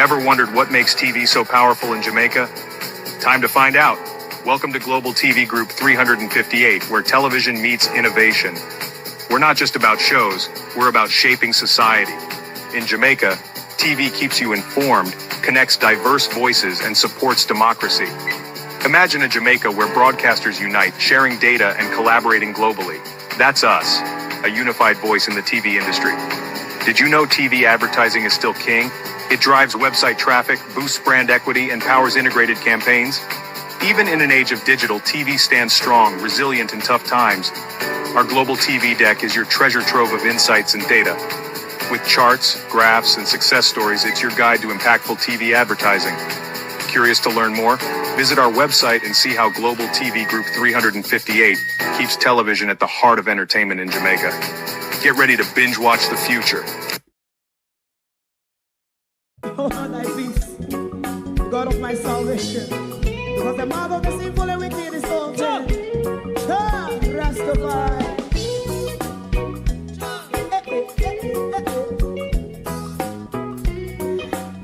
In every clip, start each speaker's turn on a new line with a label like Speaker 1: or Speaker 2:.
Speaker 1: Ever wondered what makes TV so powerful in Jamaica? Time to find out. Welcome to Global TV Group 358, where television meets innovation. We're not just about shows, we're about shaping society. In Jamaica, TV keeps you informed, connects diverse voices, and supports democracy. Imagine a Jamaica where broadcasters unite, sharing data and collaborating globally. That's us, a unified voice in the TV industry. Did you know TV advertising is still king? It drives website traffic, boosts brand equity, and powers integrated campaigns. Even in an age of digital, TV stands strong, resilient in tough times. Our global TV deck is your treasure trove of insights and data. With charts, graphs, and success stories, it's your guide to impactful TV advertising. Curious to learn more? Visit our website and see how Global TV Group 358 keeps television at the heart of entertainment in Jamaica. Get ready to binge watch the future.
Speaker 2: Oh, thy peace, God of my salvation, because the mouth of the sinful and wicked is open. Rastafari.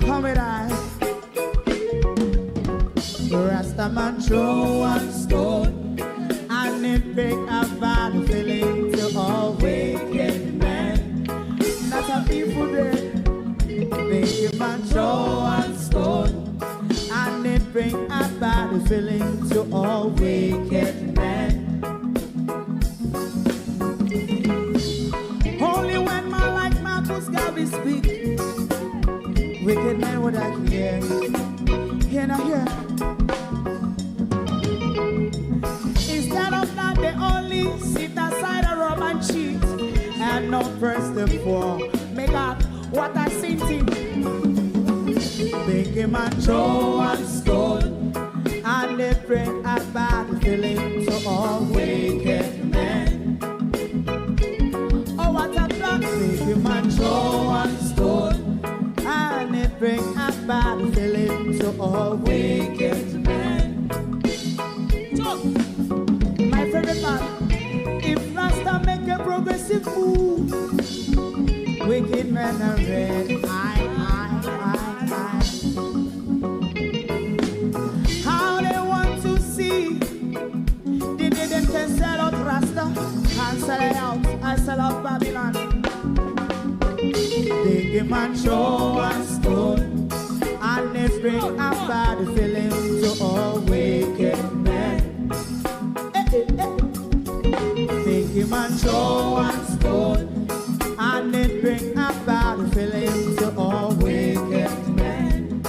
Speaker 2: Come with I. Rastaman throw one stone, and it bring a bad feeling to all wicked men. That's a people day. Make a man throw one stone, and it bring a bad feeling to all wicked men. Only when man like Marcus Garvey speak, wicked men would I hear. Hear not hear. Instead of that, they only sit aside and rub and cheat, and not press the poor. Make up what I seen him. Make a man throw one stone, and they bring a bad feeling to all wicked men. Oh, what a plan. Make a man throw one stone, and they bring a bad feeling to all wicked men. My favorite part, if Rasta make a progressive move, wicked men are red. How they want to see the day them can sell out Rasta and sell it out and sell out Babylon. Big man show and stone, and they bring a bad feeling to all wicked men. Big man show and stone, and it bring a bad feeling to all wicked men.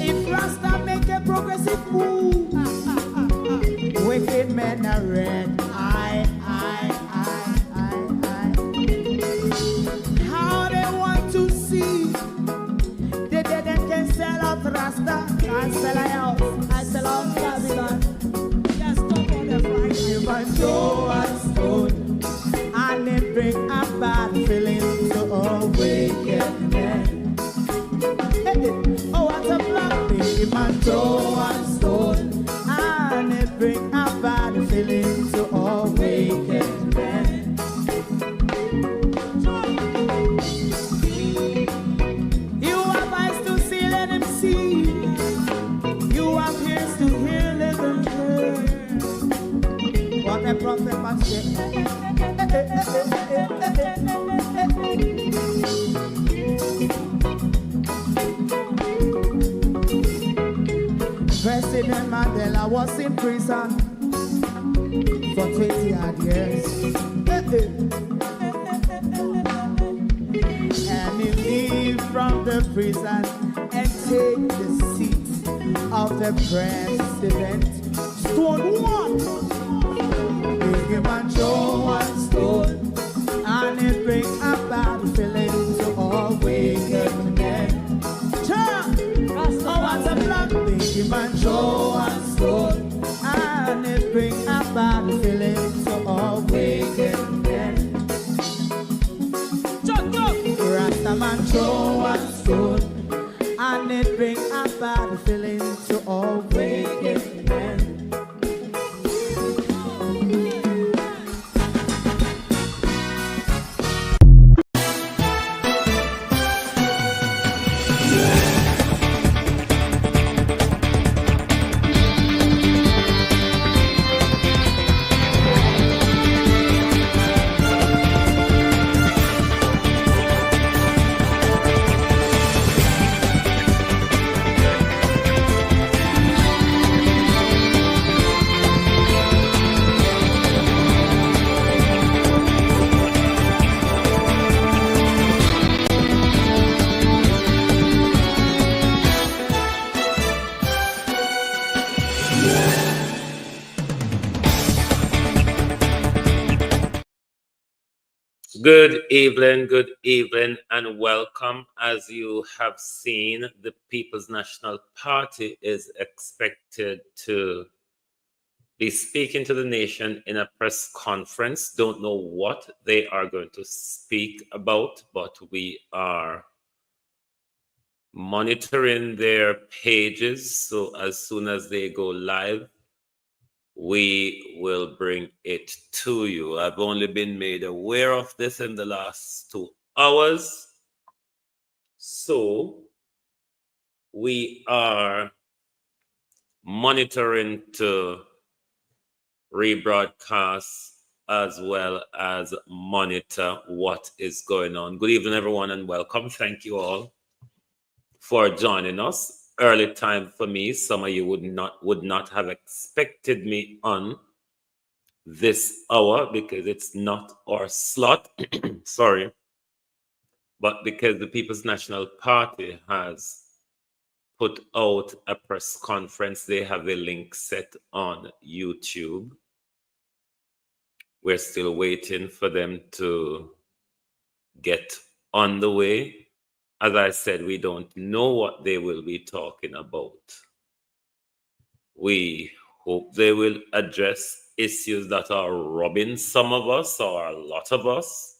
Speaker 2: If Rasta make a progressive move, wicked men are red. How they want to see the dead can sell out Rasta and sell out and sell out Babylon. Even throw a stone, and it bring a bad feeling to all wicked men. Oh, what a black baby man throw a stone, and it bring a bad feeling to all wicked men. You have eyes to see, let him see. You have ears to hear, let them hear. What a prophet must say. President Mandela was in prison for 20 odd years. And he leave from the prison and take the seat of the president. Stone one. Big man throw one stone, and it bring a bad feeling to all wicked men. Oh, what's a black big man throw one stone, and it bring a bad feeling to all wicked men. Rasta man throw one stone, and it bring a bad feeling to all wicked men.
Speaker 3: Good evening, and welcome. As you have seen, the People's National Party is expected to be speaking to the nation in a press conference. Don't know what they are going to speak about, but we are monitoring their pages. So as soon as they go live, we will bring it to you. I've only been made aware of this in the last 2 hours. So we are monitoring to rebroadcast as well as monitor what is going on. Good evening, everyone, and welcome. Thank you all for joining us. Early time for me. Some of you would not have expected me on this hour because it's not our slot. Sorry. But because the People's National Party has put out a press conference, they have a link set on YouTube. We're still waiting for them to get on the way. As I said, we don't know what they will be talking about. We hope they will address issues that are robbing some of us or a lot of us,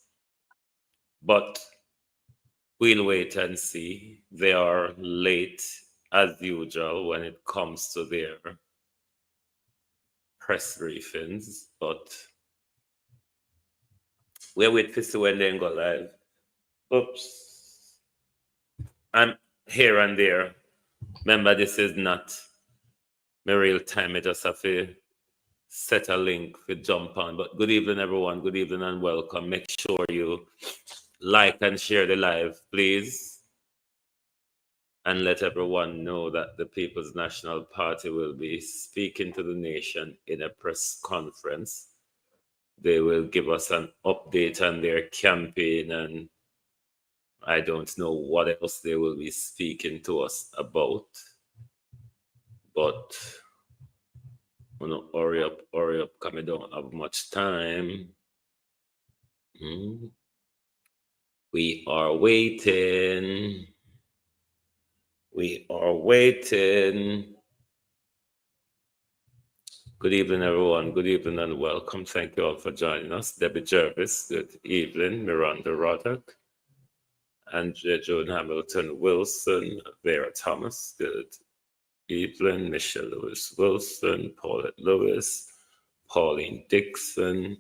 Speaker 3: but we'll wait and see. They are late as usual when it comes to their press briefings, but we're waiting to see when they go live. Oops. I'm here and there. Remember, this is not my real time. I just have to set a link for jump on. But good evening, everyone. Good evening and welcome. Make sure you like and share the live, please. And let everyone know that the People's National Party will be speaking to the nation in a press conference. They will give us an update on their campaign, and I don't know what else they will be speaking to us about. But I'm gonna hurry up, because I don't have much time. We are waiting. We are waiting. Good evening, everyone. Good evening and welcome. Thank you all for joining us. Debbie Jervis, good evening. Miranda Roddick, Andrea Joan Hamilton Wilson, Vera Thomas, good evening. Michelle Lewis Wilson, Paulette Lewis, Pauline Dixon,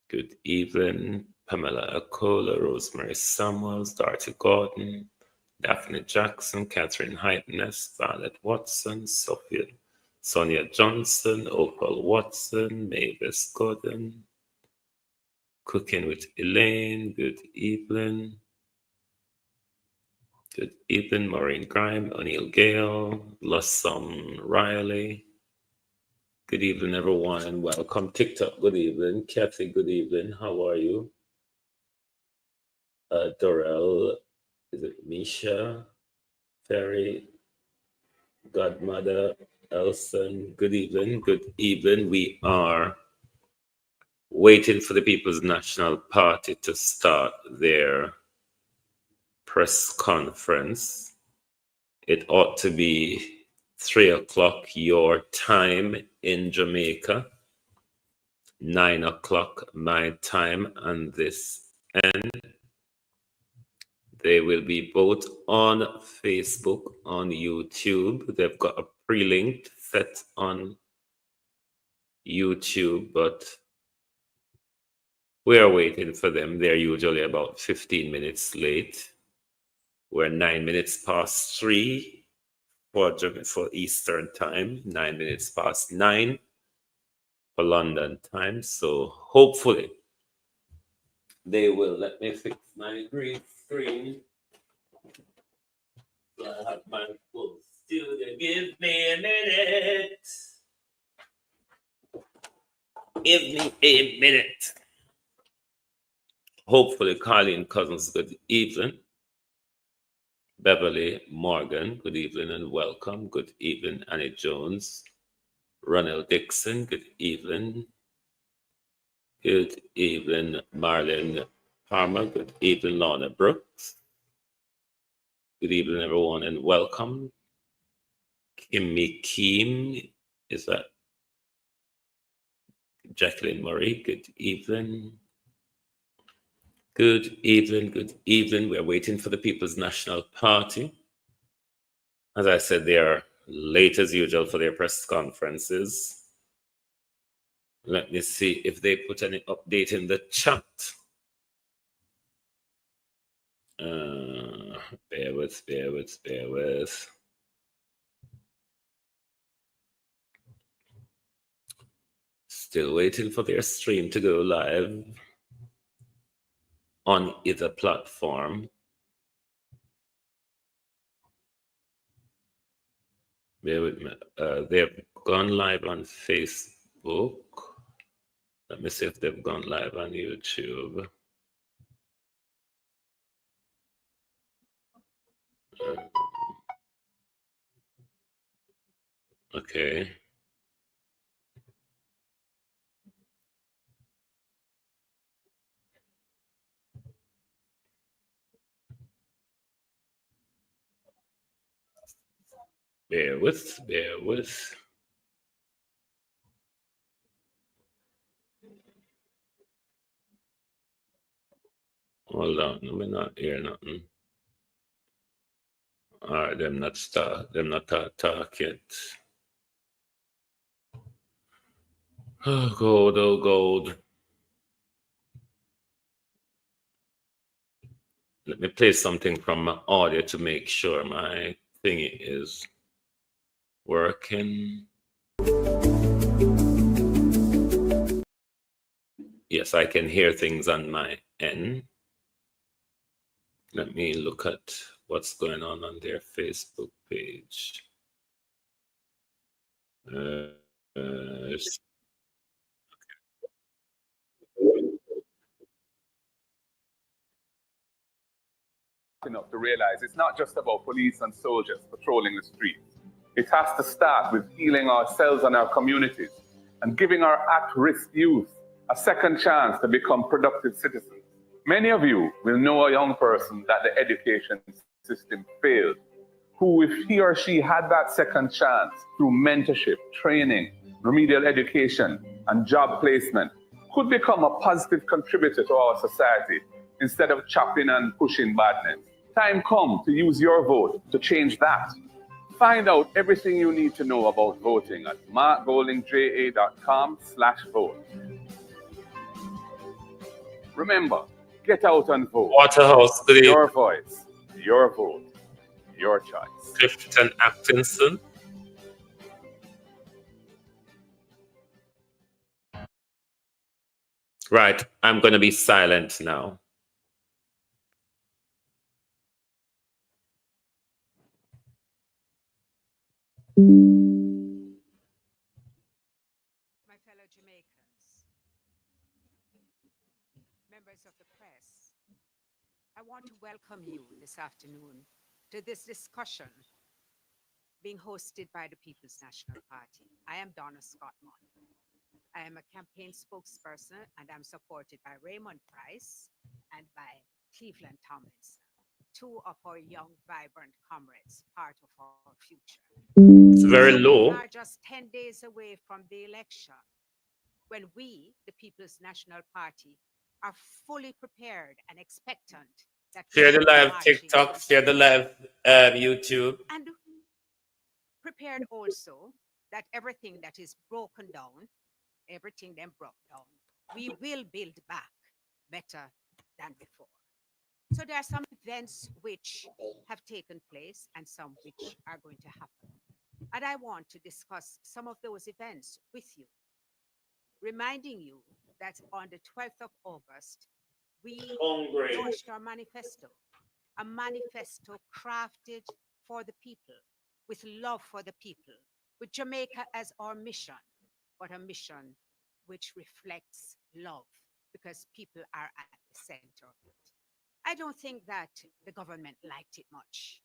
Speaker 3: good evening. Pamela Acola, Rosemary Samuels, Dorothy Gordon, Daphne Jackson, Catherine Heitness, Violet Watson, Sonia Johnson, Opal Watson, Mavis Gordon, Cooking with Elaine, good evening. Good evening, Maureen Grime, O'Neill Gale, Blossom Riley. Good evening, everyone, and welcome. TikTok, good evening. Kathy, good evening. How are you? Dorel, is it Misha? Ferry, Godmother, Elson, good evening. Good evening. We are waiting for the People's National Party to start their press conference. It ought to be 3 o'clock your time in Jamaica, 9 o'clock my time on this end. They will be both on Facebook, on YouTube. They've got a pre-linked set on YouTube, but we are waiting for them. They're usually about 15 minutes late. We're 9 minutes past 3 for Eastern time, 9 minutes past 9 for London time. So hopefully they will. Let me fix my green screen. So I have my full studio. Give me a minute. Give me a minute. Hopefully, Colleen Cousins, good evening. Beverly Morgan, good evening and welcome. Good evening, Annie Jones. Ronald Dixon, good evening. Good evening, Marlon Palmer. Good evening, Lorna Brooks. Good evening, everyone, and welcome. Kimmy Keem, is that Jacqueline Murray? Good evening. Good evening, good evening. We're waiting for the People's National Party. As I said, they are late as usual for their press conferences. Let me see if they put any update in the chat. Bear with. Still waiting for their stream to go live on either platform. Bear with me. They've gone live on Facebook. Let me see if they've gone live on YouTube. Okay. Bear with. Hold on, we're not hear nothing. All right, them not talk yet. Oh, gold. Let me play something from my audio to make sure my thing is working. Yes, I can hear things on my end. Let me look at what's going on their Facebook page.
Speaker 4: Enough to realize it's not just about police and soldiers patrolling the streets. It has to start with healing ourselves and our communities and giving our at-risk youth a second chance to become productive citizens. Many of you will know a young person that the education system failed, who, if he or she had that second chance through mentorship, training, remedial education, and job placement, could become a positive contributor to our society instead of chopping and pushing badness. Time come to use your vote to change that. Find out everything you need to know about voting at markgoldingja.com/vote. Remember, get out and vote.
Speaker 3: Waterhouse, good
Speaker 4: Your voice, your vote, your choice.
Speaker 3: Clifton Atkinson. Right, I'm going to be silent now.
Speaker 5: My fellow Jamaicans, members of the press, I want to welcome you this afternoon to this discussion being hosted by the People's National Party. I am Donna Scottman. I am a campaign spokesperson and I'm supported by Raymond Price and by Cleveland Tomlinson, two of our young, vibrant comrades, part of our future.
Speaker 3: It's very low.
Speaker 5: We are just 10 days away from the election, when we, the People's National Party, are fully prepared and expectant that
Speaker 3: share the live TikTok, share the live YouTube.
Speaker 5: And prepared also that everything that is broken down, everything then broke down, we will build back better than before. So there are some events which have taken place and some which are going to happen. And I want to discuss some of those events with you, reminding you that on the 12th of August, we launched our manifesto, a manifesto crafted for the people, with love for the people, with Jamaica as our mission, but a mission which reflects love, because people are at the center of it. I don't think that the government liked it much,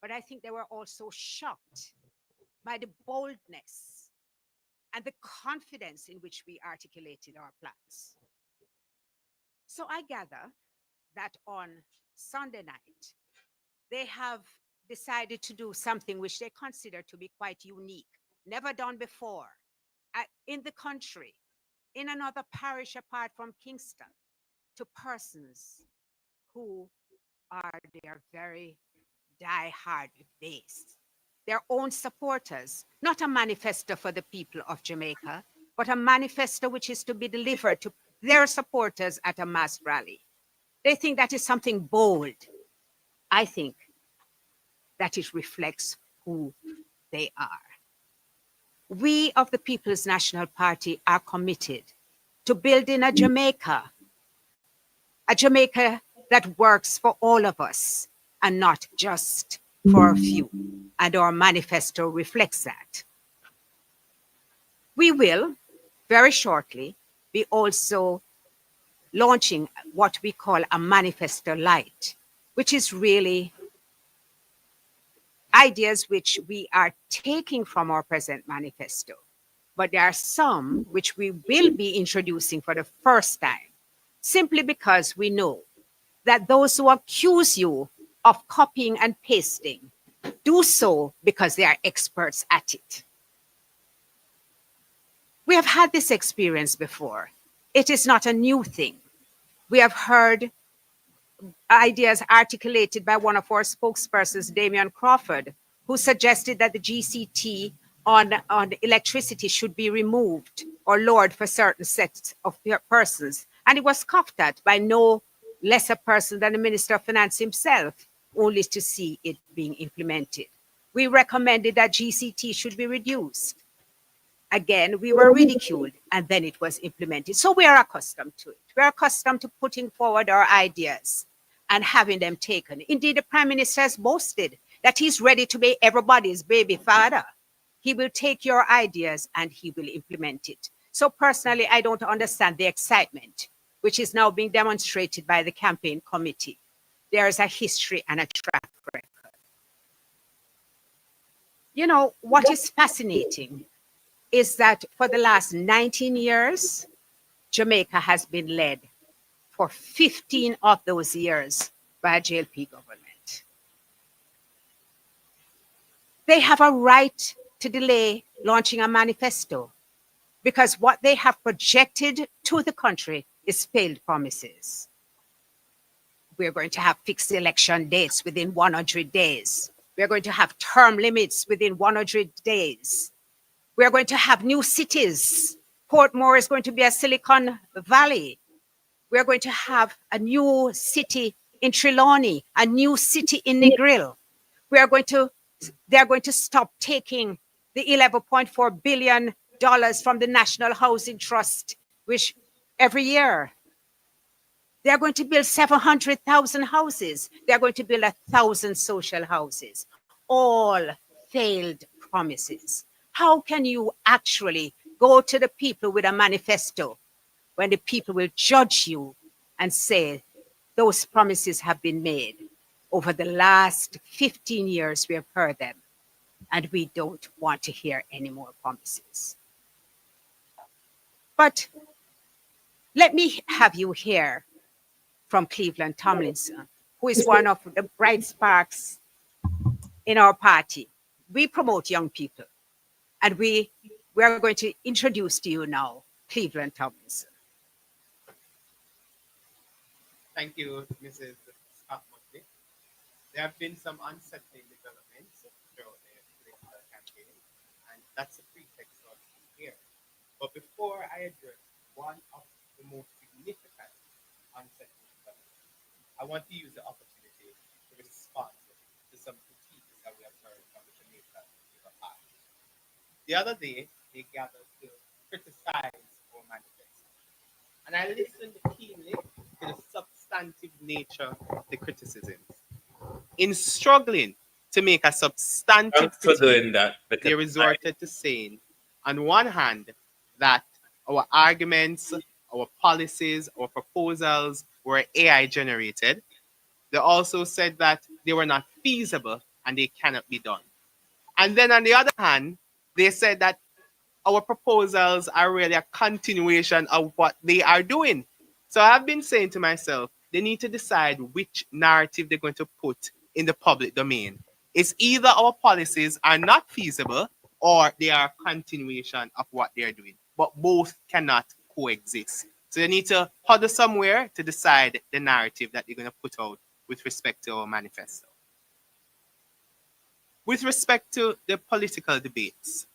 Speaker 5: but I think they were also shocked by the boldness and the confidence in which we articulated our plans. So I gather that on Sunday night, they have decided to do something which they consider to be quite unique, never done before in the country, in another parish apart from Kingston, to persons who are their very die-hard base, their own supporters, not a manifesto for the people of Jamaica, but a manifesto which is to be delivered to their supporters at a mass rally. They think that is something bold. I think that it reflects who they are. We of the People's National Party are committed to building a Jamaica that works for all of us and not just for a few. And our manifesto reflects that. We will very shortly be also launching what we call a manifesto light, which is really ideas which we are taking from our present manifesto. But there are some which we will be introducing for the first time, simply because we know that those who accuse you of copying and pasting do so because they are experts at it. We have had this experience before. It is not a new thing. We have heard ideas articulated by one of our spokespersons, Damian Crawford, who suggested that the GCT on electricity should be removed or lowered for certain sets of persons. And it was scoffed at by no lesser person than the Minister of Finance himself, only to see it being implemented. We recommended that GCT should be reduced. Again, we were ridiculed, and then it was implemented. So we are accustomed to it. We are accustomed to putting forward our ideas and having them taken. Indeed, the Prime Minister has boasted that he's ready to be everybody's baby father. He will take your ideas and he will implement it. So personally, I don't understand the excitement, which is now being demonstrated by the campaign committee. There is a history and a track record. You know, what is fascinating is that for the last 19 years, Jamaica has been led for 15 of those years by a JLP government. They have a right to delay launching a manifesto because what they have projected to the country is failed promises. We're going to have fixed election dates within 100 days. We're going to have term limits within 100 days. We're going to have new cities. Portmore is going to be a Silicon Valley. We're going to have a new city in Trelawney, a new city in Negril. They're going to stop taking the $11.4 billion from the National Housing Trust, which every year they're going to build 700,000 houses. They're going to build 1,000 social houses. All failed promises. How can you actually go to the people with a manifesto when the people will judge you and say those promises have been made? Over the last 15 years, we have heard them, and we don't want to hear any more promises. But let me have you hear from Cleveland Tomlinson, who is one of the bright sparks in our party. We promote young people, and we are going to introduce to you now Cleveland Tomlinson.
Speaker 6: Thank you, Mrs. Scott Motley. There have been some unsettling developments throughout the political campaign, and that's a pretext for us to be here. But before I address one of the most significant unsettling developments, I want to use the opportunity to respond to some critiques that we have heard from the Jamaica Labour Party. The other day, they gathered to criticize our manifesto, and I listened keenly to the substantive nature of the criticisms. In struggling to make a substantive critique, they resorted to saying, on one hand, that our arguments, our policies, our proposals were AI generated. They also said that they were not feasible and they cannot be done. And then on the other hand, they said that our proposals are really a continuation of what they are doing. So I've been saying to myself, they need to decide which narrative they're going to put in the public domain. It's either our policies are not feasible or they are a continuation of what they're doing. But both cannot coexist. So they need to huddle somewhere to decide the narrative that they're going to put out with respect to our manifesto. With respect to the political debates,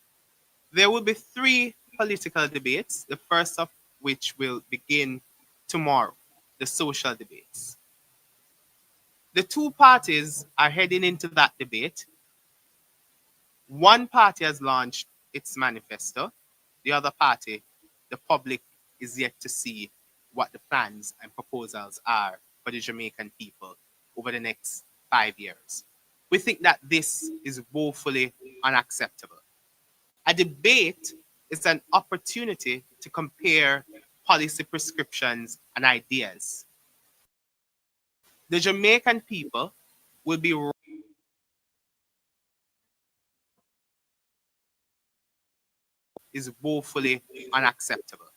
Speaker 6: there will be 3 political debates, the first of which will begin tomorrow, the social debates. The 2 parties are heading into that debate. One party has launched its manifesto. The other party, the public is yet to see what the plans and proposals are for the Jamaican people over the next 5 years. We think that this is woefully unacceptable. A debate is an opportunity to compare policy prescriptions and ideas. The Jamaican people will be is woefully unacceptable.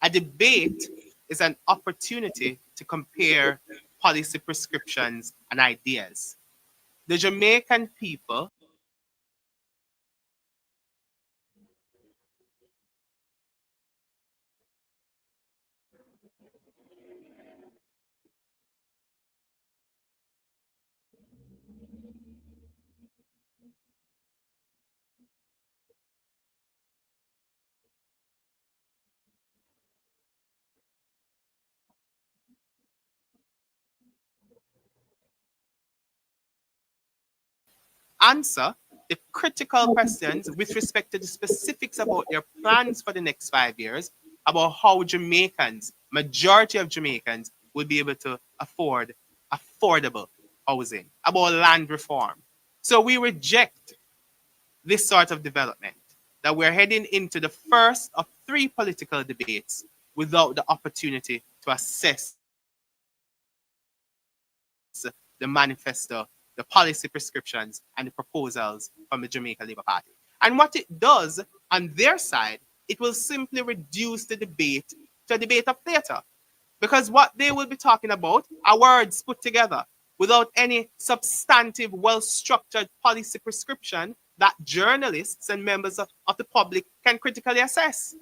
Speaker 6: A debate is an opportunity to compare policy prescriptions and ideas. The Jamaican people answer the critical questions with respect to the specifics about their plans for the next 5 years, about how Jamaicans, majority of Jamaicans, will be able to afford affordable housing, about land reform. So we reject this sort of development, that we're heading into the first of 3 political debates without the opportunity to assess the manifesto, the policy prescriptions, and the proposals from the Jamaica Labour Party. And what it does on their side, it will simply reduce the debate to a debate of theatre. Because what they will be talking about are words put together without any substantive, well-structured policy prescription that journalists and members of the public can critically assess.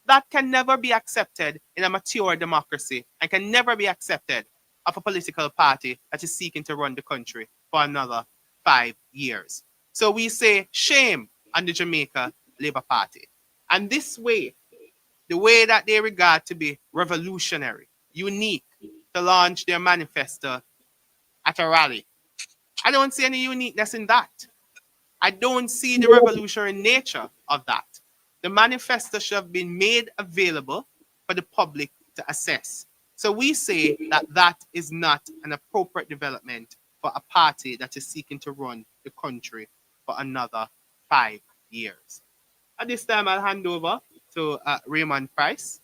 Speaker 6: That can never be accepted in a mature democracy and can never be accepted of a political party that is seeking to run the country for another 5 years. So we say shame on the Jamaica Labour Party. And this way, the way that they regard to be revolutionary, unique, to launch their manifesto at a rally. I don't see any uniqueness in that. I don't see the revolutionary nature of that. The manifesto should have been made available for the public to assess. So we say that that is not an appropriate development for a party that is seeking to run the country for another 5 years. At this time, I'll hand over to Raymond Price.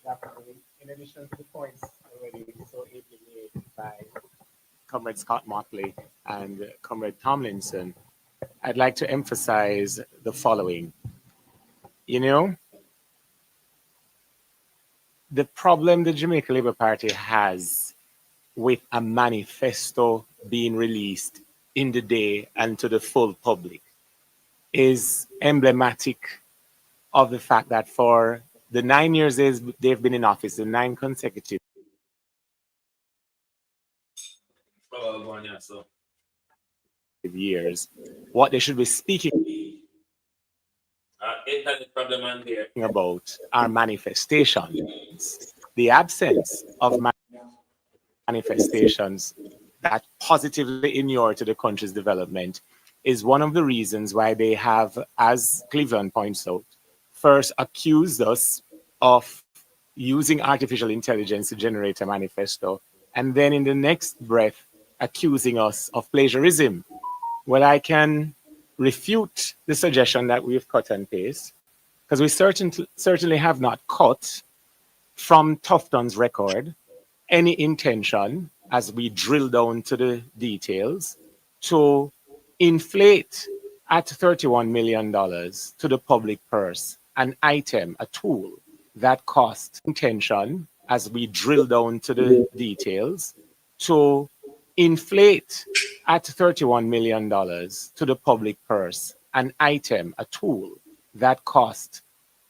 Speaker 7: Definitely. In addition to the points already so ably made by Comrade Scott Motley and Comrade Tomlinson, I'd like to emphasize the following. You know, the problem the Jamaica Labour Party has with a manifesto being released in the day and to the full public is emblematic of the fact that for the 9 years they've been in office, the 9 consecutive years, what they should be speaking about are manifestations. The absence of manifestations that positively inure to the country's development is one of the reasons why they have, as Cleveland points out, first accused us of using artificial intelligence to generate a manifesto, and then in the next breath accusing us of plagiarism. Well, I can refute the suggestion that we've cut and paste, because we certainly have not cut from Tufton's record any intention, as we drill down to the details, to inflate at $31 million to the public purse an item, a tool that cost intention, as we drill down to the details, to inflate at $31 million to the public purse an item, a tool that cost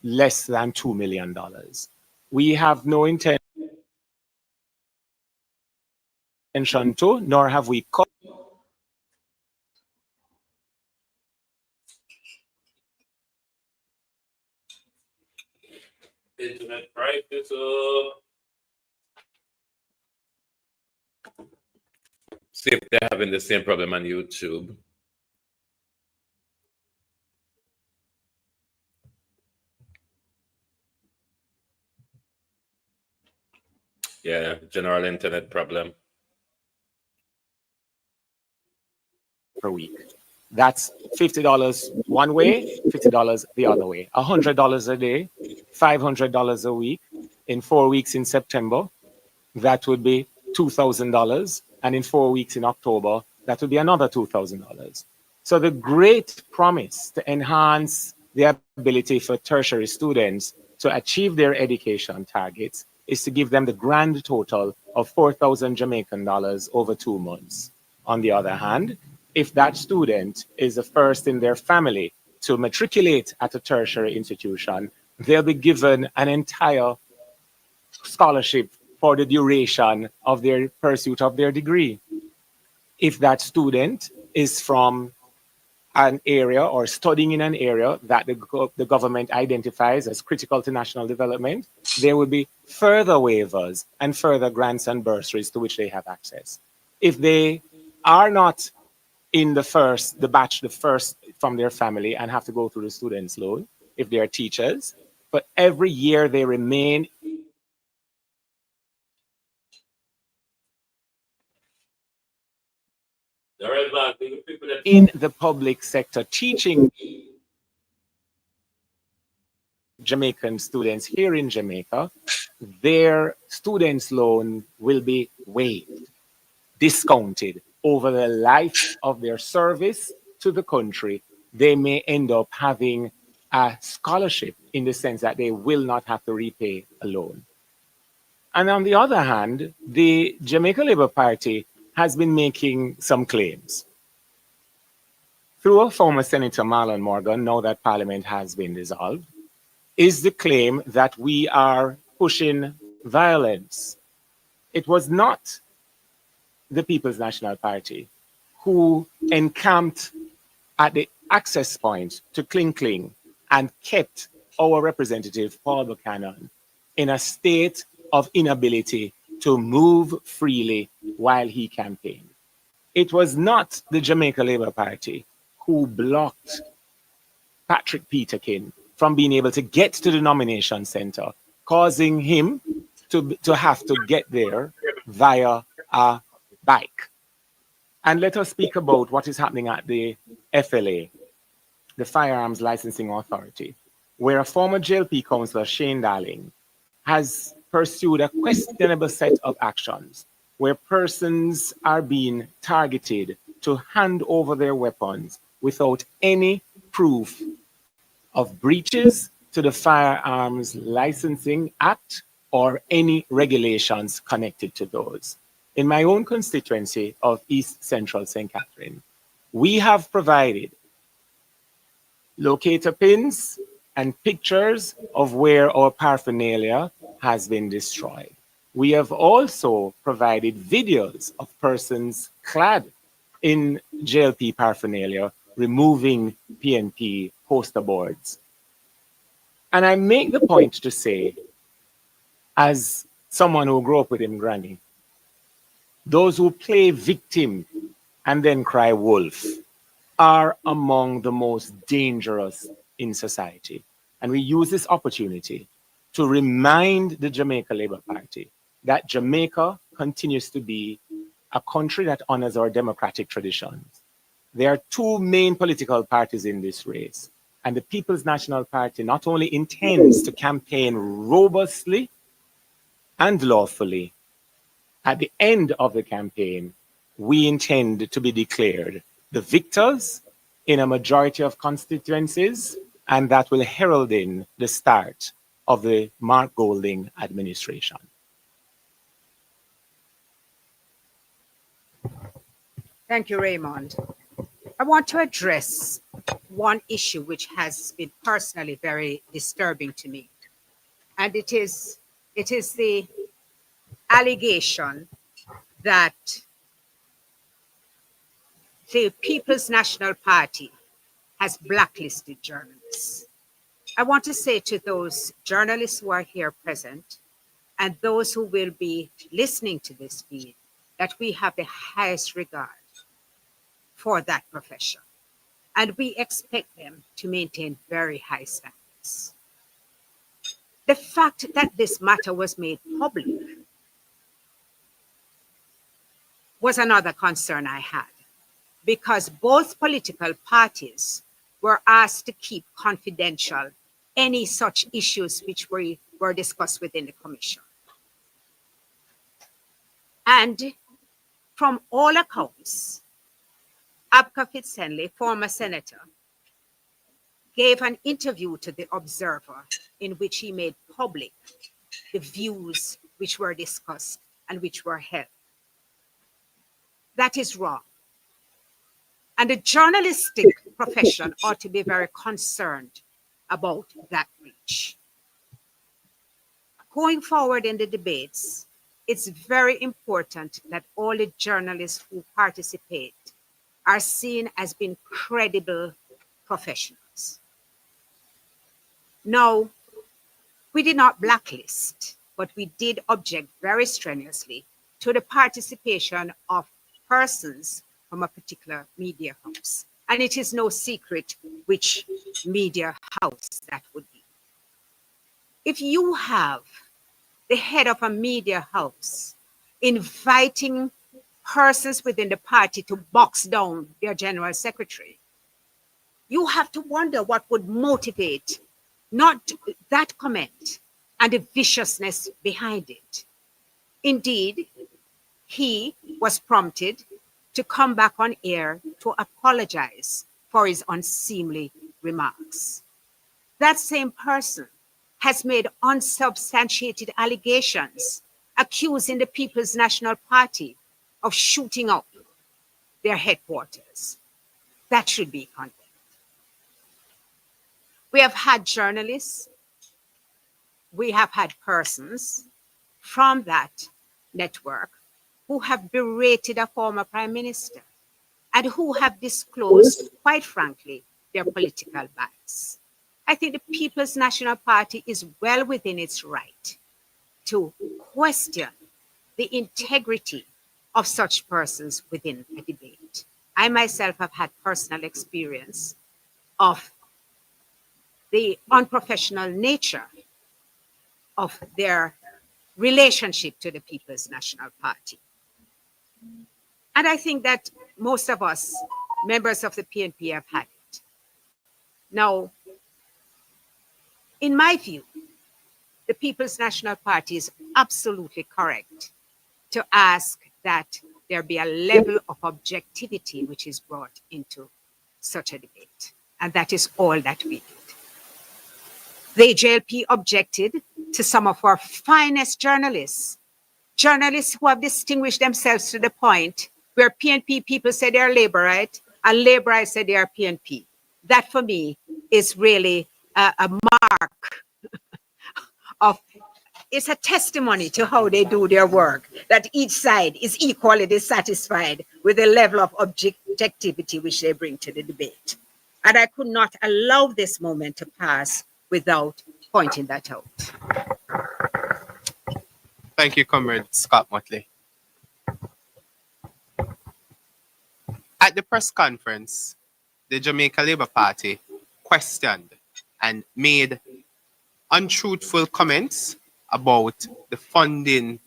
Speaker 7: less than $2 million. We have no intention to, nor have we
Speaker 3: Internet prices. See if they're having the same problem on YouTube. Yeah, general internet problem.
Speaker 7: per week. That's $50 one way, $50 the other way. $100 a day, $500 a week. In 4 weeks in September, that would be $2,000. And in 4 weeks in October, that would be another $2,000. So the great promise to enhance the ability for tertiary students to achieve their education targets is to give them the grand total of 4,000 Jamaican dollars over 2 months. On the other hand, if that student is the first in their family to matriculate at a tertiary institution, they'll be given an entire scholarship for the duration of their pursuit of their degree. If that student is from an area or studying in an area that the government identifies as critical to national development, there will be further waivers and further grants and bursaries to which they have access. If they are not in the first from their family and have to go through the student's loan, if they are teachers, but every year they remain in the public sector teaching Jamaican students here in Jamaica, their students' loan will be waived, discounted over the life of their service to the country. They may end up having a scholarship in the sense that they will not have to repay a loan. And on the other hand, the Jamaica Labour Party has been making some claims. Through a former Senator Marlon Morgan, now that Parliament has been dissolved, is the claim that we are pushing violence. It was not the People's National Party who encamped at the access point to Kling Kling and kept our representative, Paul Buchanan, in a state of inability to move freely while he campaigned. It was not the Jamaica Labour Party who blocked Patrick Peterkin from being able to get to the nomination center, causing him to have to get there via a bike. And let us speak about what is happening at the FLA, the Firearms Licensing Authority, where a former JLP councillor, Shane Darling, has pursued a questionable set of actions where persons are being targeted to hand over their weapons without any proof of breaches to the Firearms Licensing Act or any regulations connected to those. In my own constituency of East Central St. Catherine, we have provided locator pins and pictures of where our paraphernalia has been destroyed. We have also provided videos of persons clad in JLP paraphernalia removing PNP poster boards. And I make the point to say, as someone who grew up with him granny, those who play victim and then cry wolf are among the most dangerous in society. And we use this opportunity to remind the Jamaica Labour Party that Jamaica continues to be a country that honors our democratic traditions. There are two main political parties in this race, and the People's National Party not only intends to campaign robustly and lawfully. At the end of the campaign, we intend to be declared the victors in a majority of constituencies, and that will herald in the start of the Mark Golding administration.
Speaker 5: Thank you, Raymond. I want to address one issue which has been personally very disturbing to me, and it is the allegation that the People's National Party has blacklisted journalists. I want to say to those journalists who are here present and those who will be listening to this feed that we have the highest regard for that profession. And we expect them to maintain very high standards. The fact that this matter was made public was another concern I had, because both political parties were asked to keep confidential any such issues which were discussed within the commission. And from all accounts, Abka Fitzenley, former senator, gave an interview to the Observer in which he made public the views which were discussed and which were held. That is wrong. And the journalistic profession ought to be very concerned about that breach. Going forward in the debates, it's very important that all the journalists who participate are seen as being credible professionals. Now, we did not blacklist, but we did object very strenuously to the participation of persons from a particular media house. And it is no secret which media house that would be. If you have the head of a media house inviting persons within the party to box down their general secretary, you have to wonder what would motivate not that comment and the viciousness behind it. Indeed, he was prompted to come back on air to apologize for his unseemly remarks. That same person has made unsubstantiated allegations accusing the People's National Party of shooting up their headquarters. That should be condemned. We have had journalists, we have had persons from that network who have berated a former prime minister and who have disclosed, quite frankly, their political bias. I think the People's National Party is well within its right to question the integrity of such persons within a debate. I myself have had personal experience of the unprofessional nature of their relationship to the People's National Party. And I think that most of us, members of the PNP, have had it. Now, in my view, the People's National Party is absolutely correct to ask that there be a level of objectivity which is brought into such a debate. And that is all that we did. The JLP objected to some of our finest journalists, journalists who have distinguished themselves to the point where PNP people say they're Labourite and Labourite say they are PNP. That for me is really a mark of, it's a testimony to how they do their work, that each side is equally dissatisfied with the level of objectivity which they bring to the debate. And I could not allow this moment to pass without pointing that out.
Speaker 6: Thank you, Comrade Scott Motley. At the press conference, the Jamaica Labour Party questioned and made untruthful comments about the funding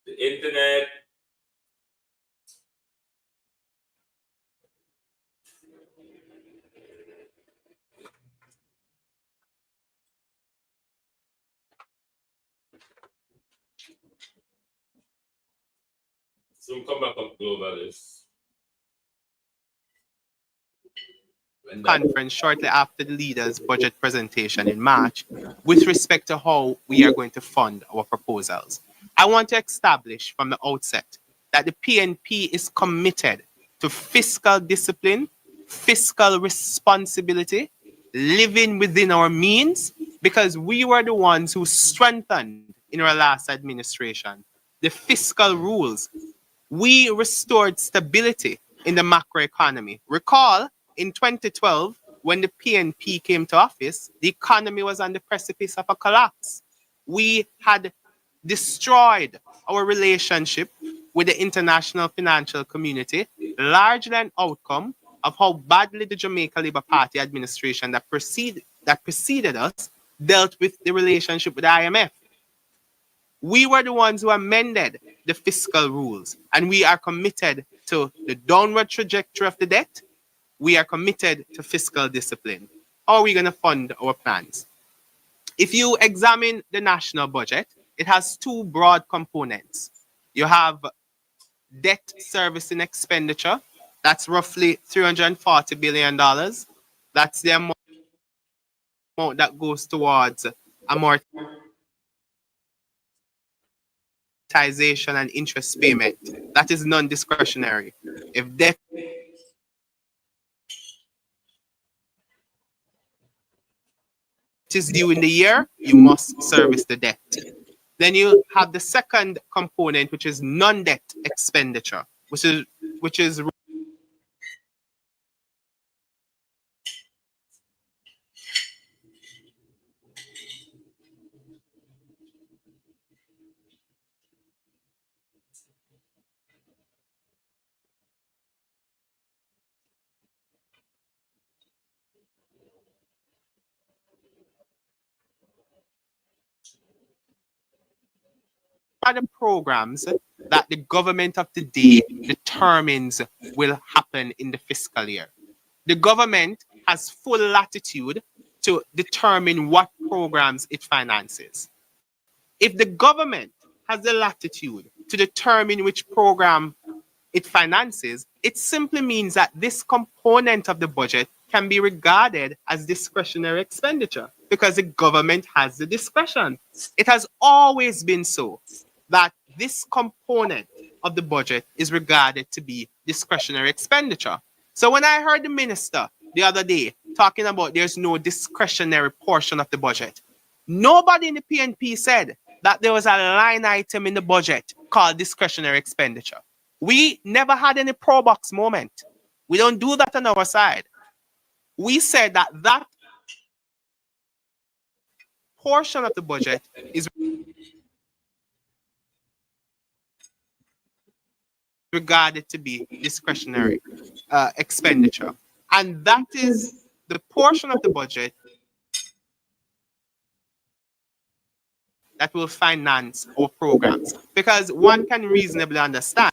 Speaker 3: The internet. So come back up, globalist.
Speaker 6: Conference shortly after the leaders' budget presentation in March with respect to how we are going to fund our proposals. I want to establish from the outset that the PNP is committed to fiscal discipline, fiscal responsibility, living within our means, because we were the ones who strengthened in our last administration the fiscal rules. We restored stability in the macroeconomy. Recall, in 2012, when the PNP came to office, the economy was on the precipice of a collapse. We had destroyed our relationship with the international financial community, largely an outcome of how badly the Jamaica Labour Party administration that preceded us dealt with the relationship with the IMF. We were the ones who amended the fiscal rules, and we are committed to the downward trajectory of the debt. We are committed to fiscal discipline. How are we going to fund our plans? If you examine the national budget, it has two broad components. You have debt servicing expenditure, that's roughly $340 billion. That's the amount that goes towards amortization and interest payment. That is non-discretionary. If debt is due in the year, you must service the debt. Then you have the second component, which is non-debt expenditure, which is are the programs that the government of the day determines will happen in the fiscal year. The government has full latitude to determine what programs it finances. If the government has the latitude to determine which program it finances, it simply means that this component of the budget can be regarded as discretionary expenditure because the government has the discretion. It has always been so that this component of the budget is regarded to be discretionary expenditure. So when I heard the minister the other day talking about there's no discretionary portion of the budget, nobody in the PNP said that there was a line item in the budget called discretionary expenditure. We never had any pro box moment. We don't do that on our side. We said that that portion of the budget is regarded to be discretionary expenditure. And that is the portion of the budget that will finance our programs. Because one can reasonably understand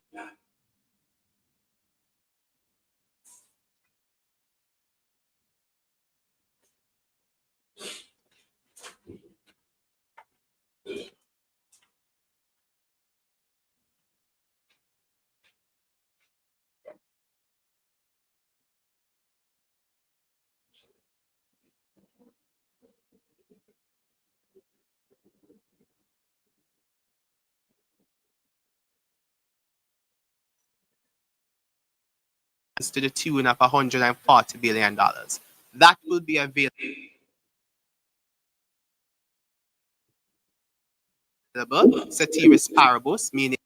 Speaker 6: to the tune of $140 billion. That will be available ceteris paribus, meaning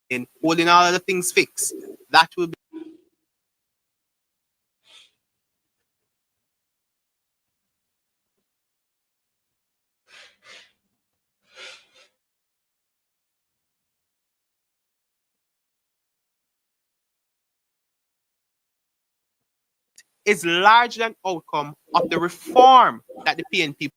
Speaker 6: in holding all other things fixed. That will be is largely an outcome of the reform that the PNP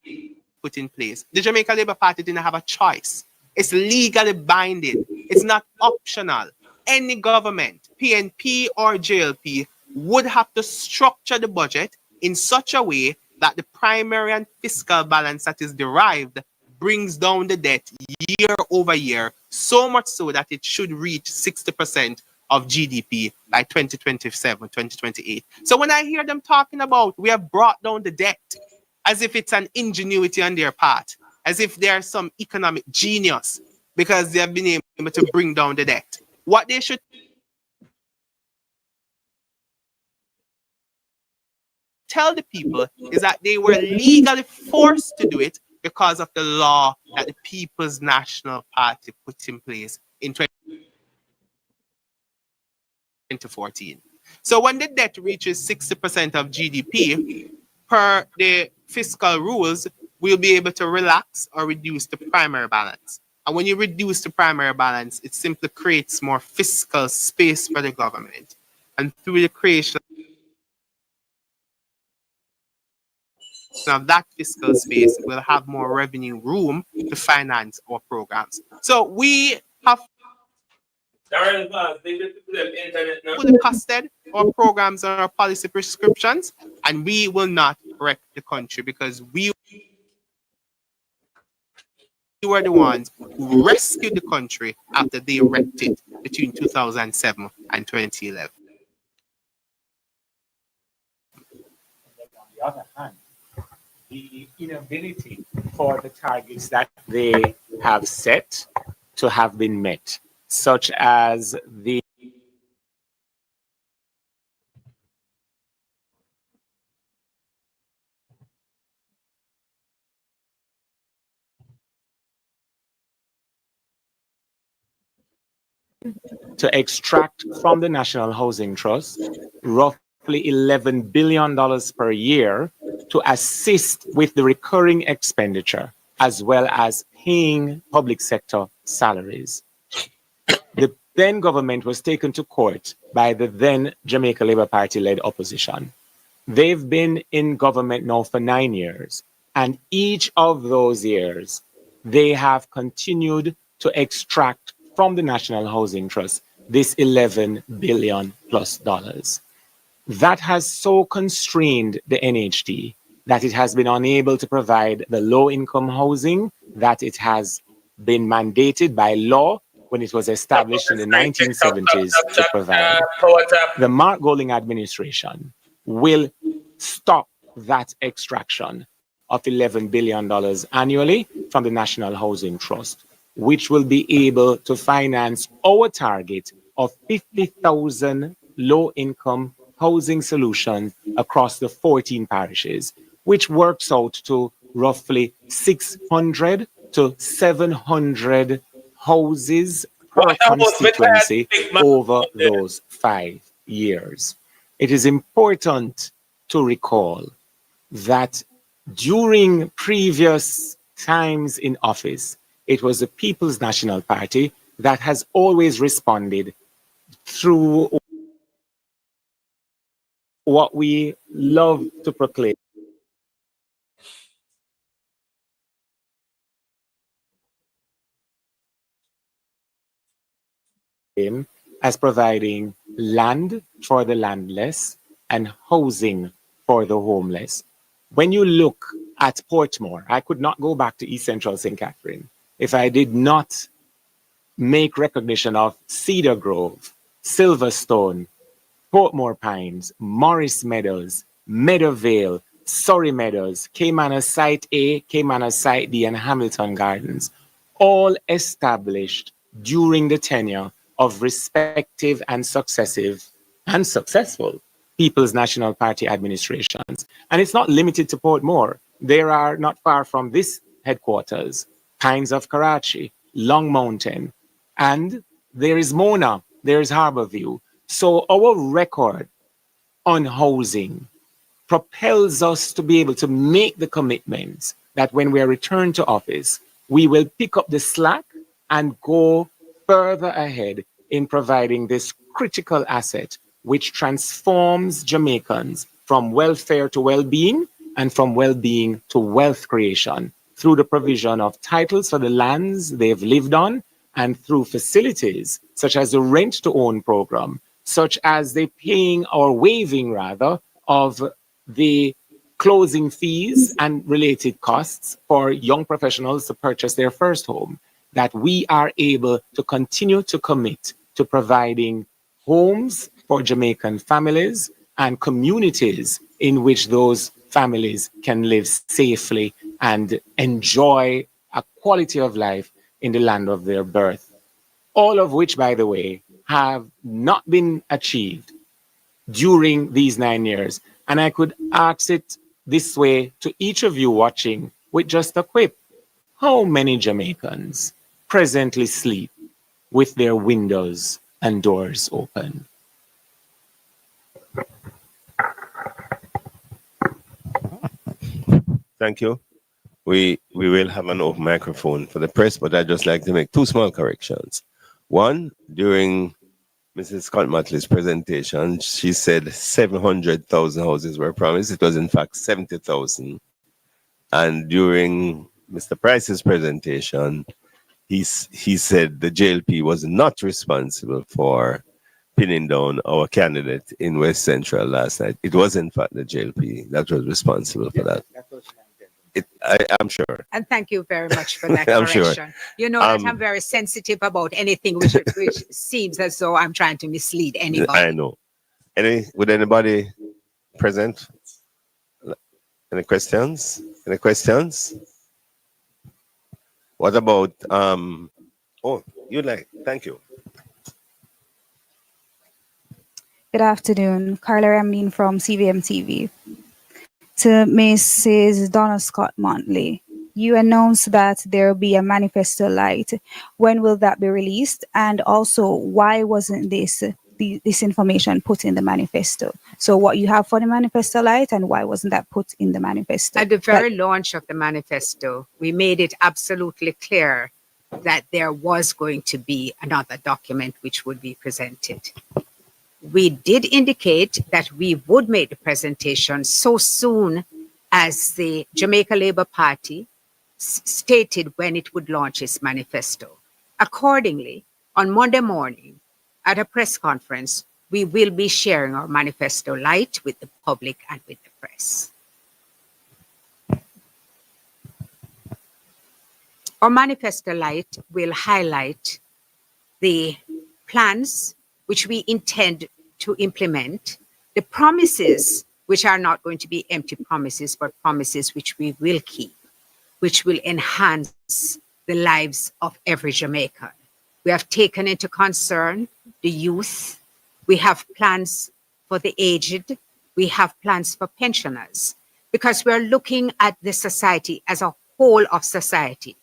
Speaker 6: put in place. The Jamaica Labour Party didn't have a choice. It's legally binding. It's not optional. Any government, PNP or JLP, would have to structure the budget in such a way that the primary and fiscal balance that is derived brings down the debt year over year, so much so that it should reach 60% of GDP by 2027, 2028. So when I hear them talking about we have brought down the debt, as if it's an ingenuity on their part, as if they're some economic genius because they have been able to bring down the debt. What they should tell the people is that they were legally forced to do it because of the law that the People's National Party put in place in 2014. So when the debt reaches 60% of GDP, per the fiscal rules, we'll be able to relax or reduce the primary balance. And when you reduce the primary balance, it simply creates more fiscal space for the government. And through the creation of that fiscal space, we'll have more revenue room to finance our programs. So we have fully costed our programs and our policy prescriptions, and we will not wreck the country because we were the ones who rescued the country after they wrecked it between 2007 and 2011.
Speaker 7: On the other hand, the inability for the targets that they have set to have been met, such as the to extract from the National Housing Trust roughly $11 billion per year to assist with the recurring expenditure as well as paying public sector salaries. The then government was taken to court by the then Jamaica Labour Party-led opposition. They've been in government now for 9 years, and each of those years, they have continued to extract from the National Housing Trust this $11 billion plus dollars. That has so constrained the NHT that it has been unable to provide the low-income housing that it has been mandated by law when it was established in the 1970s to provide. The Mark Golding administration will stop that extraction of $11 billion annually from the National Housing Trust, which will be able to finance our target of 50,000 low-income housing solutions across the 14 parishes, which works out to roughly 600 to 700 houses per constituency over those 5 years. It is important to recall that during previous times in office, it was the People's National Party that has always responded through what we love to proclaim as providing land for the landless and housing for the homeless. When you look at Portmore, I could not go back to East Central St. Catherine if I did not make recognition of Cedar Grove, Silverstone, Portmore Pines, Morris Meadows, Meadowvale, Surrey Meadows, Caymanna Site A, Caymanna Site D, and Hamilton Gardens, all established during the tenure of respective and successive and successful People's National Party administrations. And it's not limited to Portmore. There are not far from this headquarters, Pines of Karachi, Long Mountain, and there is Mona, there is Harborview. So our record on housing propels us to be able to make the commitments that when we return to office, we will pick up the slack and go further ahead in providing this critical asset which transforms Jamaicans from welfare to well-being and from well-being to wealth creation through the provision of titles for the lands they've lived on and through facilities such as the rent-to-own program, such as the paying or waiving rather of the closing fees and related costs for young professionals to purchase their first home, that we are able to continue to commit to providing homes for Jamaican families and communities in which those families can live safely and enjoy a quality of life in the land of their birth. All of which, by the way, have not been achieved during these 9 years. And I could ask it this way to each of you watching with just a quip. How many Jamaicans presently sleep with their windows and doors open?
Speaker 8: Thank you. We will have an open microphone for the press, but I'd just like to make two small corrections. One, during Mrs. Scott Motley's presentation, she said 700,000 houses were promised. It was in fact 70,000. And during Mr. Price's presentation, he said the JLP was not responsible for pinning down our candidate in West Central last night. It was in fact the JLP that was responsible for that. I'm sure.
Speaker 5: And thank you very much for that
Speaker 8: I'm
Speaker 5: correction.
Speaker 8: sure.
Speaker 5: You know that I'm very sensitive about anything which seems as though I'm trying to mislead anybody.
Speaker 8: I know. Would anybody present? Any questions? Any questions? What about thank you.
Speaker 9: Good afternoon. Carla Ramlin from CVM TV. To Mrs. Donna Scott Montley, you announced that there will be a manifesto light. When will that be released? And also, why wasn't this information put in the manifesto? So what you have for the manifesto light, and why wasn't that put in the manifesto?
Speaker 5: At the very launch of the manifesto, we made it absolutely clear that there was going to be another document which would be presented. We did indicate that we would make the presentation so soon as the Jamaica Labour Party stated when it would launch its manifesto. Accordingly, on Monday morning at a press conference, we will be sharing our manifesto light with the public and with the press. Our manifesto light will highlight the plans which we intend to implement, the promises which are not going to be empty promises, but promises which we will keep, which will enhance the lives of every Jamaican. We have taken into concern the youth. We have plans for the aged. We have plans for pensioners, because we're looking at the society as a whole of society.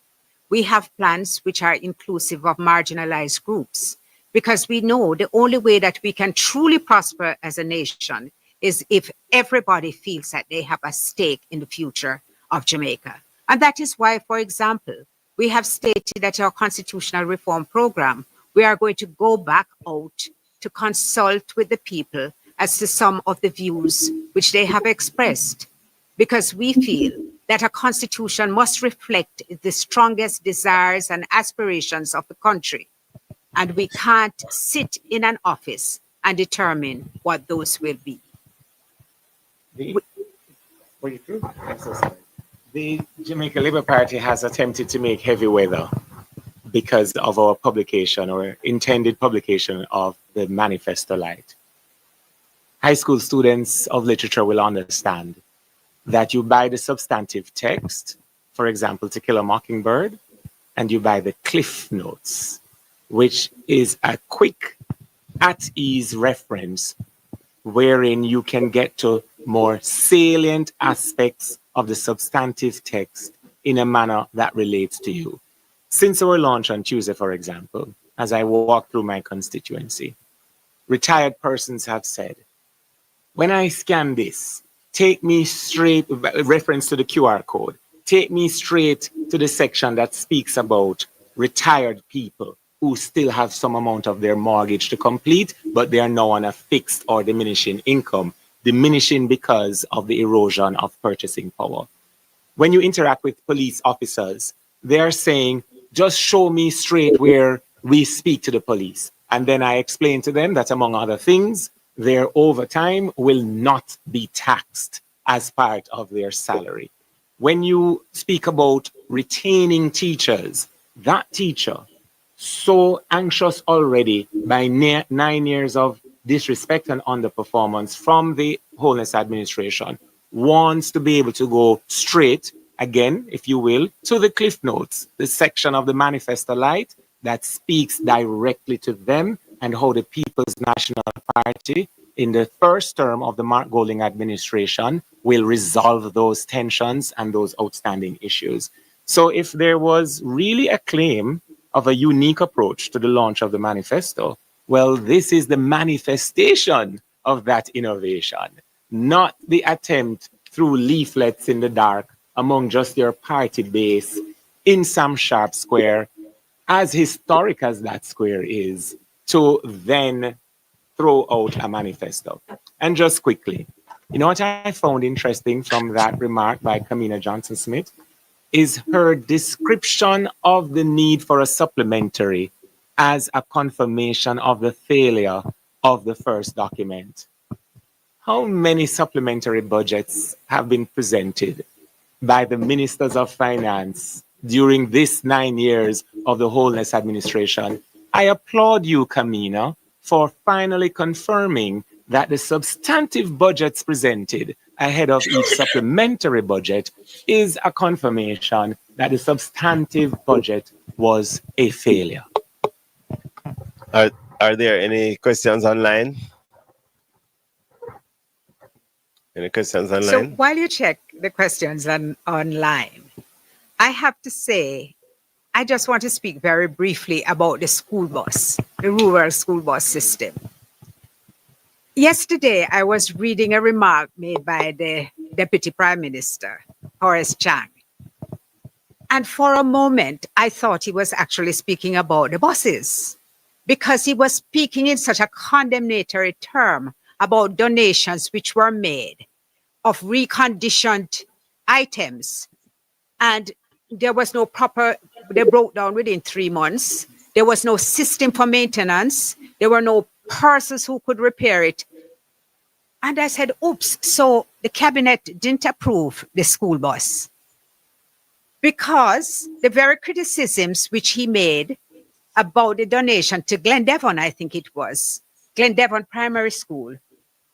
Speaker 5: We have plans which are inclusive of marginalized groups, because we know the only way that we can truly prosper as a nation is if everybody feels that they have a stake in the future of Jamaica. And that is why, for example, we have stated that our constitutional reform program, we are going to go back out to consult with the people as to some of the views which they have expressed, because we feel that a constitution must reflect the strongest desires and aspirations of the country. And we can't sit in an office and determine what those will be.
Speaker 7: I'm so sorry. The Jamaica Labour Party has attempted to make heavy weather because of our publication or intended publication of the Manifesto Light. High school students of literature will understand that you buy the substantive text, for example, To Kill a Mockingbird, and you buy the Cliff Notes, which is a quick, at-ease reference wherein you can get to more salient aspects of the substantive text in a manner that relates to you. Since our launch on Tuesday, for example, as I walk through my constituency, retired persons have said, when I scan this, take me straight, reference to the QR code, take me straight to the section that speaks about retired people who still have some amount of their mortgage to complete, but they are now on a fixed or diminishing income, diminishing because of the erosion of purchasing power. When you interact with police officers, they're saying, just show me straight where we speak to the police. And then I explain to them that, among other things, their overtime will not be taxed as part of their salary. When you speak about retaining teachers, that teacher, so anxious already by 9 years of disrespect and underperformance from the Wholeness Administration, wants to be able to go straight, again, if you will, to the Cliff Notes, the section of the Manifesto Light that speaks directly to them and how the People's National Party in the first term of the Mark Golding administration will resolve those tensions and those outstanding issues. So if there was really a claim of a unique approach to the launch of the manifesto, well, this is the manifestation of that innovation, not the attempt through leaflets in the dark among just your party base in Sam Sharp Square, as historic as that square is, to then throw out a manifesto. And just quickly, you know what I found interesting from that remark by Kamina Johnson-Smith is her description of the need for a supplementary as a confirmation of the failure of the first document. How many supplementary budgets have been presented by the ministers of finance during this 9 years of the Wholeness Administration? I applaud you, Kamina, for finally confirming that the substantive budgets presented ahead of each supplementary budget is a confirmation that the substantive budget was a failure.
Speaker 8: Are there any questions online? Any questions online?
Speaker 5: So while you check the questions online, I have to say, I just want to speak very briefly about the school bus, the rural school bus system. Yesterday, I was reading a remark made by the Deputy Prime Minister, Horace Chang. And for a moment, I thought he was actually speaking about the buses, because he was speaking in such a condemnatory term about donations which were made of reconditioned items. And there was no proper, they broke down within 3 months. There was no system for maintenance. There were no persons who could repair it. And I said, oops, so the cabinet didn't approve the school bus. Because the very criticisms which he made about the donation to Glendevon, I think it was, Glendevon Primary School,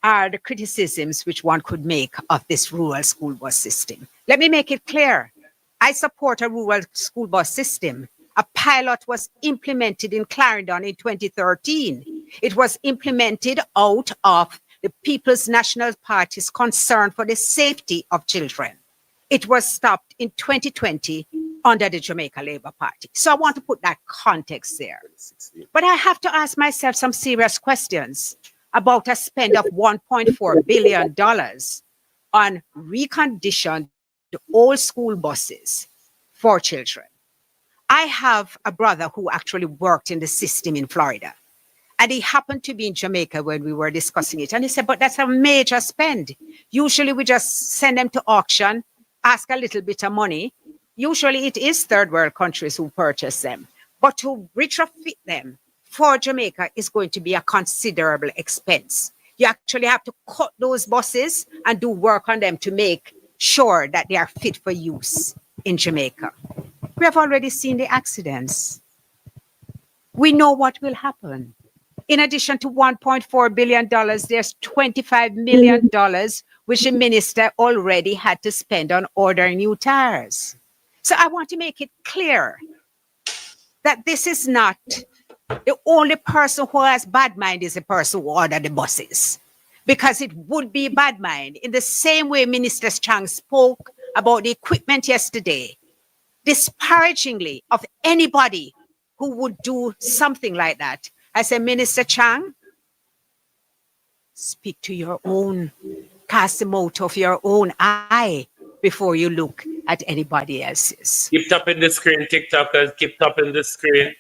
Speaker 5: are the criticisms which one could make of this rural school bus system. Let me make it clear. I support a rural school bus system. A pilot was implemented in Clarendon in 2013. It was implemented out of the People's National Party's concern for the safety of children. It was stopped in 2020 under the Jamaica Labour Party. So I want to put that context there. But I have to ask myself some serious questions about a spend of $1.4 billion on reconditioned old school buses for children. I have a brother who actually worked in the system in Florida. And he happened to be in Jamaica when we were discussing it. And he said, but that's a major spend. Usually we just send them to auction, ask a little bit of money. Usually it is third world countries who purchase them. But to retrofit them for Jamaica is going to be a considerable expense. You actually have to cut those buses and do work on them to make sure that they are fit for use in Jamaica. We have already seen the accidents. We know what will happen. In addition to $1.4 billion, there's $25 million, which the minister already had to spend on ordering new tires. So I want to make it clear that this is not the only person who has bad mind is the person who ordered the buses. Because it would be bad mind. In the same way Minister Chang spoke about the equipment yesterday, disparagingly of anybody who would do something like that. I said, Minister Chang, speak to your own, cast the mote of your own eye before you look at anybody else's.
Speaker 3: Keep tapping the screen, TikTokers, keep tapping the screen.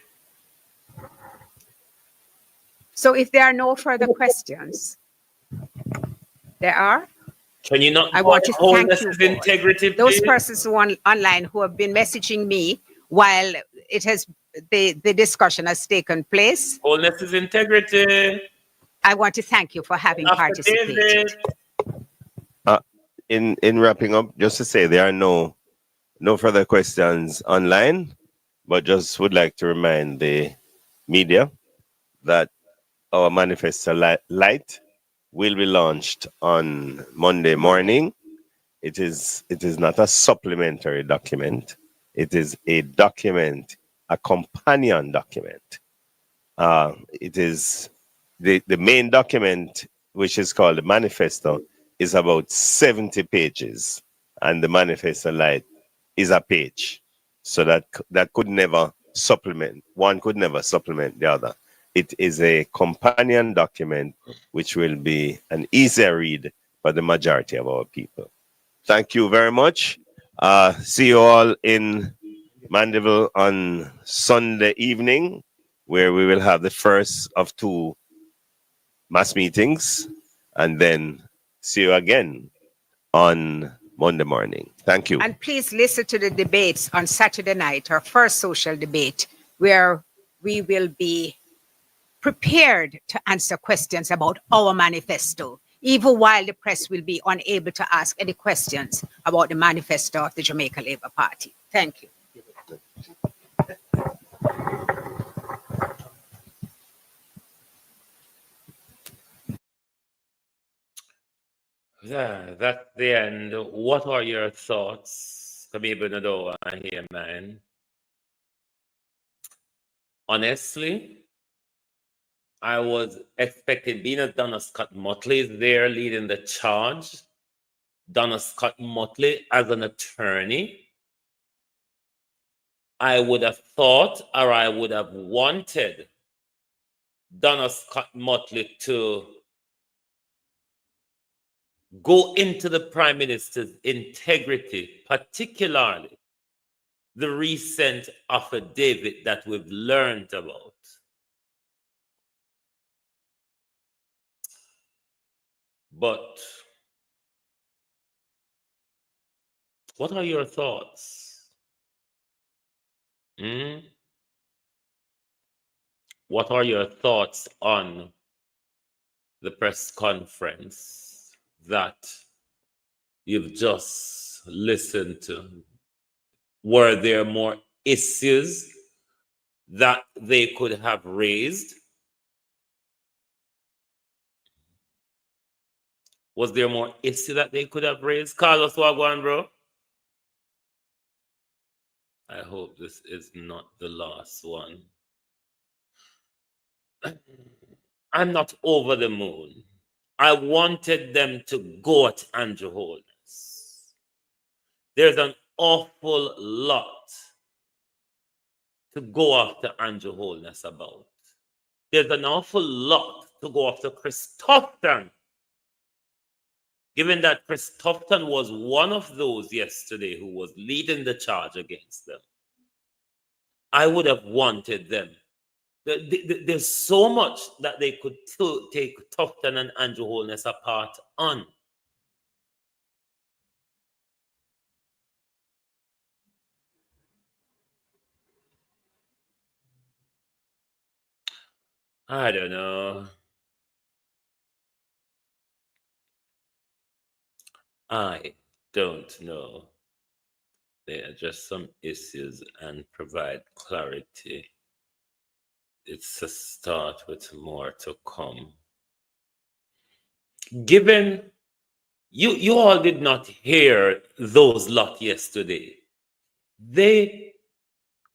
Speaker 5: So if there are no further questions, there are?
Speaker 3: Can you not?
Speaker 5: I want to thank you,
Speaker 3: integrity,
Speaker 5: those
Speaker 3: please?
Speaker 5: persons who are online who have been messaging me while it has the discussion has taken place.
Speaker 3: Wholeness is integrity.
Speaker 5: I want to thank you for having participated.
Speaker 8: in wrapping up, just to say there are no further questions online, but just would like to remind the media that our manifesto light will be launched on Monday morning. It is not a supplementary document. It is a document, a companion document. It is the main document, which is called the manifesto, is about 70 pages, and the manifesto light is a page. So that could never supplement. One could never supplement the other. It is a companion document which will be an easier read for the majority of our people. Thank you very much. See you all in Mandeville on Sunday evening, where we will have the first of two mass meetings, and then see you again on Monday morning. Thank you.
Speaker 5: And please listen to the debates on Saturday night, our first social debate, where we will be prepared to answer questions about our manifesto, even while the press will be unable to ask any questions about the manifesto of the Jamaica Labour Party. Thank you.
Speaker 3: Yeah, that's the end. What are your thoughts? Kamiba Nadoa here, man. Honestly, I was expecting, being as Donna Scott Motley is there leading the charge, Donna Scott Motley as an attorney, I would have thought, or I would have wanted Donna Scott Motley to go into the Prime Minister's integrity, particularly the recent affidavit that we've learned about. But what are your thoughts? What are your thoughts on the press conference that you've just listened to? Were there more issues that they could have raised? Was there more issue that they could have raised? Carlos Wagwan, bro. I hope this is not the last one. I'm not over the moon. I wanted them to go at Andrew Holness. There's an awful lot to go after Andrew Holness about. There's an awful lot to go after Chris Tufton. Given that Chris Tufton was one of those yesterday who was leading the charge against them, I would have wanted them. There's so much that they could take Tufton and Andrew Holness apart on. I don't know. I don't know. They address some issues and provide clarity. It's a start with more to come. Given you all did not hear those lot yesterday. They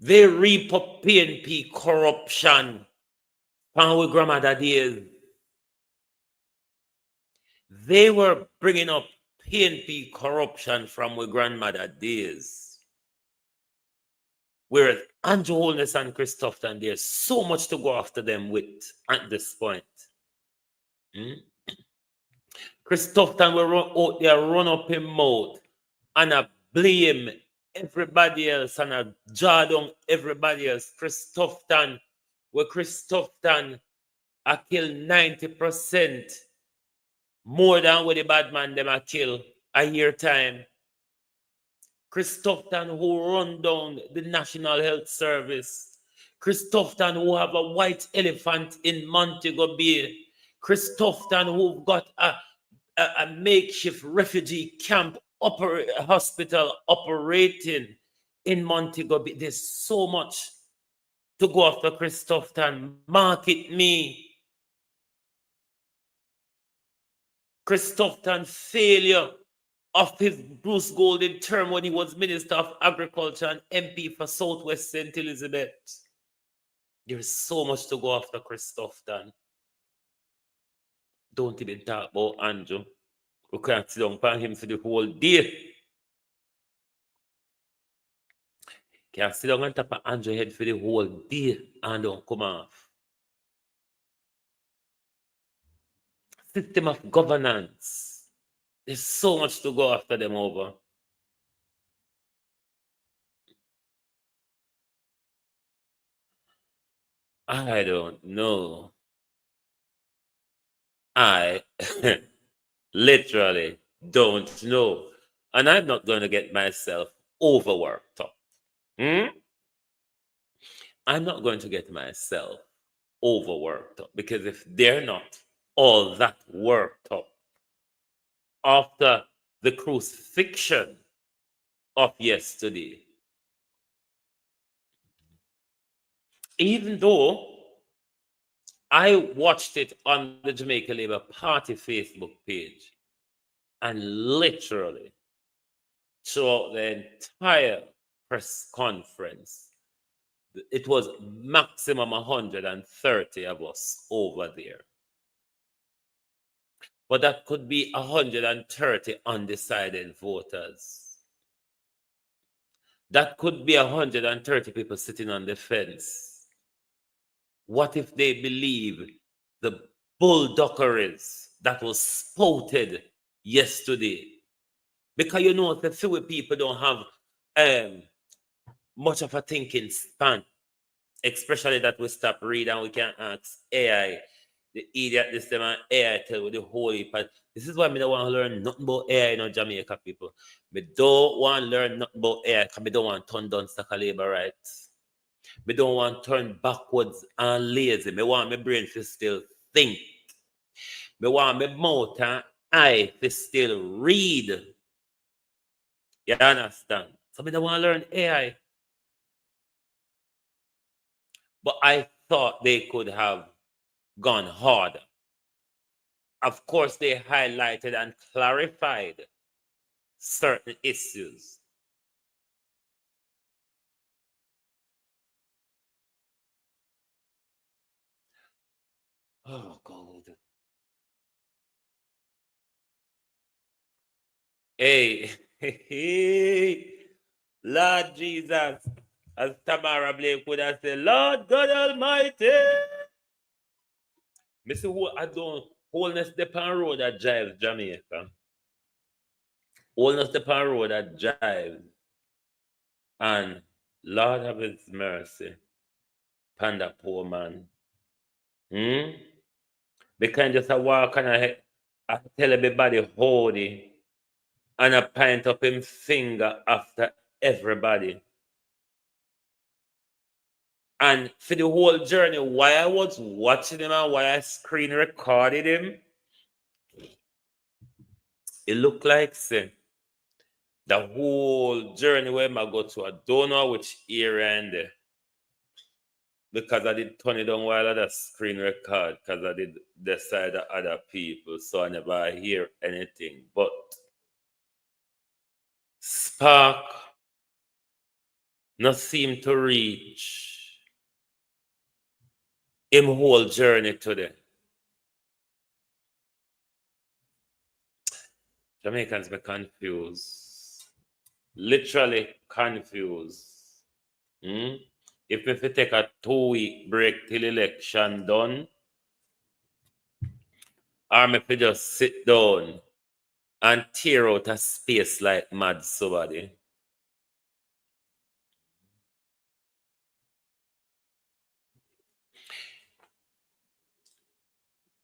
Speaker 3: reap up PNP corruption from our grandmother days. They were bringing up PNP corruption from our grandmother days. Whereas Andrew Holness and Chris Tufton, there's so much to go after them with at this point. Chris Tufton will out there run up his mouth and blame everybody else and draw down everybody else. Chris Tufton I kill 90% more than what the bad man them a kill a year time. Chris Tufton who run down the National Health Service. Chris Tufton who have a white elephant in Montego Bay. Chris Tufton who got a makeshift refugee camp hospital operating in Montego Bay. There's so much to go after Christopherton. Market me. Christopherton's failure of his Bruce Golden term when he was Minister of Agriculture and MP for Southwest St. Elizabeth. There's so much to go after Christopherton. Don't even talk about Andrew. We can't sit down upon him for the whole day. Can't sit down on top of Andrew's head for the whole day and don't come off. System of governance. There's so much to go after them over. I don't know. I literally don't know. And I'm not going to get myself overworked up. I'm not going to get myself overworked up because if they're not all that worked up after the crucifixion of yesterday, even though I watched it on the Jamaica Labour Party Facebook page, and literally throughout the entire press conference, it was maximum 130 of us over there. But that could be 130 undecided voters. That could be 130 people sitting on the fence. What if they believe the bulldozeries that was spouted yesterday? Because you know, the few people don't have much of a thinking span, especially that we stop reading and we can ask AI, the idiot this time, and AI tell you the whole heap. This is why I don't want to learn nothing about AI in Jamaica, people. I don't want to learn nothing about AI because I don't want to turn down stock of labor rights. I don't want to turn backwards and lazy. I want my brain to still think. I want my mouth and eye to still read. You understand? So I don't want to learn AI. But I thought they could have gone harder. Of course, they highlighted and clarified certain issues. Oh, God. Hey, Lord Jesus, as Tamara Blake would have said, Lord God Almighty. Mr. Who I don't wholeness the pan road that drives Jamaica. Wholeness the pan road that drives. And Lord have his mercy. Panda poor man. They can just walk and I tell everybody holy and a pint up him finger after everybody. And for the whole journey, why I was watching him and why I screen recorded him, it looked like say, the whole journey where I go to, I don't know which area in there. Because I did turn it down while I had a screen record, because I did decide the other people, so I never hear anything. But spark not seem to reach him whole journey today. Jamaicans be confused. Literally confused. If we take a 2-week break till election done, or if we just sit down and tear out a space like mad somebody.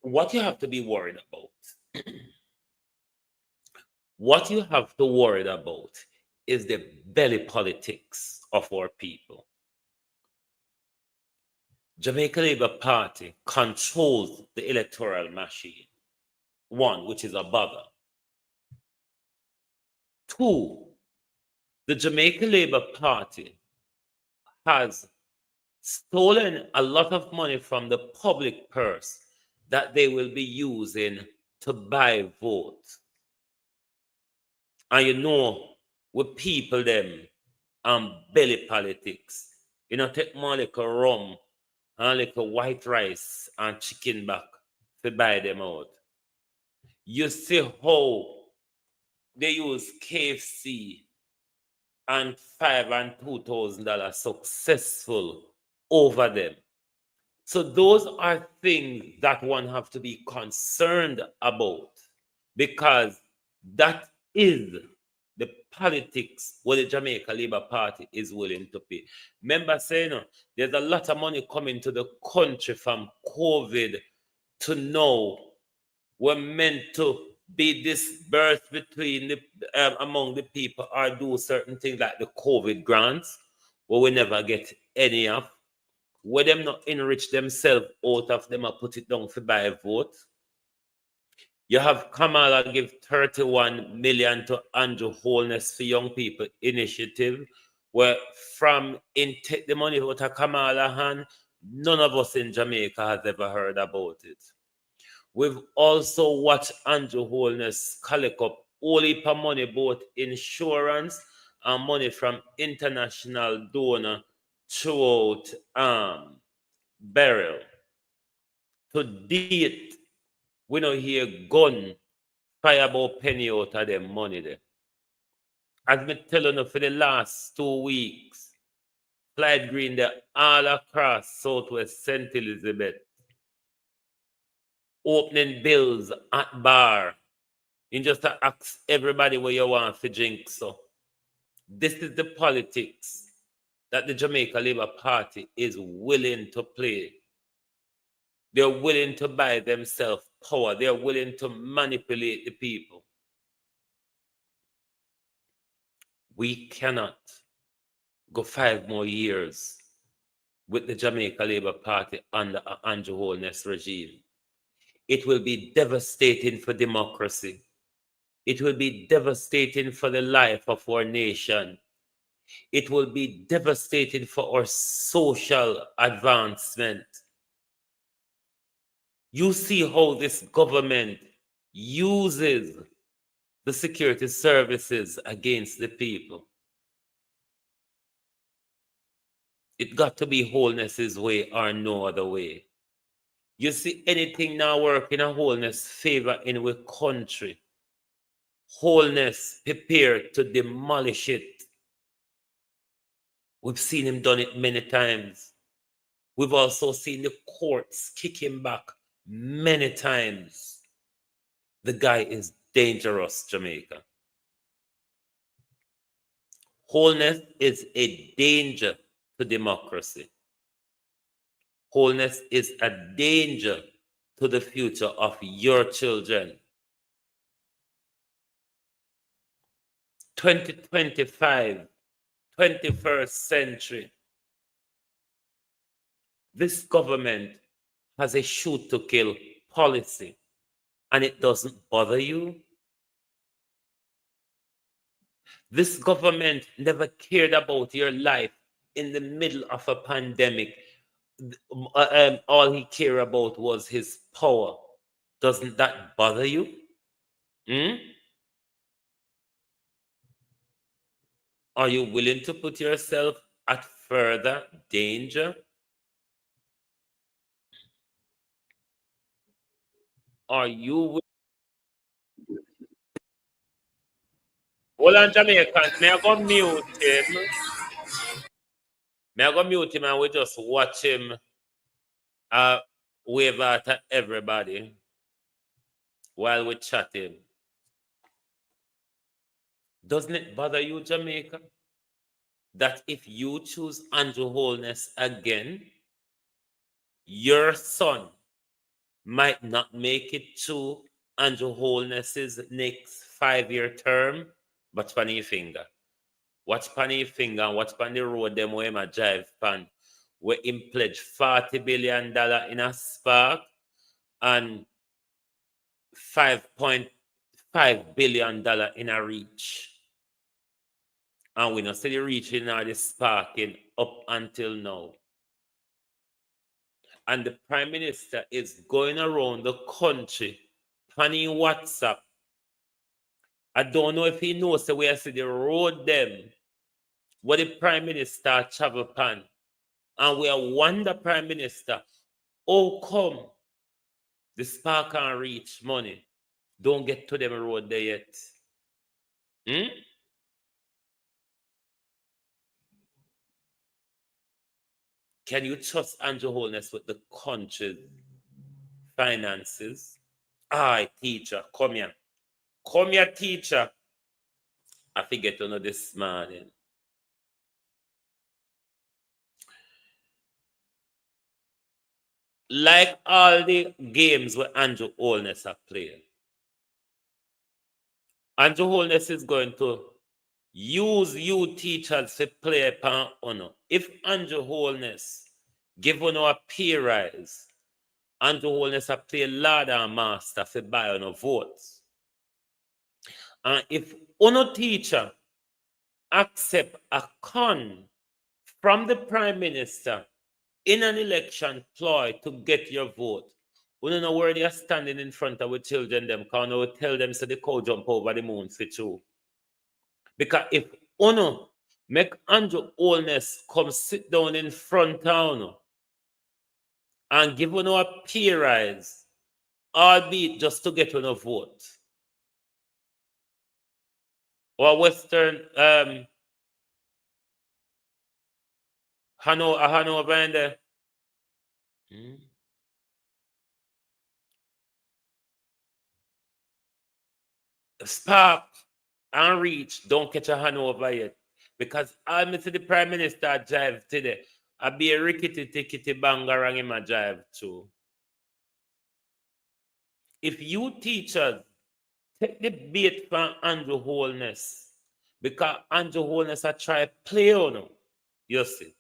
Speaker 3: What you have to be worried about, what you have to worry about is the belly politics of our people. Jamaica Labour Party controls the electoral machine. one, which is a bother. Two, the Jamaica Labour Party has stolen a lot of money from the public purse that they will be using to buy votes. And you know, with people them belly politics, you know, take more like a rum and like a white rice and chicken back to buy them out. You see how they use KFC and $5,000 and $2,000 successful over them. So those are things that one have to be concerned about, because that is the politics what the Jamaica Labour Party is willing to pay. Remember saying, there's a lot of money coming to the country from COVID to now. We're meant to be dispersed between the among the people or do certain things like the COVID grants, where we never get any of. Where them not enrich themselves out of them or put it down for buy a vote. You have Kamala give 31 million to Andrew Holness for Young People Initiative, where from in take the money out of Kamala hand, none of us in Jamaica has ever heard about it. We've also watched Andrew Holness collect up all heap of money, both insurance and money from international donor throughout burial. To date, we don't hear gun fire about penny out of them money there. As me telling you for the last 2 weeks, Clyde Green there all across Southwest St. Elizabeth, opening bills at bar. You just ask everybody where you want to drink. So this is the politics that the Jamaica Labour Party is willing to play. They're willing to buy themselves power. They're willing to manipulate the people. We cannot go 5 more years with the Jamaica Labour Party under Andrew Holness regime. It will be devastating for democracy. It will be devastating for the life of our nation. It will be devastating for our social advancement. You see how this government uses the security services against the people. It got to be Holness's way or no other way. You see anything now work in a Holness favor in our country, Holness prepared to demolish it. We've seen him done it many times. We've also seen the courts kick him back many times. The guy is dangerous, Jamaica. Holness is a danger to democracy. Holness is a danger to the future of your children. 2025, 21st century. This government has a shoot to kill policy, and it doesn't bother you. This government never cared about your life in the middle of a pandemic. All he cared about was his power. Doesn't that bother you? Are you willing to put yourself at further danger? Are you Hold on, Jamaicans. May I go mute him? May I go mute him and we just watch him wave at everybody while we chatting? Doesn't it bother you, Jamaica, that if you choose Andrew Holness again, your son might not make it to Andrew Holness's next 5-year term? Watch pan your finger. Watch pan your finger and watch pan the road them where him a drive pan. Where him pledge $40 billion in a spark, and $5.5 billion in a reach. And we not see the reaching or the sparking up until now. And the Prime Minister is going around the country planning WhatsApp. I don't know if he knows the way I see the road them, where the Prime Minister travel pan. And we wonder, Prime Minister, how come the spark and reach money don't get to them road there yet? Can you trust Andrew Holness with the country's finances? Aye, teacher, come here. Come here, teacher. I forget to know this morning. Like all the games where Andrew Holness are playing, Andrew Holness is going to use you teachers to play upon honor. If Andrew Holness give on a pay rise, Andrew Holness a play Lord and Master for buy on votes. And if honor teacher accept a con from the Prime Minister in an election ploy to get your vote, we don't know where they are standing in front of the children them, because we tell them so the cow jump over the moon for true. Because if Uno make Andrew Holness come sit down in front of Uno and give Uno a pay rise, albeit just to get Uno vote, or Western Hanover in there. Spark and reach don't catch a Hanover yet. Because I see the Prime Minister drive today. I be a rickety tickety banger and him a drive too. If you teachers take the bait from Andrew Holness, because Andrew Holness a try play on you see.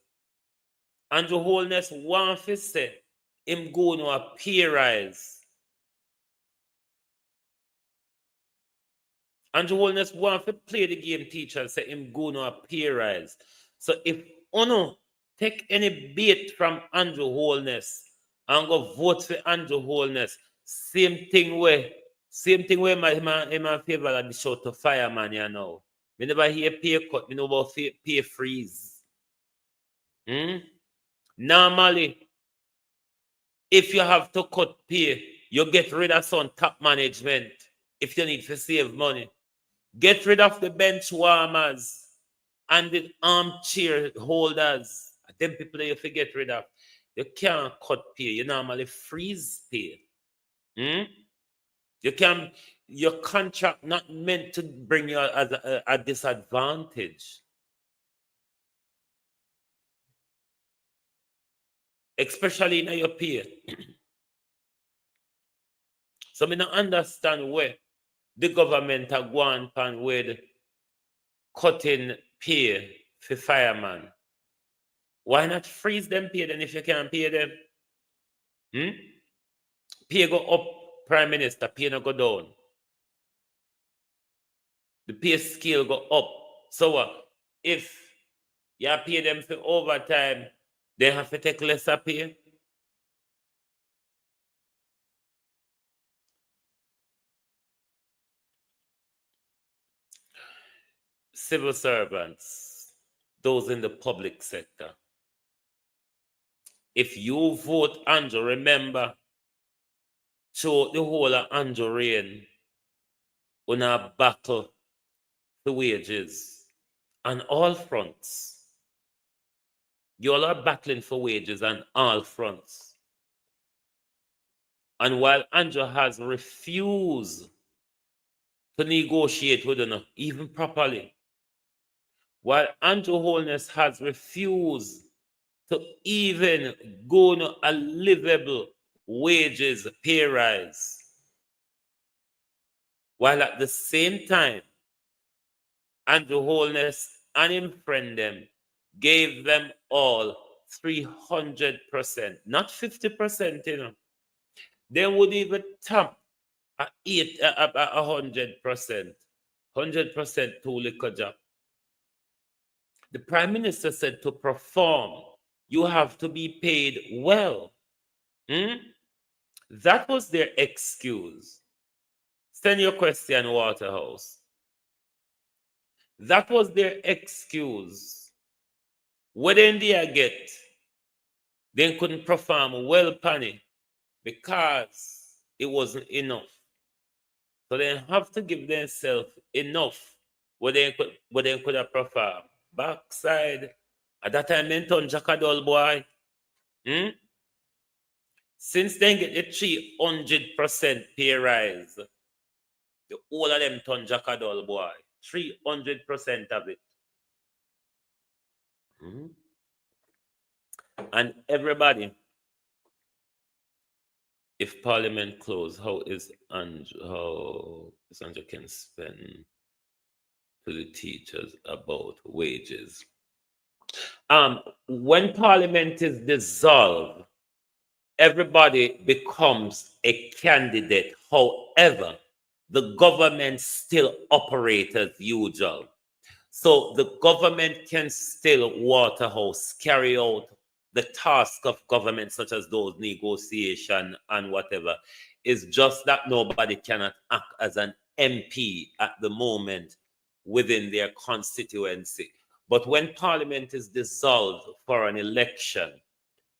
Speaker 3: Andrew Holness want to say him go no a pay rise. Andrew Holness want to play the game teacher say him go no a pay rise. So if Uno take any bait from Andrew Holness and go vote for Andrew Holness, same thing where my favor of the show to fireman, you know. Me never hear pay cut, me know about pay freeze. Normally, if you have to cut pay, you get rid of some top management if you need to save money. Get rid of the bench warmers and the armchair holders. Them people you forget rid of. You can't cut pay. You normally freeze pay. Your contract not meant to bring you a disadvantage. Especially in your pay. So I don't understand where the government are going on with cutting pay for firemen. Why not freeze them pay then if you can't pay them? Pay go up, Prime Minister, pay no go down. The pay scale go up. So if you pay them for overtime, they have to take lesser pay. Civil servants, those in the public sector. If you vote Andrew, remember, throughout the whole of Andrew reign, on a battle for wages on all fronts. You all are battling for wages on all fronts. And while Andrew has refused to negotiate with them, even properly, while Andrew Holness has refused to even go on a livable wages pay rise, while at the same time, Andrew Holness and him friend them gave them all 300%, not 50%, you know. They would even tap a 100%. 100% too little job. The Prime Minister said to perform, you have to be paid well. That was their excuse. Send your question, Waterhouse. That was their excuse. What did they get? They couldn't perform well, Penny, because it wasn't enough. So they have to give themselves enough where they could have performed. Backside, at that time, they turn Jackadol boy. Since then get the 300% pay rise, the whole of them turn Jackadol boy. 300% of it. And everybody, if Parliament closed, how is Andrew can spend to the teachers about wages? When Parliament is dissolved, everybody becomes a candidate. However, the government still operates as usual. So the government can still, Waterhouse, carry out the task of government, such as those negotiation and whatever. It's just that nobody cannot act as an MP at the moment within their constituency. But when Parliament is dissolved for an election,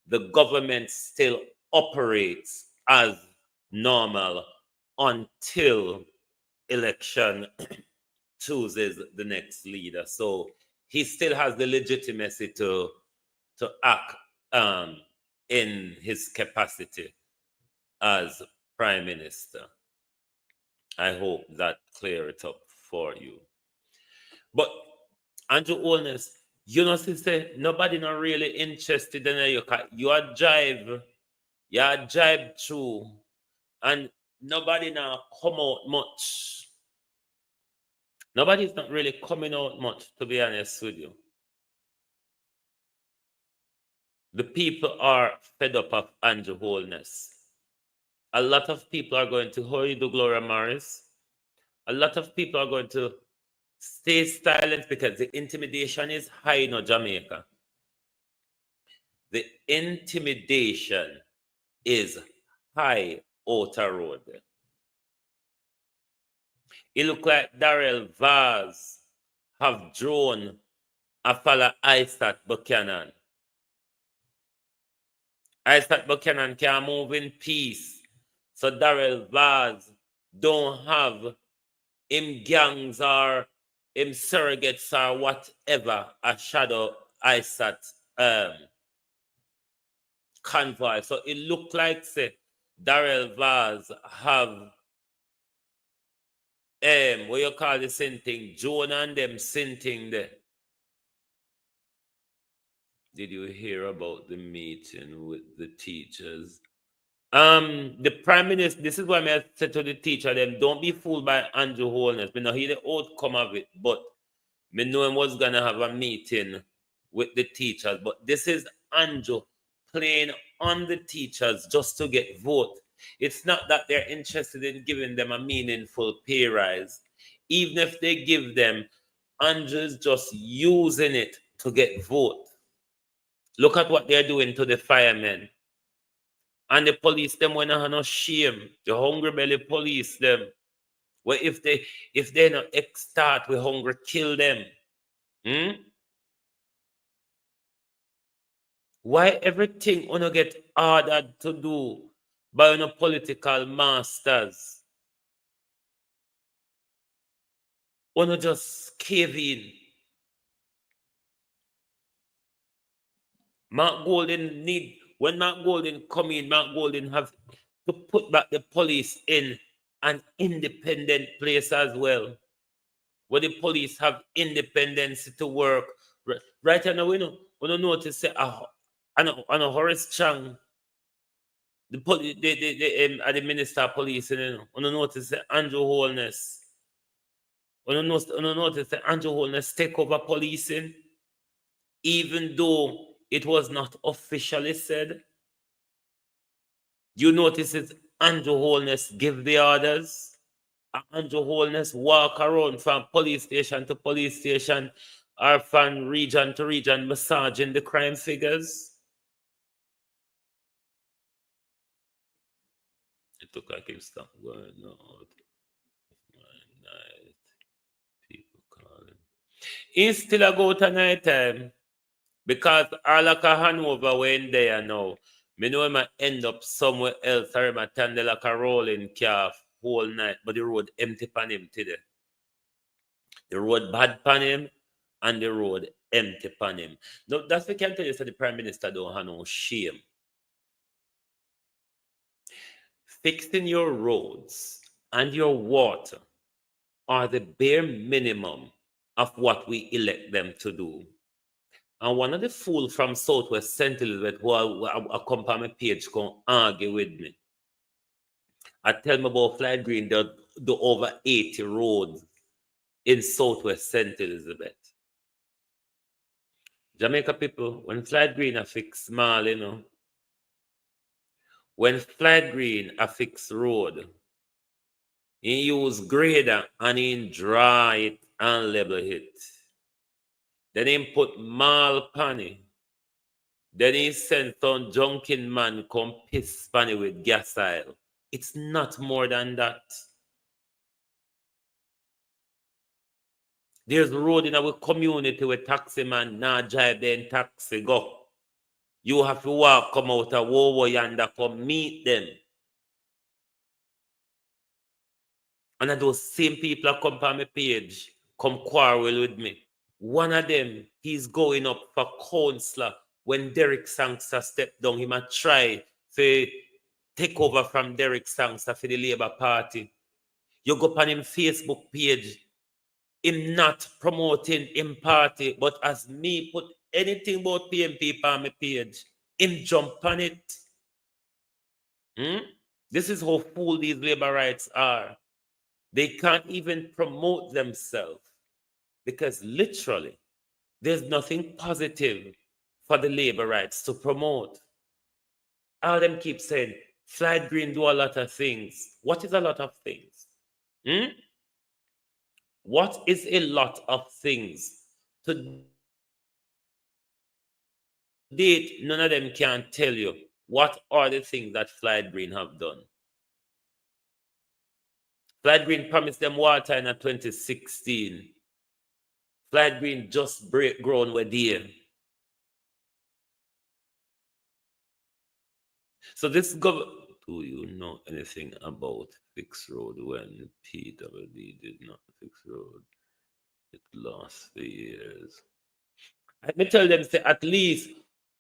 Speaker 3: the government still operates as normal until election chooses the next leader. So he still has the legitimacy to act in his capacity as Prime Minister. I hope that clear it up for you. But Andrew Holness, you know, sister, nobody not really interested in you. You are drive through, and nobody now come out much. Nobody's not really coming out much, to be honest with you. The people are fed up of Andrew Holness. A lot of people are going to, how you do, Gloria Morris? A lot of people are going to stay silent because the intimidation is high in Jamaica. The intimidation is high outer road. It look like Darrell Vaz have drawn a fella Isaac Buchanan. Isaac Buchanan can move in peace. So Darrell Vaz don't have him gangs or him surrogates or whatever a shadow Isaac convoy. So it look like say Darrell Vaz have what you call the same thing, Jonah and them same thing there. Did you hear about the meeting with the teachers? The Prime Minister, this is why I said to the teacher, them don't be fooled by Andrew Holness. Me not hear the outcome of it, but me know him was gonna have a meeting with the teachers. But this is Andrew playing on the teachers just to get vote. It's not that they're interested in giving them a meaningful pay rise. Even if they give them, Andrew's just using it to get vote. Look at what they're doing to the firemen. And the police, them when they have no shame. The hungry belly police them. Well, if they not start with hunger, kill them. Why everything wanna get ordered to do by no political masters? Wanna just cave in. Mark Golden when Mark Golden come in, Mark Golden have to put back the police in an independent place as well, where the police have independence to work. Right now, we don't notice say, I know Horace Chang, the minister of police, we don't notice say Andrew Holness. We don't notice say Andrew Holness take over policing, even though it was not officially said. You notice it's Andrew Holness give the orders. Andrew Holness walk around from police station to police station or from region to region massaging the crime figures. It look like it stop going out. Night. People calling. He still a go to night time. Because all like a Hanover when there now. Me know him end up somewhere else or him a turn like a rolling calf whole night, but the road empty pan him today. The road bad pan him and the road empty pan him. No, that's what I can tell you, so the Prime Minister don't have no shame. Fixing your roads and your water are the bare minimum of what we elect them to do. And one of the fools from Southwest St. Elizabeth who I come on my page can argue with me. I tell me about Flight Green, the over 80 roads in Southwest St. Elizabeth. Jamaica people, when Flight Green I fix small, you know. When Flight Green I fix road, he use grader and he dry it and level it. Then he put mal panny. Then he sent some junkin man come piss panny with gas oil. It's not more than that. There's road in our community where taxi man now drive then taxi go. You have to walk, come out of Wowo yonder, come meet them. And those same people come on my page, come quarrel with me. One of them, he's going up for councillor. When Derek Sangster stepped down, he might try to take over from Derek Sangster for the Labour Party. You go on him Facebook page, him not promoting him party, but as me put anything about PMP on my page, him jump on it. This is how fool these labor rights are. They can't even promote themselves because literally there's nothing positive for the labor rights to promote. All them keep saying, Flight Green do a lot of things. What is a lot of things? What is a lot of things? To date, none of them can tell you what are the things that Flight Green have done. Flight Green promised them water in 2016. Flight Green just break ground with there. So this government, do you know anything about fixed road when PWD did not fix road? It lost for years. Let me tell them, say, at least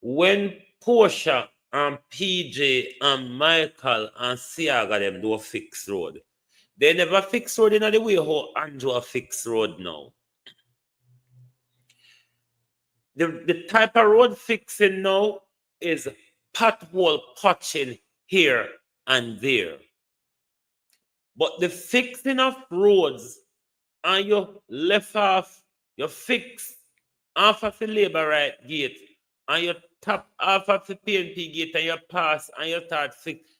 Speaker 3: when Portia and PJ and Michael and Siaga them do a fixed road, they never fix road in the way how Andrew a fixed road now. The type of road fixing now is pothole patching here and there. But the fixing of roads and you left off, you fix off of the labor right gate and you tap off of the PNP gate and you pass and you start fix.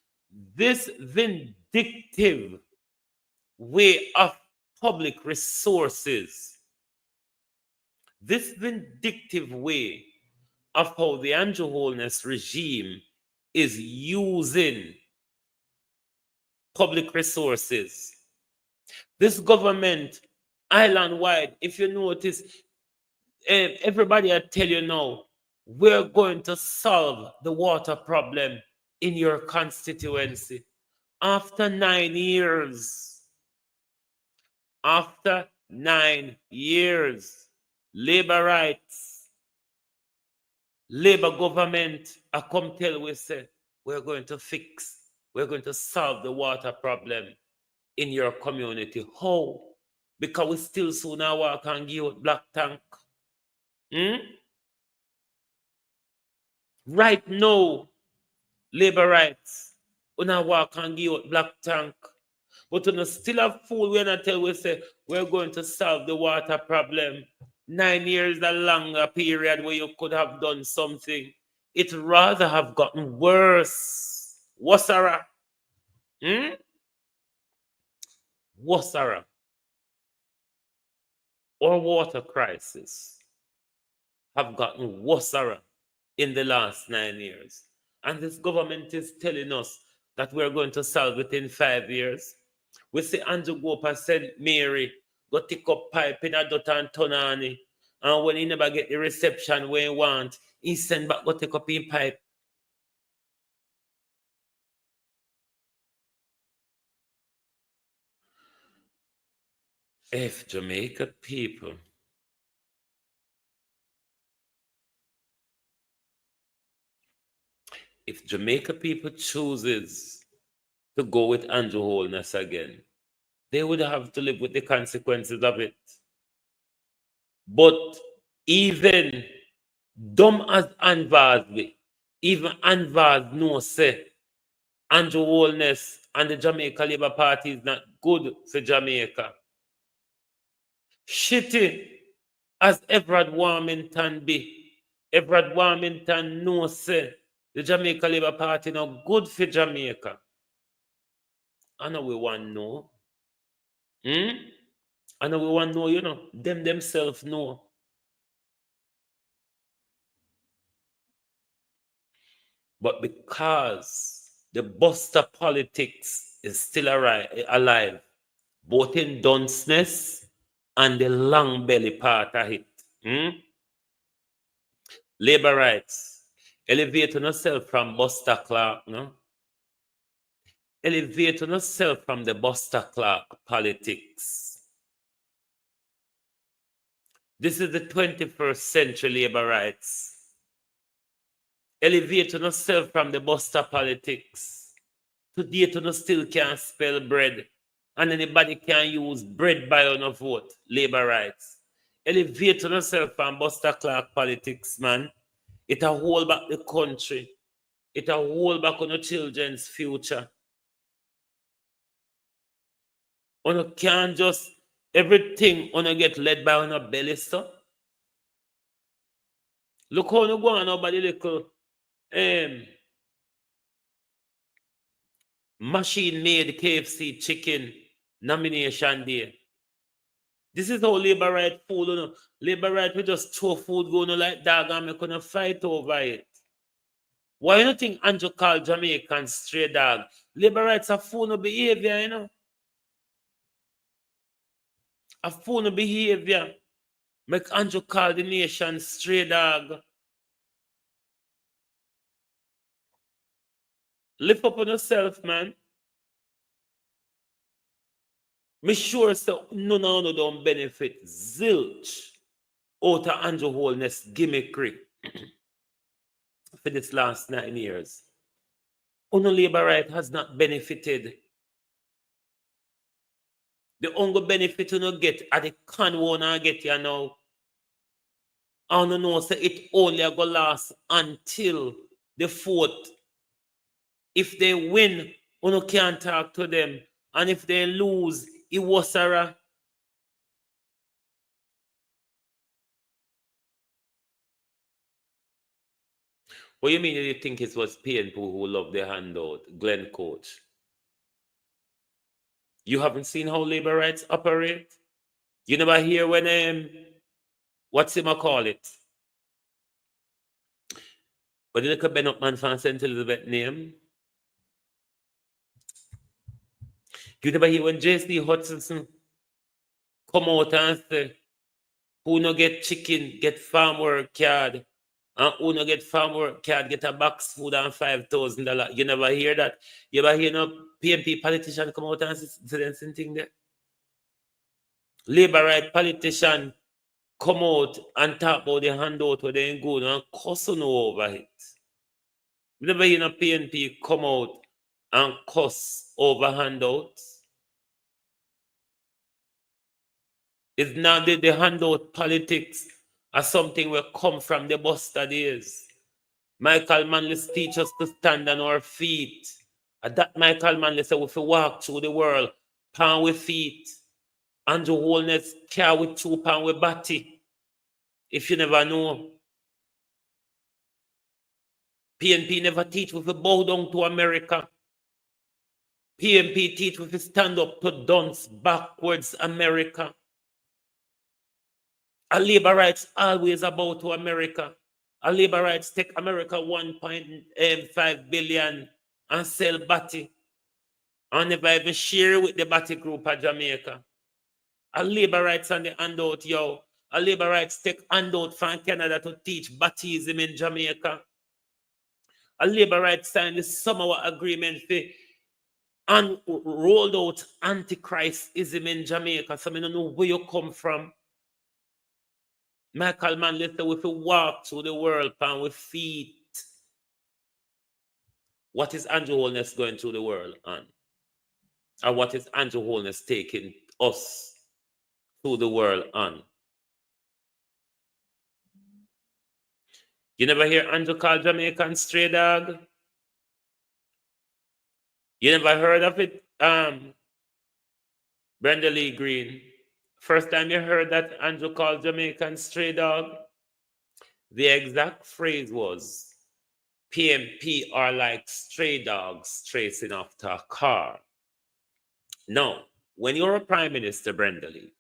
Speaker 3: This vindictive way of public resources, this vindictive way of how the Andrew Holness regime is using public resources. This government, island-wide, if you notice, everybody I tell you now, we're going to solve the water problem in your constituency. After 9 years, labor rights, labor government, I come tell we say, we're going to solve the water problem in your community. How? Because we still soon now walk and give out black tank. Right now, labor rights, we now walk and give out black tank. But we still have fool when I tell we say we're going to solve the water problem. 9 years is a longer period where you could have done something. It rather have gotten worse. Wasara. Wasara or water crisis have gotten worser in the last 9 years. And this government is telling us that we're going to solve it in 5 years. We see Andrew Gopa St. Mary go take up pipe in a dot and Tonani. And when he never get the reception where he want, he send back go take up in pipe. If Jamaica people chooses to go with Andrew Holness again, they would have to live with the consequences of it. But even dumb as Anvaz be, even Anvaz no say Andrew Holness and the Jamaica Labour Party is not good for Jamaica. Shitty as Everard Warmington be, Everard Warmington no say the Jamaica Labour Party not good for Jamaica. I know we want know. I know we want know, them themselves know. But because the Buster politics is still alive, both in dunceness and the long belly part of it. Labor rights. Elevate yourself from Buster Clark, no? Elevate yourself from the Buster Clark politics. This is the 21st century labor rights. Elevate yourself from the Buster politics. Today, you still can't spell bread. And anybody can use bread by on a vote. Labor rights. Elevate yourself from Buster Clark politics, man. It a hold back the country. It a hold back on the children's future. You can't just everything you get led by on a belly stuff. Look how you go on about the little machine-made KFC chicken nomination day. This is how labor right food, Labor right, we just throw food going like dog and we're gonna fight over it. Why you don't think Andrew called Jamaican stray dog? Labor rights are full of behavior, A full of behavior. Make Andrew call the nation stray dog. Lift up on yourself, man. Me sure so none of you don't benefit zilch out of Andrew Holness gimmickry for this last 9 years. Only labor right has not benefited. The only benefit you get at the can one get you now. I don't know, say it only go last until the 4th. If they win, you can't talk to them. And if they lose, it was Sarah. What do you mean you think it was PNP who loved the handout, Glenn Coach? You haven't seen how labor rights operate? You never hear when what's him I call it? But the little Ben Upman fan St. Elizabeth name. You never hear when JC Hutchinson come out and say, who no get chicken, get farm work card. And who no get farm work card, get a box food and $5,000. You never hear that. You ever hear no PMP politician come out and say the same thing there? Labor right politician come out and talk about the handout where they ain't good and cuss on over it. You never hear no PNP come out and cuss over handouts. It's now the handout politics are something will come from the Buster days. Michael Manley teach us to stand on our feet. And that Michael Manley said, if we walk through the world, pound with feet. Andrew Holness carry with 2 pound with body. If you never know. PNP never teach we bow down to America. PMP teach we stand up to dance backwards America. A labor rights always about to America. A labor rights take America 1.5 billion and sell batty. And never even share with the batty group of Jamaica. A labor rights on the handout, yo. A labor rights take handout from Canada to teach Baptism in Jamaica. A labor rights signed the Samoa agreement for and rolled out antichristism in Jamaica. So I don't know where you come from. Michael Manley said if we walk through the world and with feet. What is Andrew Holness going through the world on? Or what is Andrew Holness taking us through the world on? You never hear Andrew call Jamaican stray dog? You never heard of it, Brenda Lee Green? First time you heard that Andrew called Jamaican stray dog? The exact phrase was, PMP are like stray dogs tracing after a car. Now, when you're a prime minister, Brenda Lee,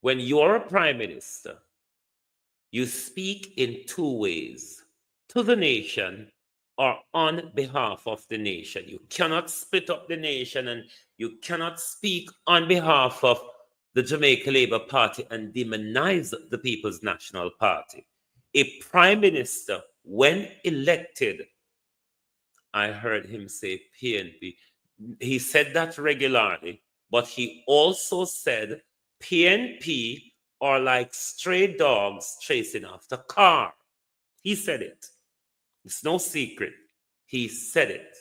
Speaker 3: when you're a prime minister, you speak in two ways, to the nation or on behalf of the nation. You cannot split up the nation and you cannot speak on behalf of the Jamaica Labour Party and demonize the People's National Party. A prime minister, when elected, I heard him say PNP. He said that regularly, but he also said PNP are like stray dogs chasing after car. He said it. It's no secret. He said it.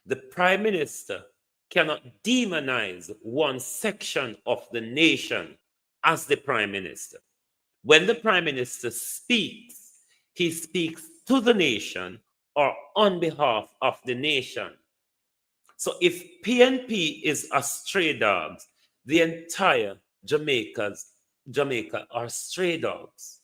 Speaker 3: The prime minister cannot demonize one section of the nation as the prime minister. When the prime minister speaks, he speaks to the nation or on behalf of the nation. So if PNP is a stray dogs, the entire Jamaica are stray dogs.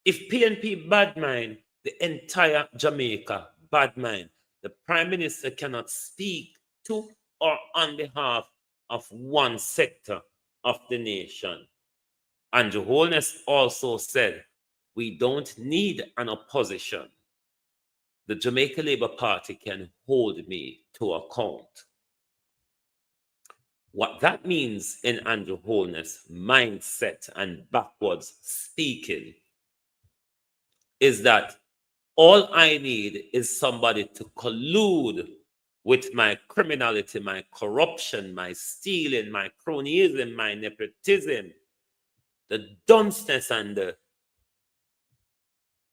Speaker 3: If PNP bad mind, the entire Jamaica bad mind. The prime minister cannot speak to or on behalf of one sector of the nation. Andrew Holness also said, we don't need an opposition. The Jamaica Labour Party can hold me to account. What that means in Andrew Holness' mindset and backwards speaking is that all I need is somebody to collude with my criminality, my corruption, my stealing, my cronyism, my nepotism, the dunceness and the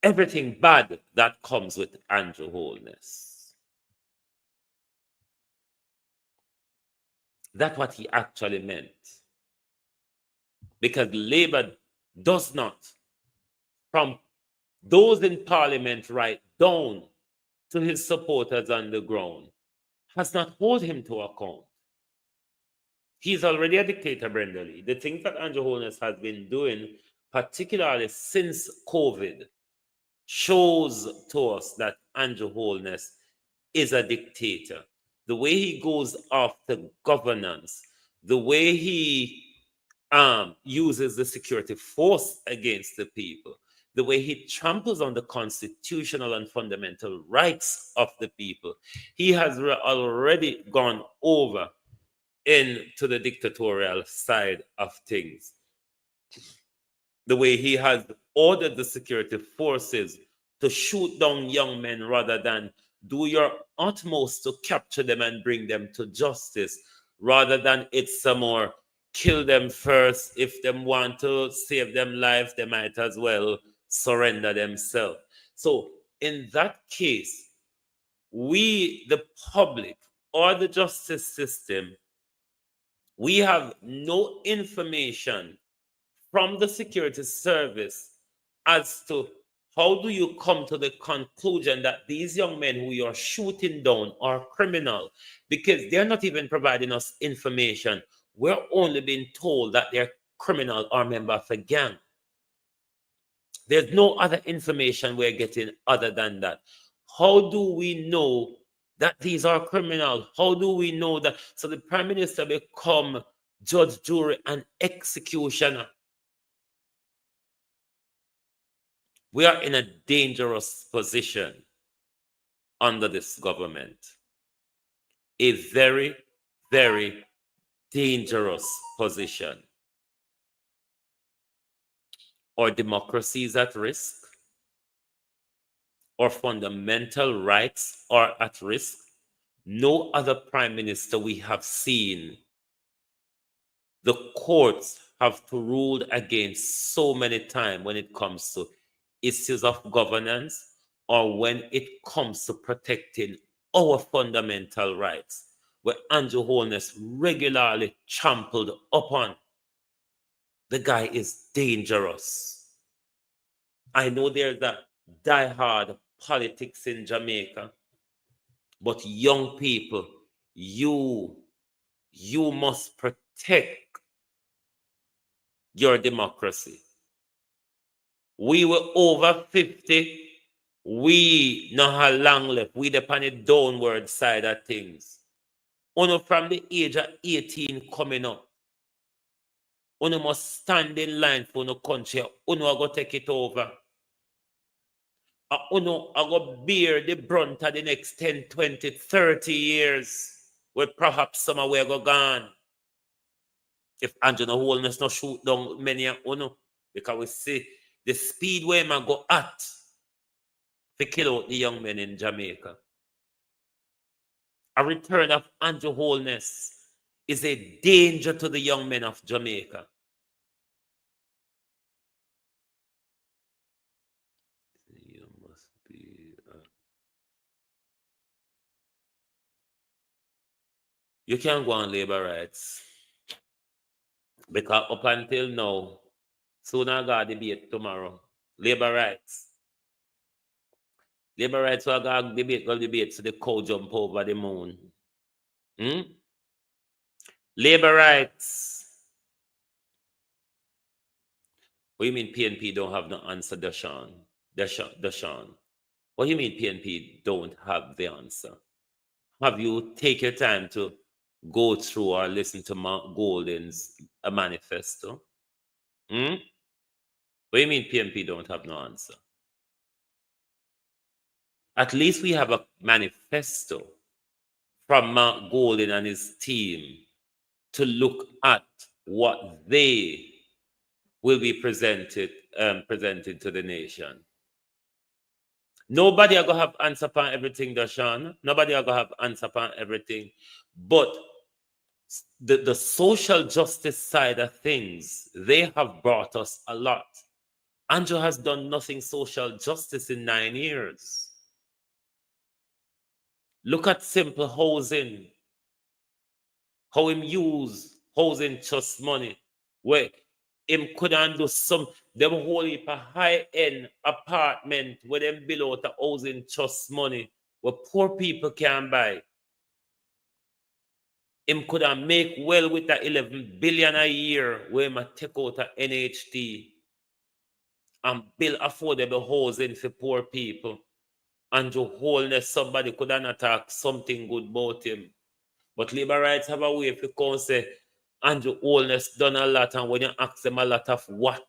Speaker 3: everything bad that comes with Andrew Holness. That's what he actually meant. Because Labour does not, from those in Parliament right down to his supporters on the ground, has not hold him to account. He's already a dictator, Brenda Lee. The things that Andrew Holness has been doing, particularly since COVID, shows to us that Andrew Holness is a dictator. The way he goes after governance, the way he uses the security force against the people, the way he tramples on the constitutional and fundamental rights of the people. He has already gone over into the dictatorial side of things. The way he has ordered the security forces to shoot down young men rather than do your utmost to capture them and bring them to justice, rather than it's some more kill them first. If them want to save them life, they might as well surrender themselves. So in that case, we, the public or the justice system, we have no information from the security service as to how do you come to the conclusion that these young men who you're shooting down are criminal, because they're not even providing us information. We're only being told that they're criminal or member of a gang. There's no other information we're getting other than that. How do we know that these are criminals? How do we know that? So the Prime Minister become judge, jury, and executioner. We are in a dangerous position under this government. A very, very dangerous position. Our democracy is at risk. Our fundamental rights are at risk. No other prime minister we have seen, the courts have to rule against so many times when it comes to issues of governance or when it comes to protecting our fundamental rights, where Andrew Holness regularly trampled upon. The guy is dangerous. I know there's a diehard politics in Jamaica, but young people, you must protect your democracy. We were over 50. We not have long left. We depend on the downward side of things. Only from the age of 18 coming up. Only must stand in line for no country. Only are going to take it over. Only are going to bear the brunt of the next 10, 20, 30 years. Where perhaps some are going to go gone. If Andrew Holness not shoot down many of Uno, because we see the speed where man go at to kill out the young men in Jamaica. A return of Andrew Holness is a danger to the young men of Jamaica. You must be. You can't go on labor rights. Because up until now, soon I got debate tomorrow. Labor rights. Labor rights will go debate so the cow jump over the moon. Labor rights. What do you mean PNP don't have no answer, Deshaun? What do you mean PNP don't have the answer? Have you take your time to go through or listen to Mark Golden's manifesto? What do you mean PNP don't have no answer? At least we have a manifesto from Mark Golden and his team to look at what they will be presented to the nation. Nobody are going to have answer upon everything, Dashawn. Nobody are going to have answer upon everything. But the social justice side of things, they have brought us a lot. Andrew has done nothing social justice in 9 years. Look at simple housing. How him use housing trust money. Where him couldn't do some, them whole heap of high-end apartment where them below out the housing trust money where poor people can buy. Him could have make well with that 11 billion a year where him take out a NHT and build affordable housing for poor people. Andrew Holness, somebody could not talk something good about him. But labor rights have a way if you can say Andrew Holness done a lot, and when you ask them a lot of what,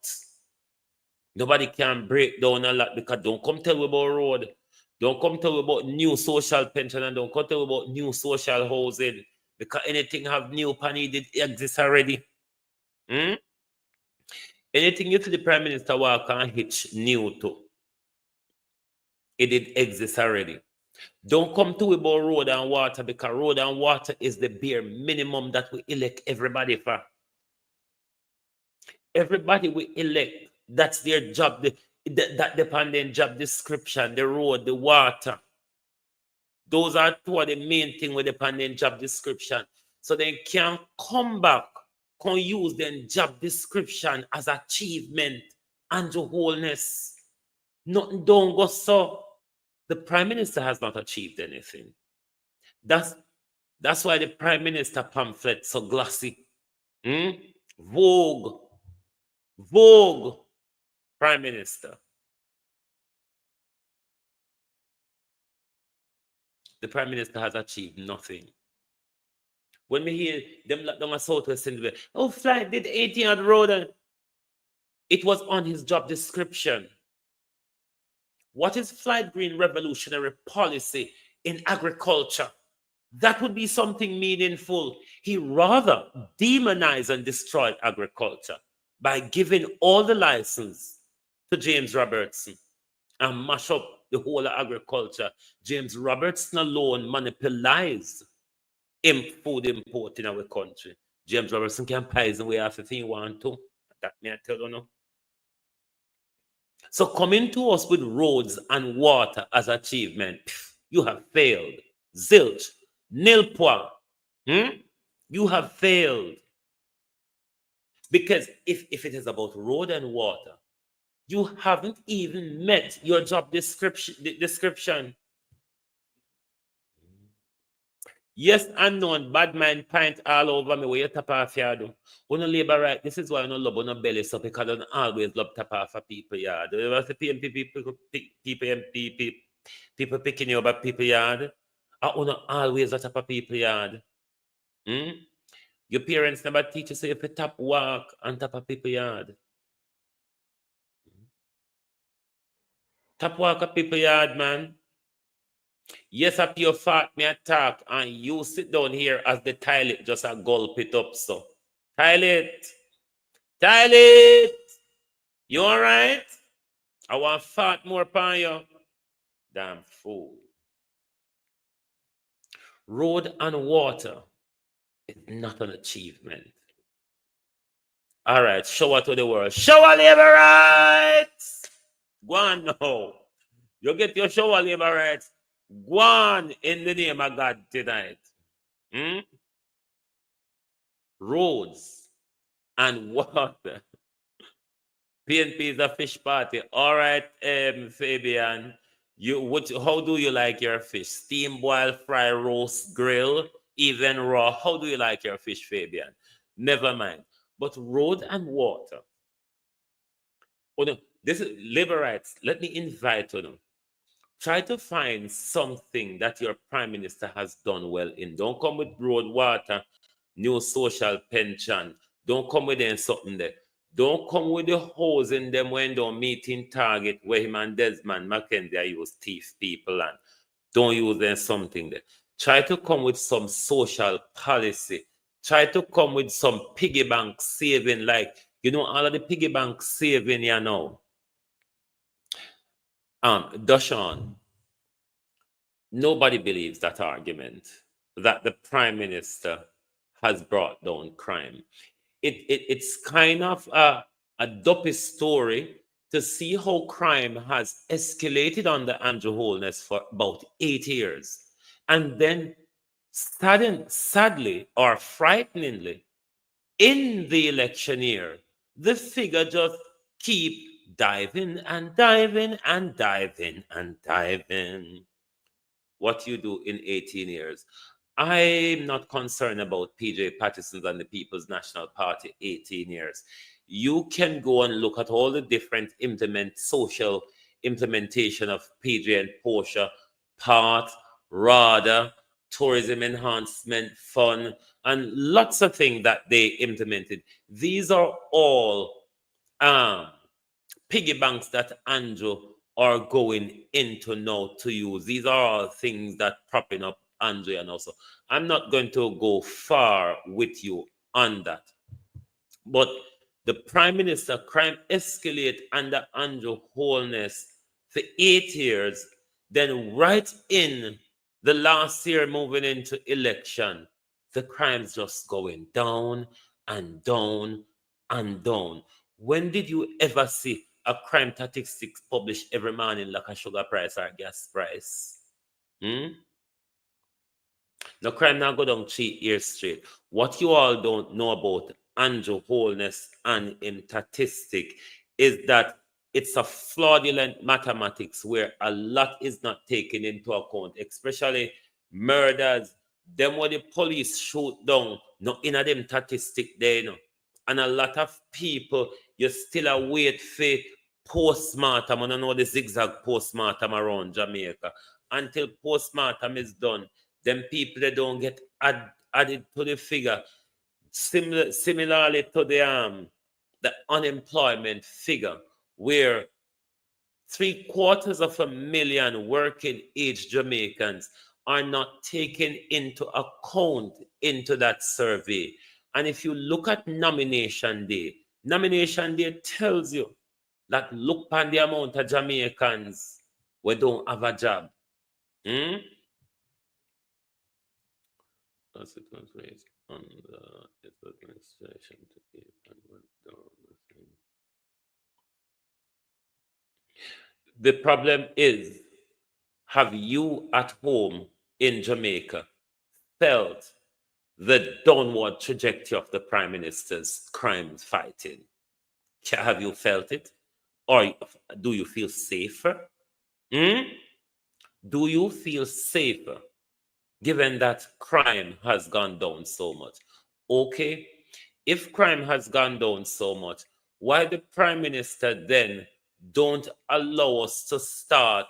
Speaker 3: nobody can break down a lot, because don't come tell me about road, don't come tell me about new social pension, and don't come tell me about new social housing, because anything have new panny did exist already. Anything you see the Prime Minister walk and hitch new to, it did exist already. Don't come to about road and water, because road and water is the bare minimum that we elect everybody for. Everybody we elect, that's their job, that dependent job description, the road, the water. Those are two of the main things with dependent job description. So they can come back, can use their job description as achievement and your wholeness. Nothing don't go so. The Prime Minister has not achieved anything. That's why the Prime Minister pamphlet so glossy. Vogue, Prime Minister. the Prime Minister has achieved nothing. When we hear them lock down a Southwest Individual, oh, flight did 18 on the road, and it was on his job description. What is flight green revolutionary policy in agriculture? That would be something meaningful. He rather demonized and destroyed agriculture by giving all the license to James Robertson and mash up the whole of agriculture. James Robertson alone monopolized food import in our country. James Robertson can poison way off if he want to. That may I tell you no. So coming to us with roads and water as achievement, you have failed. Zilch, nil point. You have failed. Because if it is about road and water, you haven't even met your job description. Yes, unknown, bad mind pint all over me where you tap off yard. When labor right, this is why I don't love on belly so because I don't always love tap off for people yard. You ever see people picking you up at people yard? I don't always tap off people yard. Your parents never teach you so if you tap walk and tap off people yard. Tap walk at people yard, man. Yes, up your fat me attack, and you sit down here as the toilet just a gulp it up. So, toilet, you all right? I want fat more upon you. Damn fool. Road and water is not an achievement. All right, shower to the world. Shower labor rights. Go on now. You get your shower labor rights. Go on in the name of God tonight. Roads and water. PNP is a fish party. All right, Fabian. How do you like your fish? Steam, boil, fry, roast, grill, even raw. How do you like your fish, Fabian? Never mind. But road and water. Oh no, this is labor rights. Let me invite you. Try to find something that your prime minister has done well in. Don't come with road, water, new social pension. Don't come with something there. Don't come with the holes in them when don't meet in Target where him and Desmond McKenzie use thief people and don't use them something there. Try to come with some social policy. Try to come with some piggy bank saving, like, all of the piggy bank saving, Dashawn, nobody believes that argument that the prime minister has brought down crime. It's kind of a dopey story to see how crime has escalated under Andrew Holness for about 8 years. And then sadly or frighteningly, in the election year, the figure just keep diving and diving and diving and diving. What you do in 18 years. I'm not concerned about PJ Patterson's and the People's National Party 18 years. You can go and look at all the different social implementation of PJ and Portia, part, RADA, tourism enhancement fund, and lots of things that they implemented. These are all piggy banks that Andrew are going into now to use. These are all things that propping up Andrew and also. I'm not going to go far with you on that. But the Prime Minister crime escalate under Andrew Holness for 8 years. Then right in the last year moving into election, the crime's just going down and down and down. When did you ever see a crime statistics published every morning like a sugar price or gas price? No crime now go down 3 years straight. What you all don't know about Andrew Holness and in statistic is that it's a fraudulent mathematics where a lot is not taken into account, especially murders. Them what the police shoot down, no in a them statistic there, And a lot of people, you still await for postmortem. I don't know the zigzag postmortem around Jamaica. until postmortem is done. Them people they don't get added to the figure. Similarly to the unemployment figure, where 750,000 working age Jamaicans are not taken into account into that survey. And if you look at nomination day tells you that look on the amount of Jamaicans we don't have a job. As it was raised on the administration to keep and went down. The problem is, have you at home in Jamaica felt the downward trajectory of the Prime Minister's crime fighting? Have you felt it? Or do you feel safer? Do you feel safer given that crime has gone down so much? Okay, if crime has gone down so much, why the Prime Minister then don't allow us to start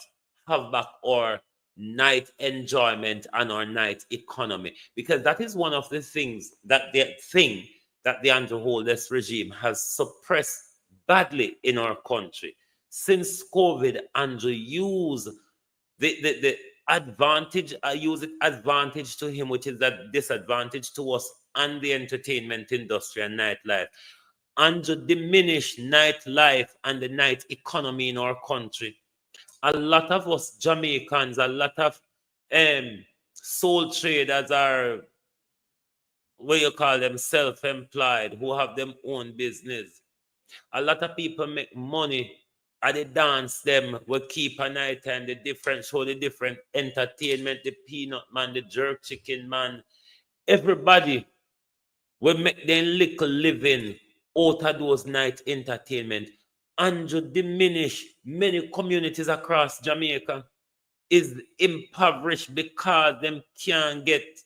Speaker 3: have back our night enjoyment and our night economy? Because that is one of the things that the Andrew Holness regime has suppressed badly in our country. Since COVID, Andrew used the advantage, I use it advantage to him, which is that disadvantage to us and the entertainment industry and nightlife, and to diminish nightlife and the night economy in our country. A lot of us Jamaicans, a lot of soul traders are, what you call them, self-employed, who have them own business. A lot of people make money at the dance them will keep a night time, the different show, the different entertainment, the peanut man, the jerk chicken man. Everybody will make their little living out of those night entertainment. And to diminish many communities across Jamaica is impoverished because them can't get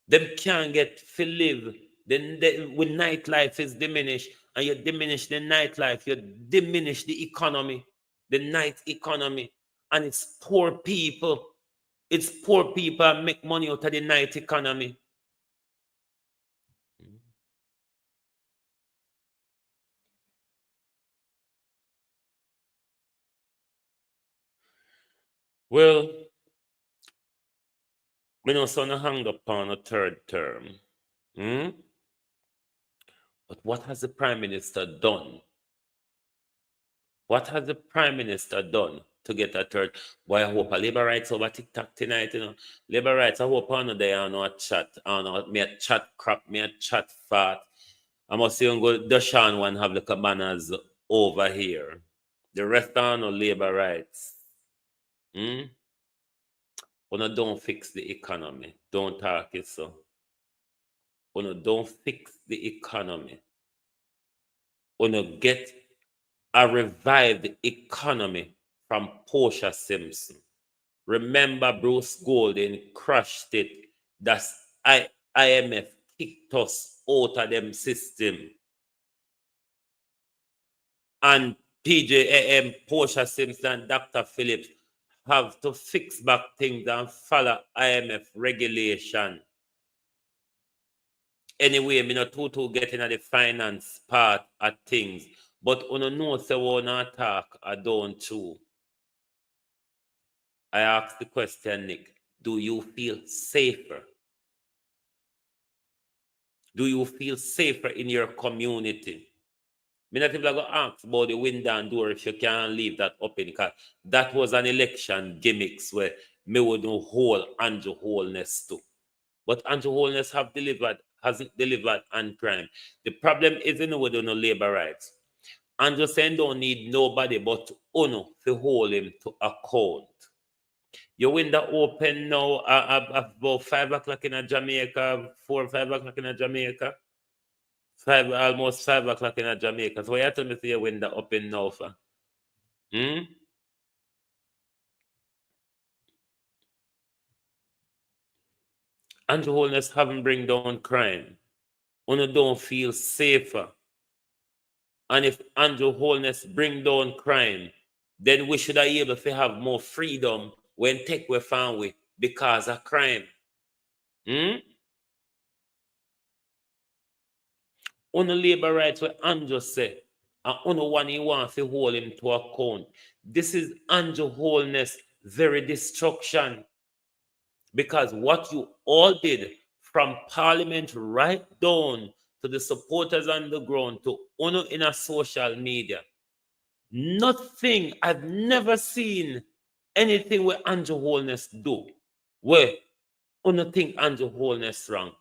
Speaker 3: to live. Then when nightlife is diminished, and you diminish the nightlife, you diminish the economy, the night economy, and it's poor people. It's poor people make money out of the night economy. Well, we know so no hang up on a third term. But what has the Prime Minister done? What has the Prime Minister done to get a third? Boy, I hope a Labour rights over TikTok tonight, Labour rights, I hope I know they are no chat. I know me a chat crap, me a chat fat. I must even go Dashan one have like a banners over here. The rest are no Labour rights. Una don't fix the economy. Don't talk it so. Una don't fix the economy. Una get a revived economy from Portia Simpson. Remember Bruce Golding crushed it. That's IMF kicked us out of them system. And PJAM, Portia Simpson, Dr. Phillips have to fix back things and follow IMF regulation. Anyway, me not too getting at the finance part of things. But on know say we not talk, I don't too. I asked the question, Nick, do you feel safer? Do you feel safer in your community? Me not even go ask about the window and door if you can't leave that open, because that was an election gimmicks where me would know whole Andrew Holness too. But Andrew Holness hasn't delivered on crime. The problem isn't with no labor rights. Andrew saying don't need nobody but Uno to hold him to account. Your window open now about 5 o'clock in Jamaica, 4 or 5 o'clock in Jamaica. Almost 5 o'clock in Jamaica. So you have to me see your window open now for. Andrew Holness haven't bring down crime. Uno don't feel safer. And if Andrew Holness bring down crime, then we should be able to have more freedom when take we found we because of crime. On labor rights, what Andrew say, and on one he wants to hold him to account. This is Andrew wholeness, very destruction. Because what you all did from parliament right down to the supporters on the ground to honor in a social media, nothing, I've never seen anything where Andrew wholeness do. Where uno think Andrew wholeness wrong.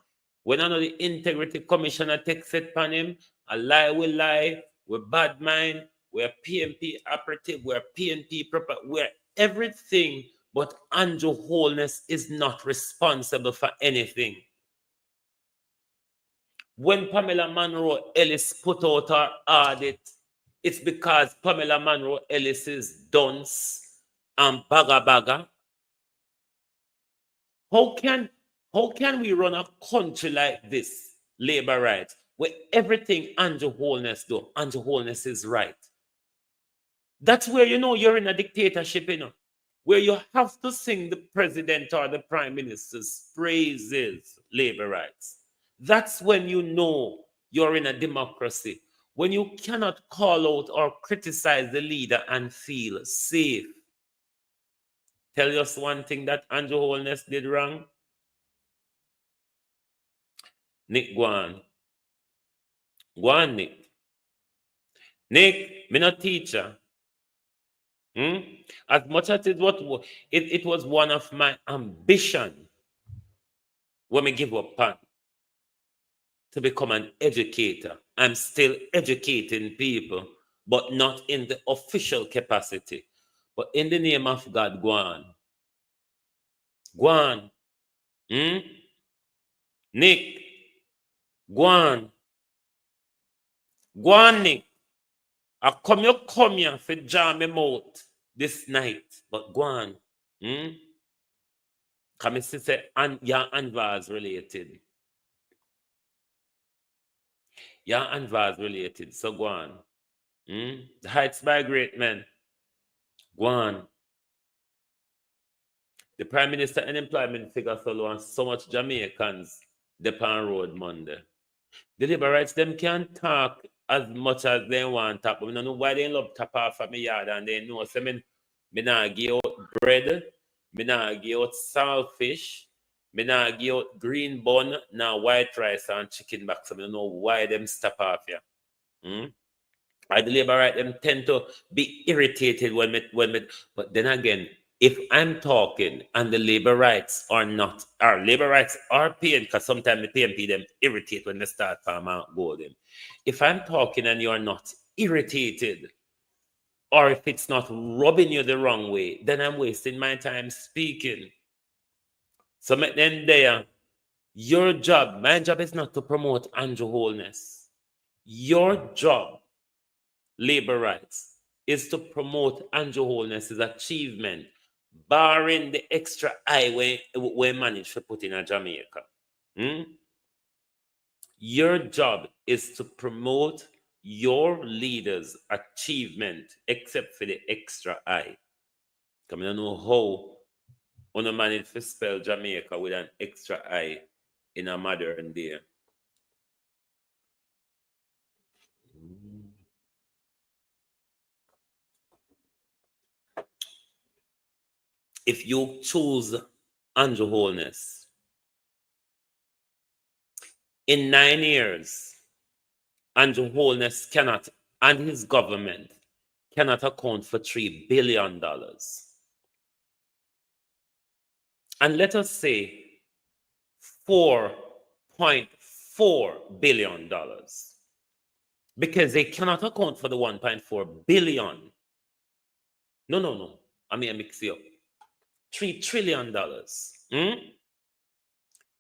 Speaker 3: When I know the integrity commissioner takes it upon him, a lie will lie, we're bad mind, we're PNP operative, we're PNP proper, we're everything, but Andrew wholeness is not responsible for anything. When Pamela Monroe Ellis put out her audit, it's because Pamela Monroe Ellis is dunce and baga. How can we run a country like this, labor rights, where everything Andrew wholeness do, Andrew wholeness is right? That's where you know you're in a dictatorship, you know, where you have to sing the president or the prime minister's praises, labor rights. That's when you know you're in a democracy, when you cannot call out or criticize the leader and feel safe. Tell us one thing that Andrew wholeness did wrong. Nick, go on. Go on, Nick. Nick, me not teacher. As much as it was one of my ambition when me give up on to become an educator. I'm still educating people, but not in the official capacity. But in the name of God, go on. Go on. Nick, go on. Go on, Nick. I come here for jam me mouth this night, but go on. Come say your Anvar's related. Your Anvar's related, so go on. The heights by great men. Go on. The Prime Minister unemployment figure so low and so much Jamaicans depend road Monday. The labor rights them can't talk as much as they want to, but I don't know why they love tap off of my yard and they know so me not give out bread, me not give out saltfish, me not give out green bun, now white rice and chicken back. So I don't know why them stop off here. I the labor right them tend to be irritated when but then again, if I'm talking and the labor rights are not, our labor rights are paying, because sometimes the PMP them irritate when they start farm out golden. If I'm talking and you're not irritated, or if it's not rubbing you the wrong way, then I'm wasting my time speaking. So then there, your job, my job is not to promote Andrew wholeness. Your job, labor rights, is to promote Andrew wholeness's achievement, barring the extra eye we managed to put in a Jamaica. Your job is to promote your leader's achievement, except for the extra eye. Because I don't know how on manage to spell Jamaica with an extra eye in a modern day. If you choose Andrew wholeness, in 9 years, Andrew wholeness cannot, and his government cannot account for $3 billion. And let us say $4.4 billion. Because they cannot account for the 1.4 billion. No. I mean, I mix it up. $3 trillion.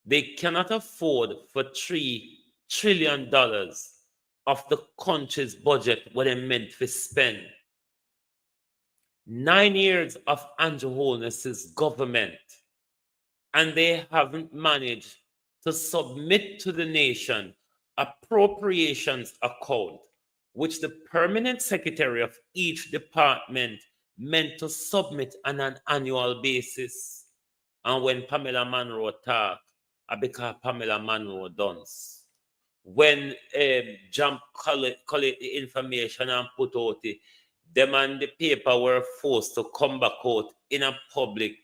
Speaker 3: They cannot afford for $3 trillion of the country's budget what they meant to spend. 9 years of Andrew wholeness's government, and they haven't managed to submit to the nation appropriations account, which the permanent secretary of each department meant to submit on an annual basis. And when Pamela Monroe talk, because Pamela Monroe dance. When Jump collect the information and put out it, them and the paper were forced to come back out in a public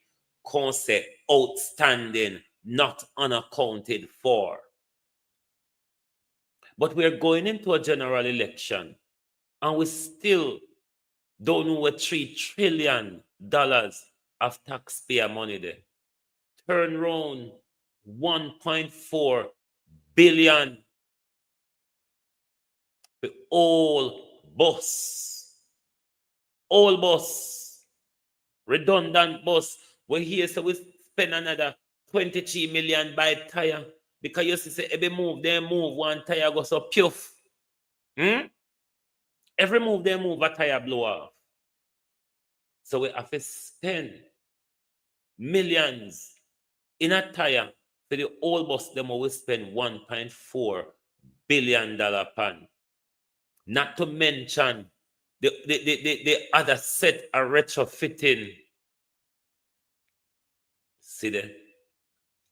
Speaker 3: concept, outstanding, not unaccounted for. But we're going into a general election, and we still don't know what $3 trillion of taxpayer money there. Turn around 1.4 billion the all bus, redundant bus. We here so we spend another 23 million by tire because you see say every move they move one tire goes so puff. Every move they move a tire blow off. So we have to spend millions in a tire for the old bus them we spend $1.4 billion pan. Not to mention the other set of retrofitting. See there?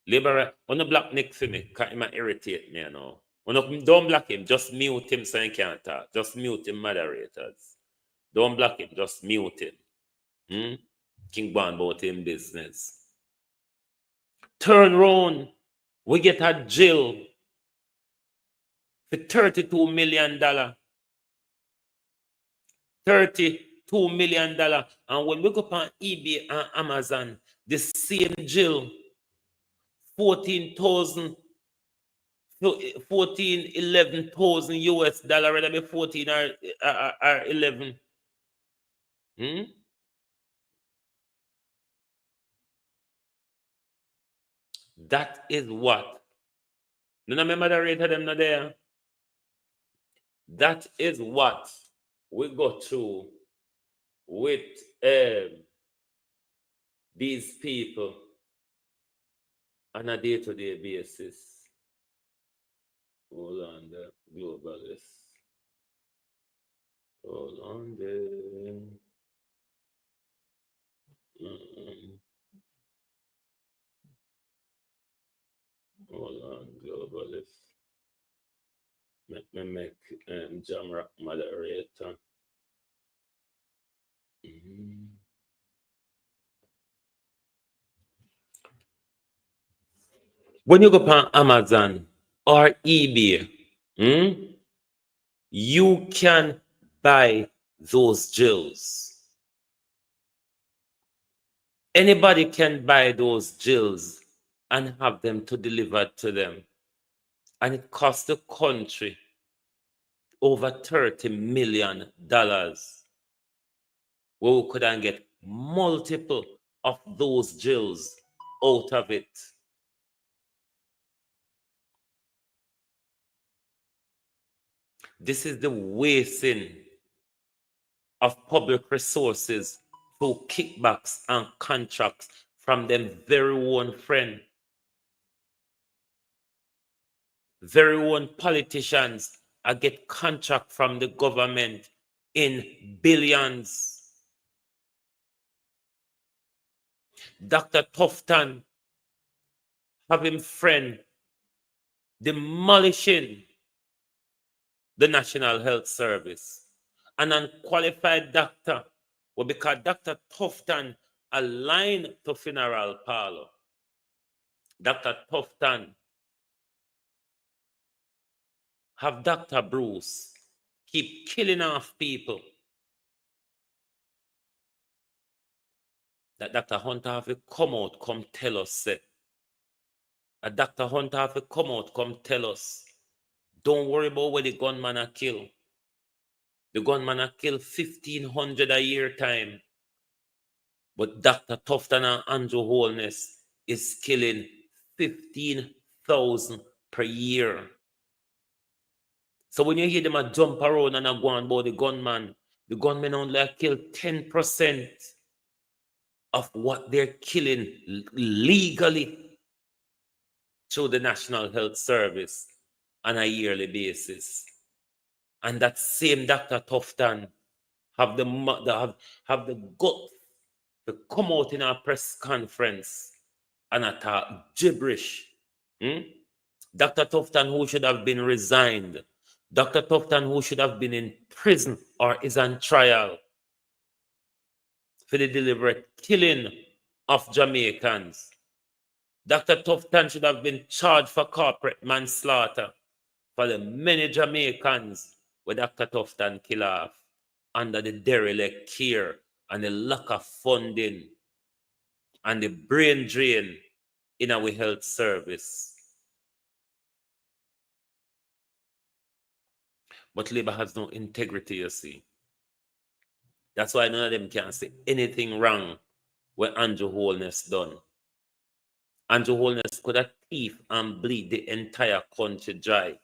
Speaker 3: Liberal, on the black neck for me, because he might irritate me, you know. Don't block him, just mute him so he can't talk. Just mute him, moderators. Don't block him, just mute him. King Bon about him business. Turn round, we get a jail for $32 million. $32 million. And when we go on eBay and Amazon, the same jail, 11,000 US dollar, rather be 14 or 11. That is what. None of my moderator them not there. That is what we go through with these people on a day-to-day basis. Hold on the globalist. Hold on there. Hold on, globalist. Let me make Jamrock moderator. When you go on Amazon or eBay, you can buy those gels. Anybody can buy those gels and have them to deliver to them. And it costs the country over $30 million. Where we could get multiple of those gels out of it. This is the wasting of public resources through kickbacks and contracts from them very own friend. Very own politicians get contract from the government in billions. Dr. Tufton have him friend demolishing the National Health Service. An unqualified doctor, well, because Dr. Tufton aligned to funeral parlor. Dr. Tufton have Dr. Bruce keep killing off people. That Dr. Hunter have to come out, come tell us, say. That Dr. Hunter have to come out, come tell us. Don't worry about where the gunman are killed. The gunman are killed 1,500 a year time. But Dr. Tufton and Andrew Holness is killing 15,000 per year. So when you hear them a jump around and a go on about the gunmen only kill 10% of what they're killing legally through the National Health Service on a yearly basis. And that same Dr. Tufton have have the guts to come out in a press conference and attack gibberish. Dr. Tufton, who should have been resigned, Dr. Tufton, who should have been in prison or is on trial for the deliberate killing of Jamaicans. Dr. Tufton should have been charged for corporate manslaughter for the many Jamaicans where Dr. Tufton killed off under the derelict care and the lack of funding and the brain drain in our health service. But Labour has no integrity, you see. That's why none of them can say anything wrong when Andrew Holness done. Andrew Holness could have thief and bleed the entire country dry.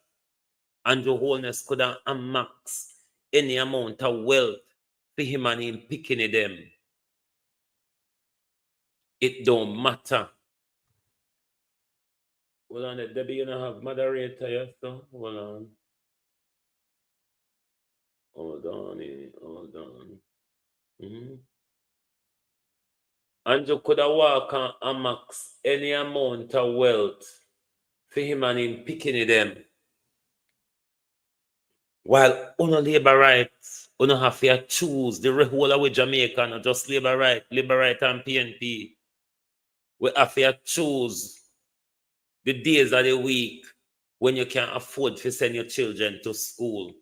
Speaker 3: Andrew Holness could have amass any amount of wealth for him and him picking it them. It don't matter. Hold on, Debbie, you don't have moderator, yes? So hold on. Hold on. Andrew could have walked and amass any amount of wealth for him and him picking them. While on labor rights, you have to choose the whole of Jamaica, not just labor right and PNP. We have to choose the days of the week when you can afford to send your children to school.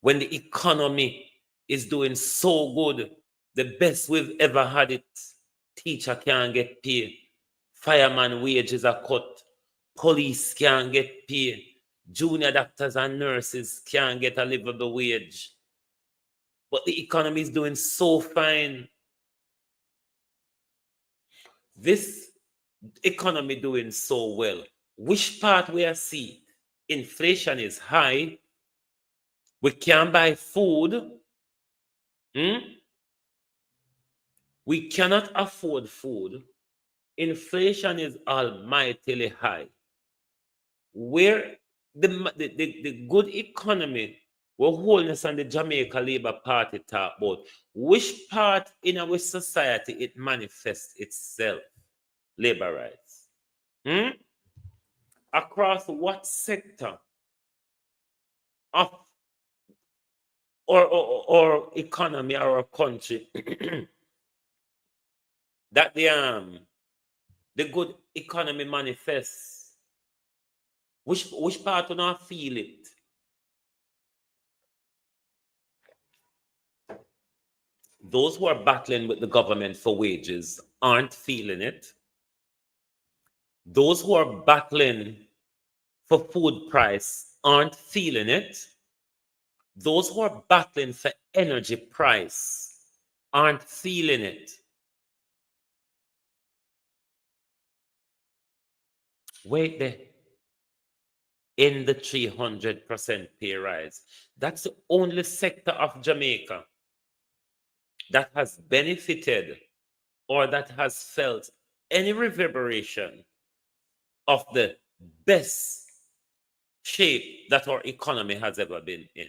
Speaker 3: When the economy is doing so good, the best we've ever had it. Teacher can't get paid. Fireman wages are cut. Police can't get paid. Junior doctors and nurses can't get a livable wage. But the economy is doing so fine. This economy doing so well. Which part we are seeing? Inflation is high. We can't buy food. We cannot afford food. Inflation is almightily high. Where the good economy, where Holness and the Jamaica Labour Party talk about, which part in our society it manifests itself? Labour rights. Across what sector of or economy or country that the good economy manifests? Which part do not feel it? Those who are battling with the government for wages aren't feeling it. Those who are battling for food price aren't feeling it. Those who are battling for energy price aren't feeling it. Wait there. In the 300% pay rise. That's the only sector of Jamaica that has benefited or that has felt any reverberation of the best shape that our economy has ever been in.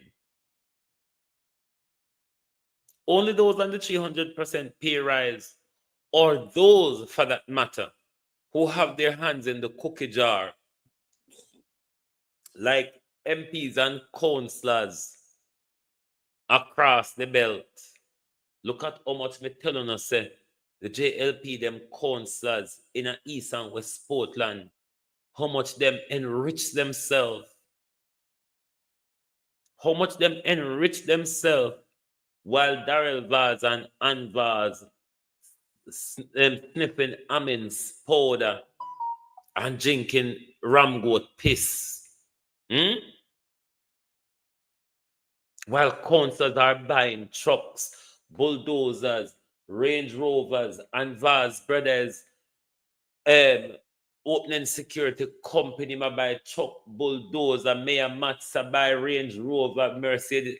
Speaker 3: Only those on the 300% pay rise, or those, for that matter, who have their hands in the cookie jar, like MPs and councillors across the belt. Look at how much me telling us, say, the JLP, them councillors in a East and West Portland, how much them enrich themselves. How much them enrich themselves while Darrell Vaz and Ann Vaz sniffing Amins powder and drinking Ramgoat piss. While councils are buying trucks, bulldozers, Range Rovers, and Vaz Brothers opening security company, ma buy truck, bulldozer, Mayor Matza buy Range Rover, Mercedes.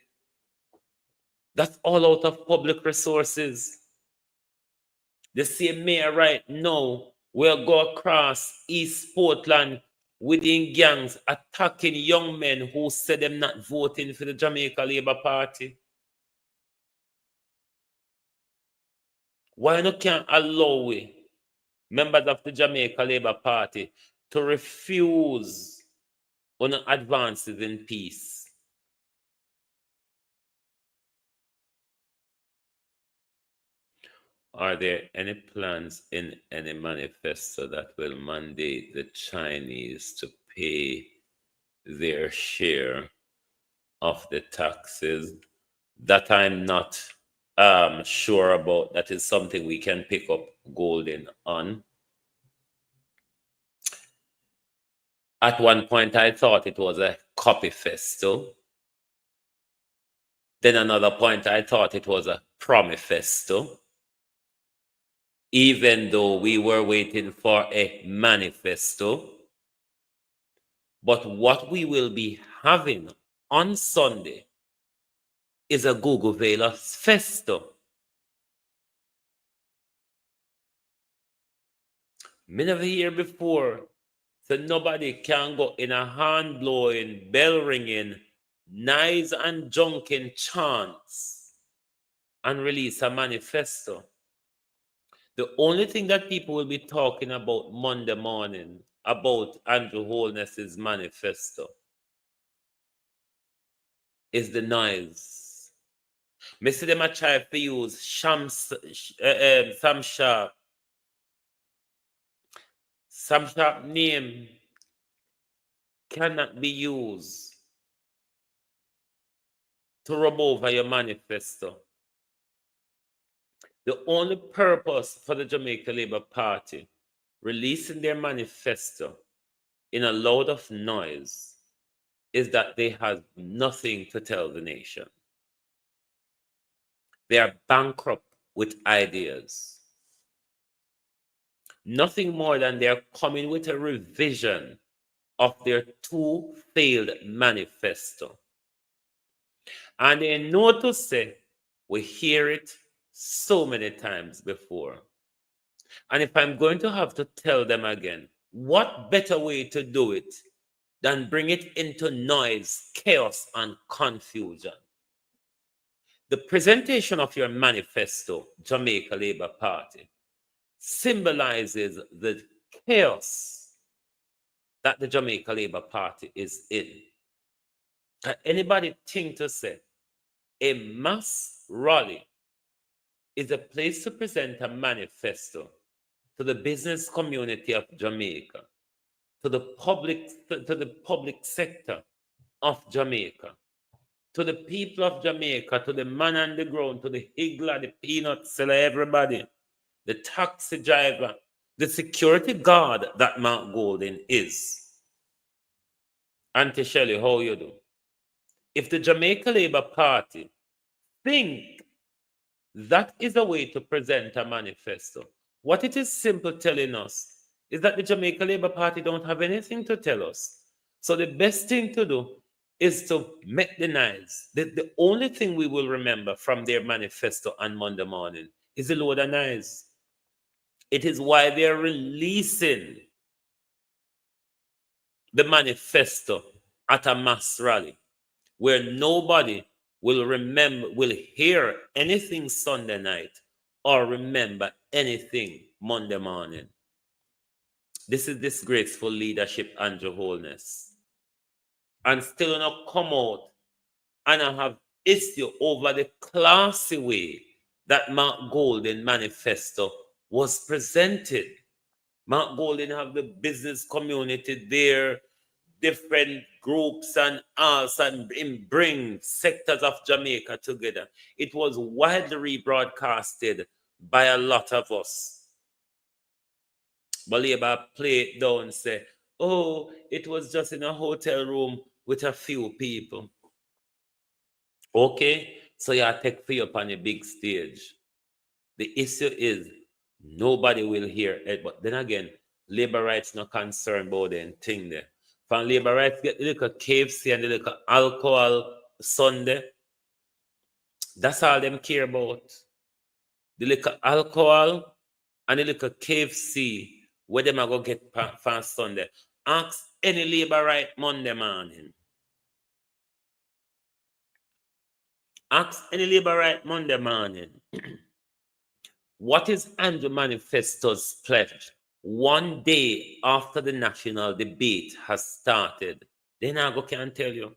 Speaker 3: That's all out of public resources. The same mayor right now will go across East Portland within gangs attacking young men who said them not voting for the Jamaica Labour Party. Why not can't allow we, members of the Jamaica Labour Party, to refuse on advances in peace? Are there any plans in any manifesto that will mandate the Chinese to pay their share of the taxes? That I'm not sure about. That is something we can pick up Golden on. At one point, I thought it was a copy festo. Then another point, I thought it was a promifesto, even though we were waiting for a manifesto. But what we will be having on Sunday is a Google Velas festo. Me never hear before. So nobody can go in a hand blowing, bell ringing, knives and junking chants and release a manifesto. The only thing that people will be talking about Monday morning about Andrew Holness's manifesto is the noise. Me see them a try to use Sam Sharp. Sam Sharp name cannot be used to rub over your manifesto. The only purpose for the Jamaica Labour Party releasing their manifesto in a load of noise is that they have nothing to tell the nation. They are bankrupt with ideas. Nothing more than they are coming with a revision of their two failed manifesto. And they know to say, we hear it so many times before. And if I'm going to have to tell them again, what better way to do it than bring it into noise, chaos, and confusion? The presentation of your manifesto, Jamaica Labour Party, symbolizes the chaos that the Jamaica Labour Party is in. Can anybody think to say a mass rally is a place to present a manifesto to the business community of Jamaica, to the public sector of Jamaica, to the people of Jamaica, to the man on the ground, to the higgler, the peanut seller, everybody, the taxi driver, the security guard that Mark Golden is. Auntie Shelley, how you do? If the Jamaica Labour Party think that is a way to present a manifesto, what it is simple telling us is that the Jamaica Labour Party don't have anything to tell us. So the best thing to do is to make the noise. The only thing we will remember from their manifesto on Monday morning is the load of noise. It is why they're releasing the manifesto at a mass rally where nobody will hear anything Sunday night or remember anything Monday morning. This is disgraceful leadership, Andrew Holness. And still not come out and I have issue over the classy way that Mark Golden manifesto was presented. Mark Golden have the business community there, different groups and us, and bring sectors of Jamaica together. It was widely rebroadcasted by a lot of us. But Labour play it down and say, oh, it was just in a hotel room with a few people. Okay, so you take for you up on a big stage. The issue is nobody will hear it. But then again, labor rights not concerned about the thing there. From labor rights get the little KFC and the little alcohol Sunday. That's all them care about. The little alcohol and the little KFC where them are going to get for Sunday. Ask any labor right Monday morning. Ask any labor right Monday morning. What is Andrew Manifesto's pledge? One day after the national debate has started, then I can tell you.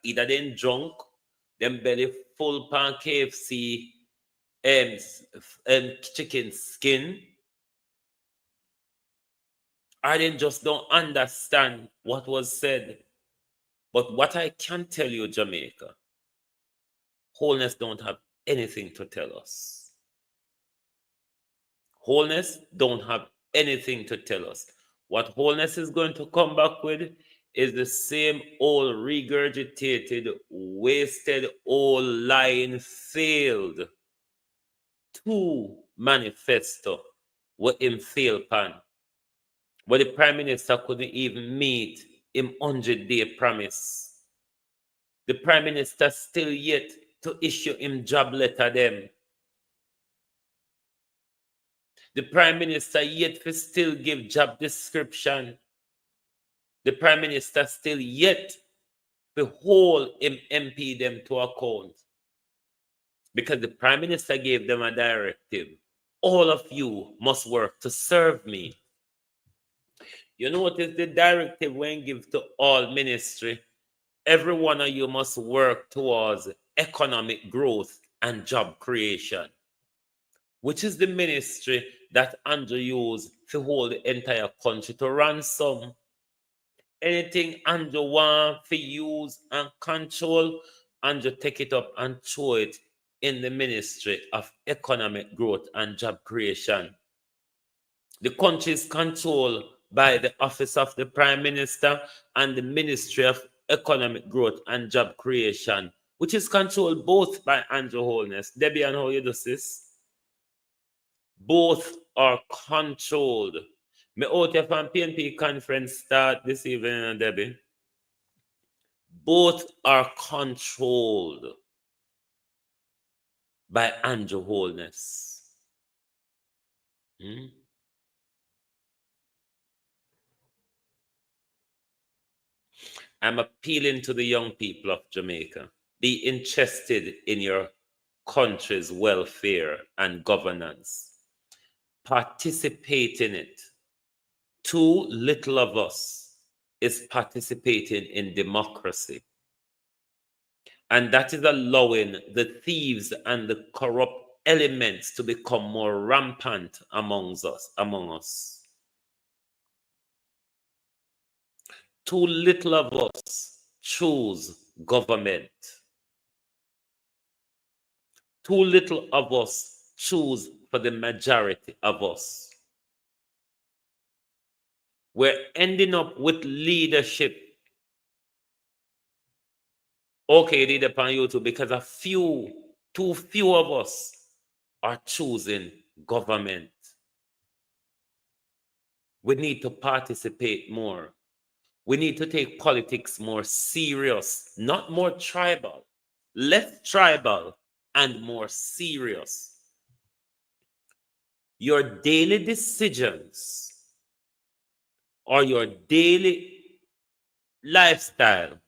Speaker 3: Either them drunk, them belly full pan KFC chicken skin, or they just don't understand what was said. But what I can tell you, Jamaica, wholeness don't have anything to tell us. Wholeness don't have anything to tell us. What wholeness is going to come back with is the same old regurgitated, wasted, old lying, failed two manifesto what him fail pan. But the Prime Minister couldn't even meet him 100-day promise. The Prime Minister still yet to issue him job letter them. The Prime Minister yet to still give job description. The Prime Minister still yet to hold him MP them to account. Because the Prime Minister gave them a directive. All of you must work to serve me. You notice the directive when give to all ministry. Every one of you must work towards economic growth and job creation, which is the ministry that Andrew used to hold the entire country to ransom. Anything Andrew want to use and control, Andrew take it up and throw it in the ministry of economic growth and job creation. The country is controlled by the office of the Prime Minister and the Ministry of Economic Growth and Job Creation, which is controlled both by Andrew Holness. Debbie, and how you do this? Both are controlled. Me out here from PNP conference start this evening, Debbie. Both are controlled by Andrew Holness. I'm appealing to the young people of Jamaica. Be interested in your country's welfare and governance. Participate in it. Too little of us is participating in democracy. And that is allowing the thieves and the corrupt elements to become more rampant among us. Too little of us choose government. Too little of us choose for the majority of us. We're ending up with leadership. Okay, lead upon YouTube because too few of us are choosing government. We need to participate more. We need to take politics more serious, not more tribal, less tribal and more serious. Your daily decisions or your daily lifestyle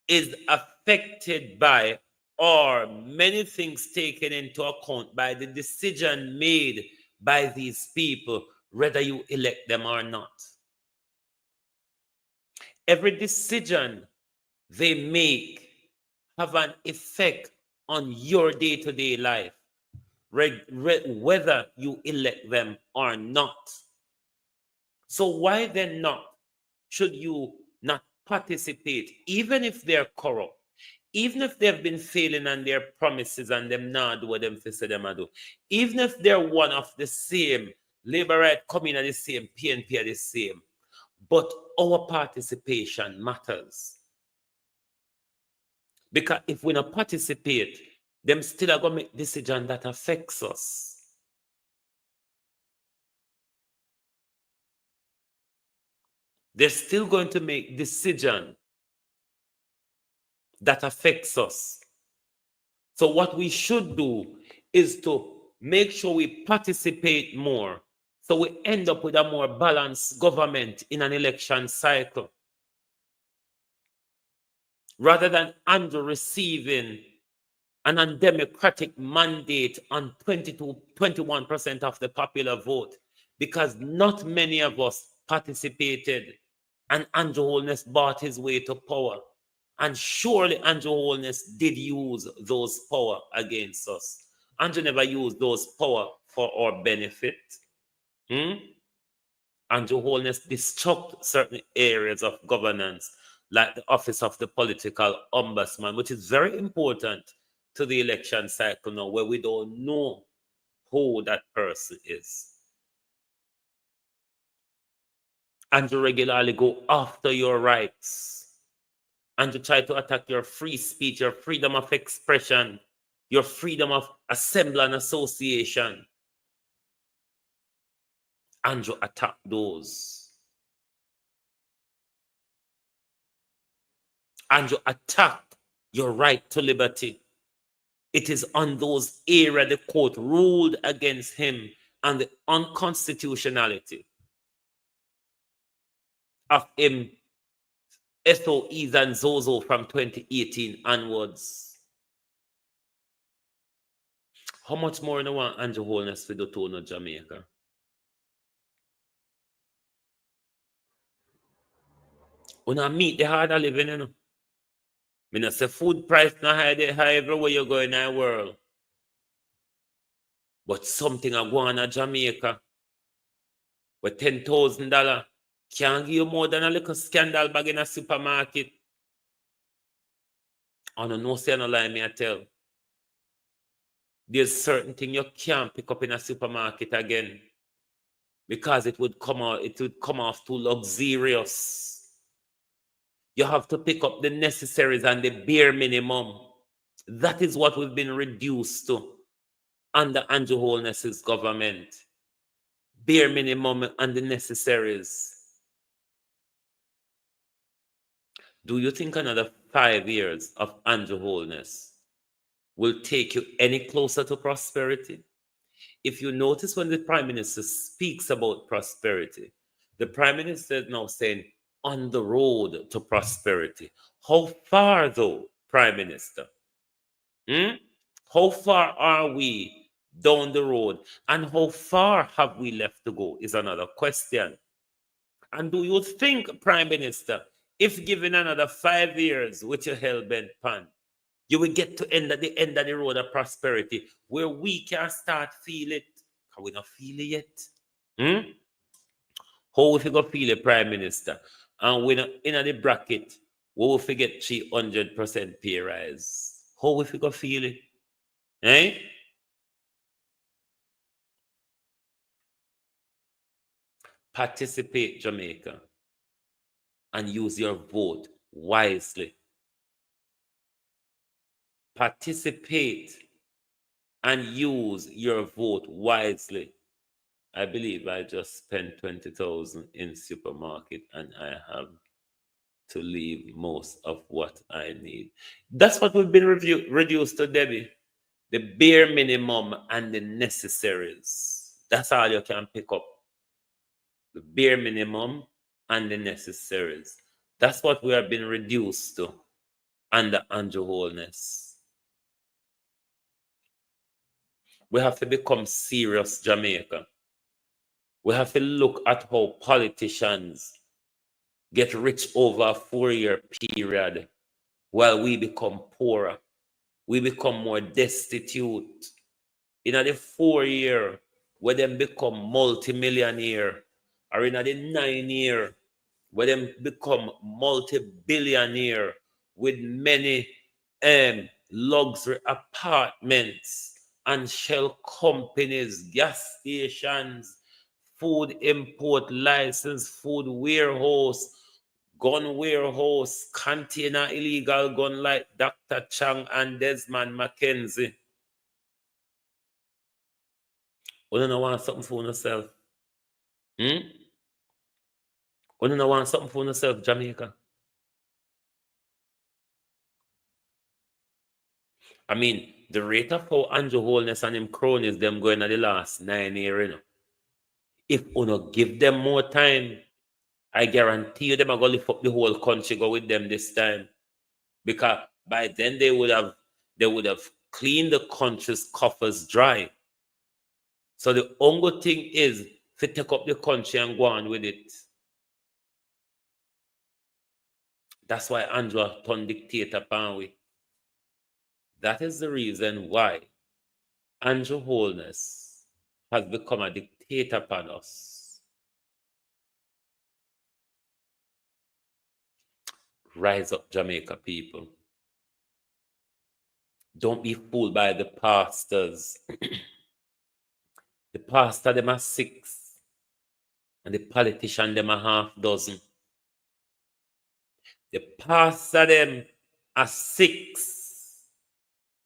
Speaker 3: is affected by or many things taken into account by the decision made by these people, whether you elect them or not. Every decision they make have an effect on your day-to-day life, whether you elect them or not. So why then not should you not participate, even if they're corrupt, even if they've been failing on their promises and them not do what them say them do, even if they're one of the same, Labour right coming at the same, PNP are the same, but our participation matters. Because if we not participate, them still are going to make decision that affects us. They're still going to make decision that affects us. So what we should do is to make sure we participate more, so we end up with a more balanced government in an election cycle. Rather than Andrew receiving an undemocratic mandate on 21% of the popular vote, because not many of us participated, and Andrew Holness bought his way to power. And surely Andrew Holness did use those power against us. Andrew never used those power for our benefit. Andrew Holness disrupt certain areas of governance, like the office of the political ombudsman, which is very important to the election cycle now, where we don't know who that person is. And to regularly go after your rights, and to try to attack your free speech, your freedom of expression, your freedom of assembly and association. Andrew attacked those. Andrew attacked your right to liberty. It is on those areas the court ruled against him and the unconstitutionality of him SOEs and Zozo from 2018 onwards. How much more do you want Andrew Holness to do to Jamaica? When I meet the hard of living, you know. I mean, say food price not high everywhere you go in the world. But something I go on in Jamaica with $10,000 can't give you more than a little scandal bag in a supermarket. I don't know, say no lie, me I tell. There's certain thing you can't pick up in a supermarket again, because it would come off too luxurious. You have to pick up the necessaries and the bare minimum. That is what we've been reduced to under Andrew Holness's government. Bare minimum and the necessaries. Do you think another 5 years of Andrew Holness will take you any closer to prosperity? If you notice, when the Prime Minister speaks about prosperity, the Prime Minister is now saying, on the road to prosperity. How far, though, Prime Minister? How far are we down the road? And how far have we left to go is another question. And do you think, Prime Minister, if given another 5 years with your hell-bent pan, you will get to the end of the road of prosperity, where we can start feel it? Can we not feel it yet? How if you go feel it, Prime Minister? And we're in the bracket, we will forget 300% pay rise. How if you go feel it? Eh? Participate, Jamaica, and use your vote wisely. Participate and use your vote wisely. I believe I just spent 20,000 in supermarket, and I have to leave most of what I need. That's what we've been reduced to, Debbie. The bare minimum and the necessaries. That's all you can pick up. The bare minimum and the necessaries. That's what we have been reduced to under Andrew Holness. We have to become serious, Jamaica. We have to look at how politicians get rich over a 4-year period while we become poorer. We become more destitute. In the 4-year, where them become multi-millionaire, or in the 9-year, where them become multi-billionaire with many luxury apartments and shell companies, gas stations, food import license, food warehouse, gun warehouse, container illegal gun like Dr. Chang and Desmond Mackenzie. You don't want something for yourself? You don't want something for yourself, Jamaica? I mean, the rate of how Andrew Holness and him cronies them going at the last 9 years, you know. If you not give them more time, I guarantee you them are going to lift up the whole country, go with them this time. Because by then they would have clean the country's coffers dry. So the only thing is to take up the country and go on with it. That's why Andrew turned dictator upon we. That is the reason why Andrew Holness has become a dictator upon us. Rise up, Jamaica people. Don't be fooled by the pastors. The pastor them are 6 and the politician them are half dozen. The pastor them are 6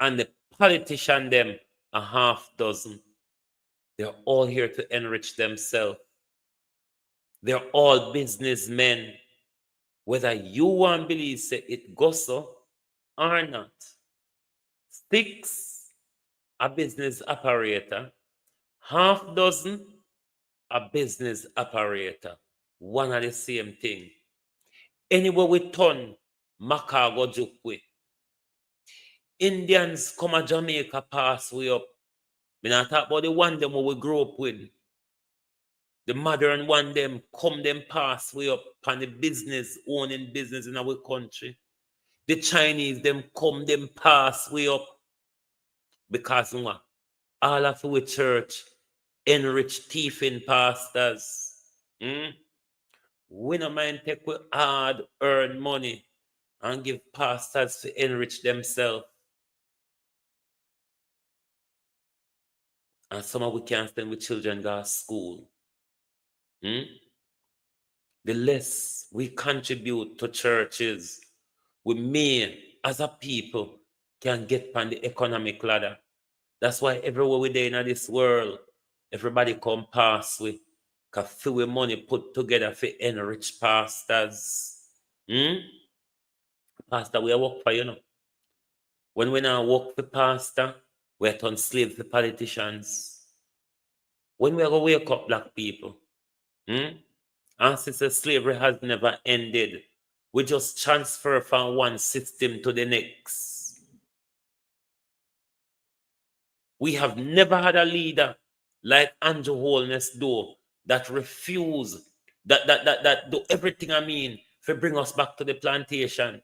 Speaker 3: and the politician them are half dozen. They're all here to enrich themselves. They're all businessmen. Whether you want to believe say it goes so or not. 6 a business operator, half dozen a business operator. One of the same thing. Anywhere we turn, Macago Jukwe. Indians come to Jamaica pass way up. We not talk about the one them we grew up with. The modern one them come them pass way up on the business, owning business in our country. The Chinese them come them pass way up. Because what? All of our church enrich thieving pastors. We no mind take with hard earned money and give pastors to enrich themselves. And some of we can't send with children go to school. The less we contribute to churches, we may, as a people, can get on the economic ladder. That's why everywhere we're in this world, everybody come past with we money put together for enrich pastors. Pastor, we work for you know. When we now work for pastor, we turn slave for politicians. When we are going to wake up, black people, and since slavery has never ended, we just transfer from one system to the next. We have never had a leader like Andrew Holness do that refuse, that do everything to bring us back to the plantation.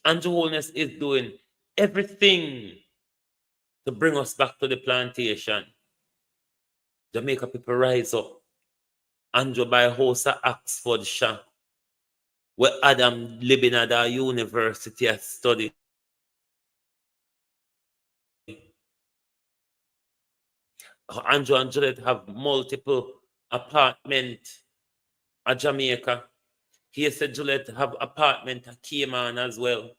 Speaker 3: Andrew Holness is doing everything to bring us back to the plantation. Jamaica people rise up. Andrew by house at Oxfordshire, where Adam living at our university and study. Andrew and Juliet have multiple apartments at Jamaica. He said Juliet have apartment at Cayman as well.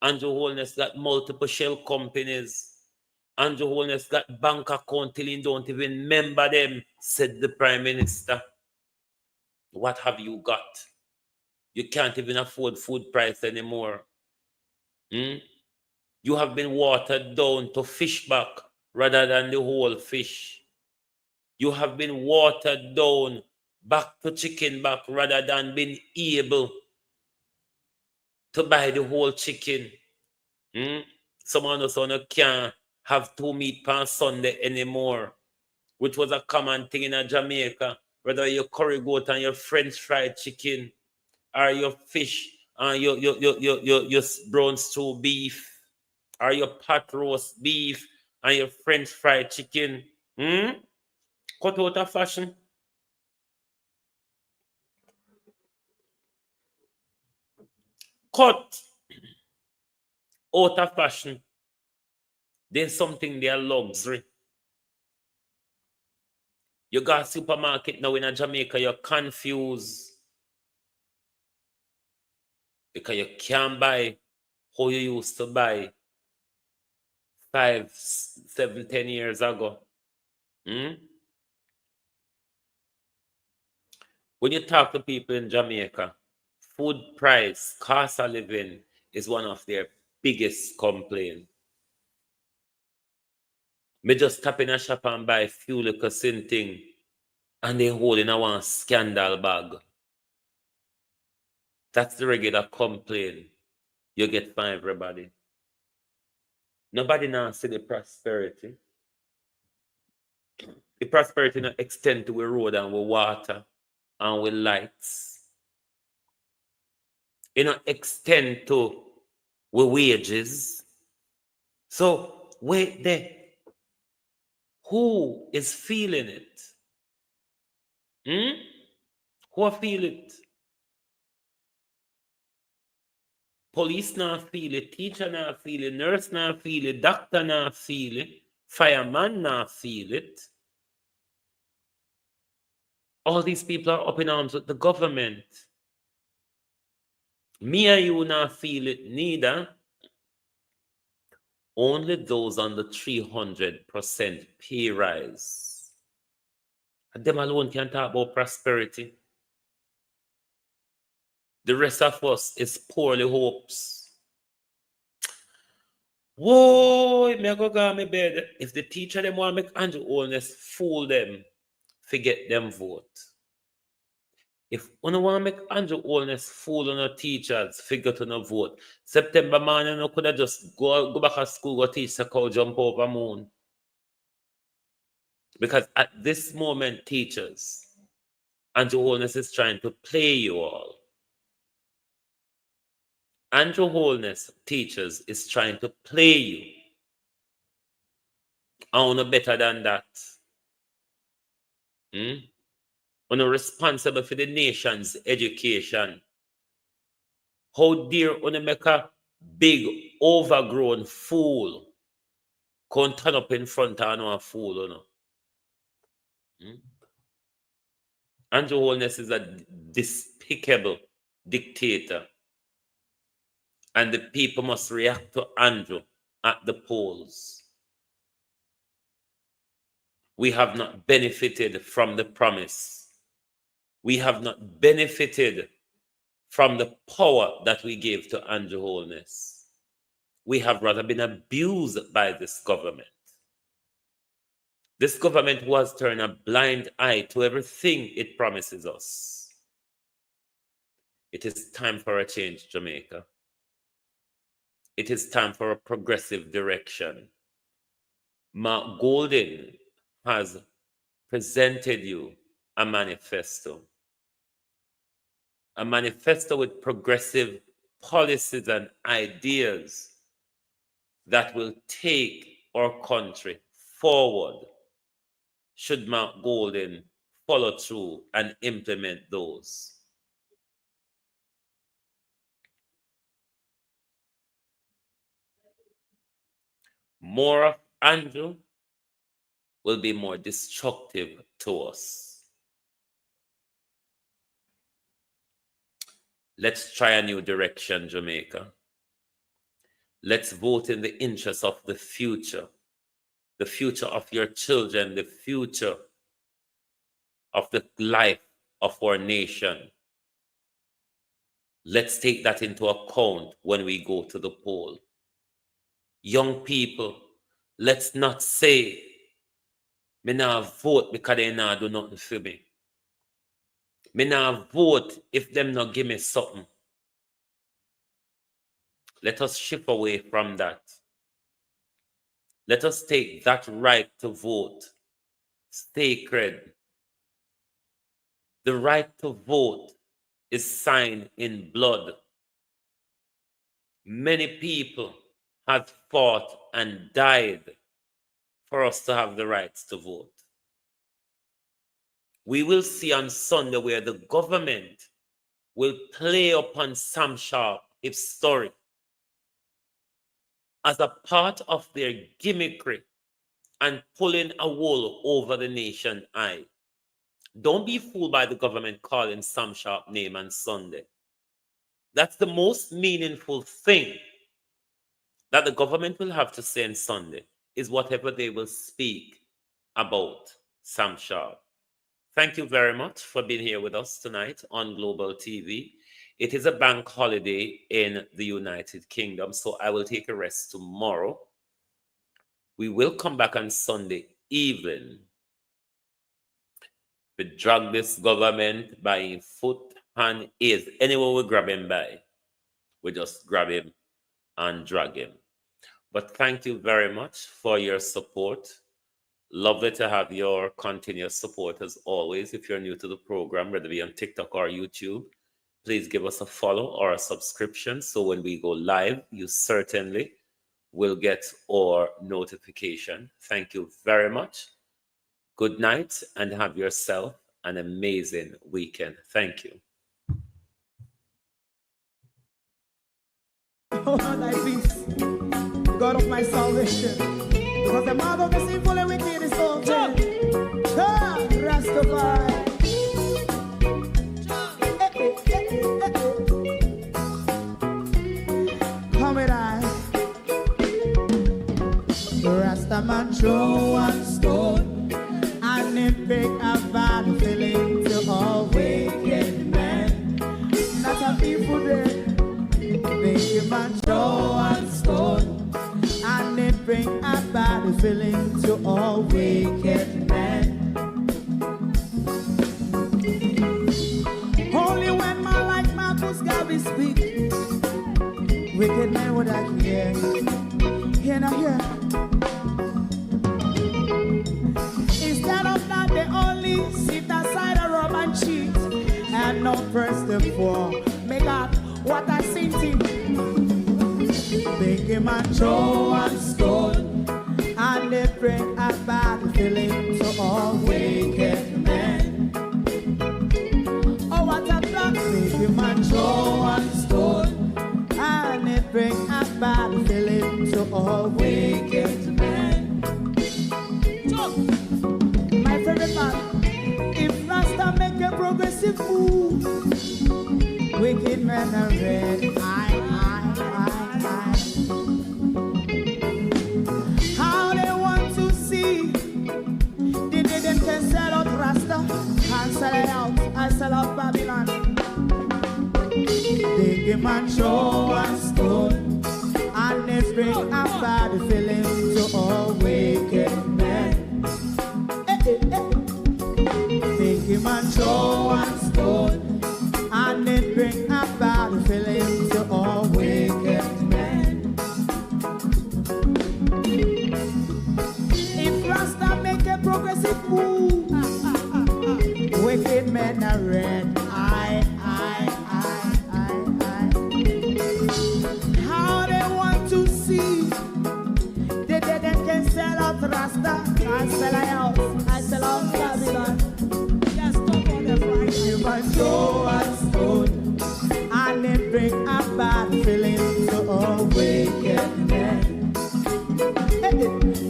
Speaker 3: Andrew Holness got multiple shell companies. Andrew Holness got bank account till he don't even remember them, said the Prime Minister. What have you got? You can't even afford food price anymore. You have been watered down to fish back rather than the whole fish. You have been watered down back to chicken back rather than being able to buy the whole chicken. Someone else can't have 2 meat per Sunday anymore, which was a common thing in Jamaica. Whether your curry goat and your French fried chicken, or your fish and your brown stew beef, or your pot roast beef and your French fried chicken. Cut out of fashion. Cut out of fashion. There's something they are luxury. You got a supermarket now in Jamaica, you're confused because you can't buy how you used to buy 5, 7, 10 years ago. When you talk to people in Jamaica, food price, cost of living is one of their biggest complaints. Me just stop in a shop and buy few little thing and they hold in a one scandal bag. That's the regular complaint. you get 5, everybody. Nobody now see the prosperity. The prosperity not extend to a road and with water and with lights. It not extend to with wages. So wait there. Who is feeling it? Who feel it? Police not feel it, teacher not feel it, nurse not feel it, doctor not feel it, fireman not feel it. All these people are up in arms with the government. Me and you not feel it neither. Only those on the 300% pay rise. And them alone can talk about prosperity. The rest of us is poorly hopes. Whoa, me go go me bed. If the teacher them want make Andrew Holness fool them, forget them vote. If you want make Andrew Holness fool on the teachers, forget to no vote. September morning, you could have just go back to school, go teach the cow jump over moon. Because at this moment, teachers, Andrew Holness is trying to play you all. Andrew Holness, teachers, is trying to play you. I know better than that. You're responsible for the nation's education. How dare you make a big, overgrown fool come turn up in front of a fool, you know? Andrew Holness is a despicable dictator. And the people must react to Andrew at the polls. We have not benefited from the promise. We have not benefited from the power that we gave to Andrew Holness. We have rather been abused by this government. This government was turning a blind eye to everything it promises us. It is time for a change, Jamaica. It is time for a progressive direction. Mark Golden has presented you a manifesto with progressive policies and ideas that will take our country forward should Mark Golden follow through and implement those. More of Andrew will be more destructive to us. Let's try a new direction, Jamaica. Let's vote in the interest of the future of your children, the future of the life of our nation. Let's take that into account when we go to the poll. Young people, let's not say, me nah vote because they nah do nothing for me. Me nah vote if them not give me something. Let us shift away from that. Let us take that right to vote sacred. The right to vote is signed in blood. Many people have fought and died for us to have the rights to vote. We will see on Sunday where the government will play upon Sam Sharp's story as a part of their gimmickry and pulling a wool over the nation's eye. Don't be fooled by the government calling Sam Sharp name on Sunday. That's the most meaningful thing that the government will have to say on Sunday, is whatever they will speak about Sam Sharp. Thank you very much for being here with us tonight on Global TV. It is a bank holiday in the United Kingdom, so I will take a rest tomorrow. We will come back on Sunday evening. We drag this government by foot and ears. Anyone we grab him by, we just grab him and drag him. But thank you very much for your support. Lovely to have your continuous support as always. If you're new to the program, whether it be on TikTok or YouTube, please give us a follow or a subscription. So when we go live, you certainly will get our notification. Thank you very much. Good night and have yourself an amazing weekend. Thank you.
Speaker 2: Oh, thy peace, God of my salvation. Because the mouth of the sinful and wicked is open. Rastafari. Come with I. Rastaman throw one stone and it break a bad feeling to all wicked men. Not a people there. Make a man throw one stone and it bring a bad feeling to all wicked men. Only when man like Marcus Garvey speak, wicked men would I hear. Hear now hear. Instead of that they only sit aside and rob and cheat and not press the poor. Make up what I seen to make him a throw and stone and they bring a bad feeling to all wicked men. Oh, what a plan! Make him a throw and stone and they bring a bad feeling to all wicked men. My favorite man, if Rasta make a progressive move, wicked men are red. How they want to see the day them can sell out Rasta and sell it out and sell out Babylon. They give man show and stone and they bring a bad feeling to all wicked men. They give man show and stone and it bring a bad feeling to all wicked men. If Rasta make a progressive move, wicked men are red. How they want to see the dead and can sell out Rasta and sell out, I sell out Babylon. Just stop on the Friday. You might go and stone and it bring a bad feeling to all wicked men.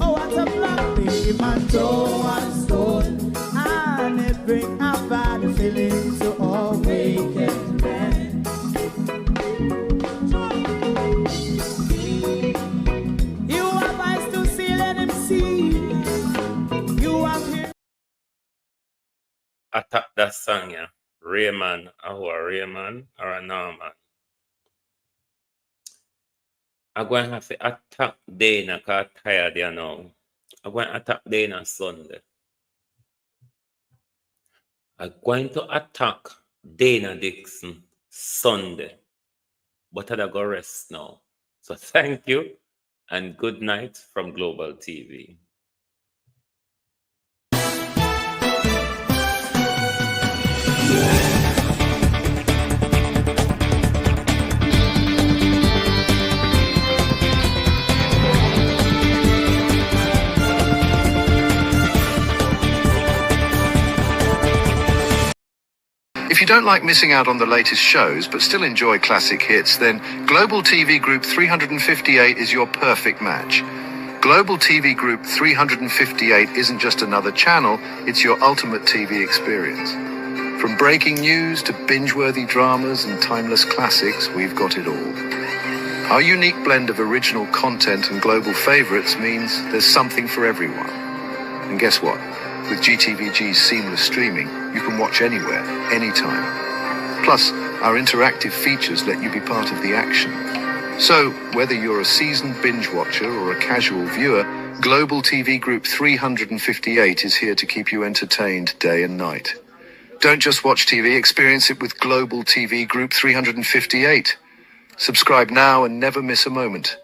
Speaker 2: Oh, what a black baby man, go and stone and it bring a bad feeling to all wicked men. You have eyes to see, let him see. You have here.
Speaker 3: Attack that song, yeah. Rayman, or Rayman, or a Norman. I'm going to have to attack Dana because I'm tired there now. I'm going to attack Dana Sunday. I'm going to attack Dana Dixon Sunday. But I'm going to rest now. So thank you and good night from Global TV.
Speaker 1: If you don't like missing out on the latest shows but still enjoy classic hits, then Global TV Group 358 is your perfect match. Global TV Group 358 isn't just another channel, it's your ultimate TV experience. From breaking news to binge-worthy dramas and timeless classics, we've got it all. Our unique blend of original content and global favorites means there's something for everyone. And guess what? With GTVG's seamless streaming, you can watch anywhere, anytime. Plus, our interactive features let you be part of the action. So, whether you're a seasoned binge watcher or a casual viewer, Global TV Group 358 is here to keep you entertained day and night. Don't just watch TV, experience it with Global TV Group 358. Subscribe now and never miss a moment.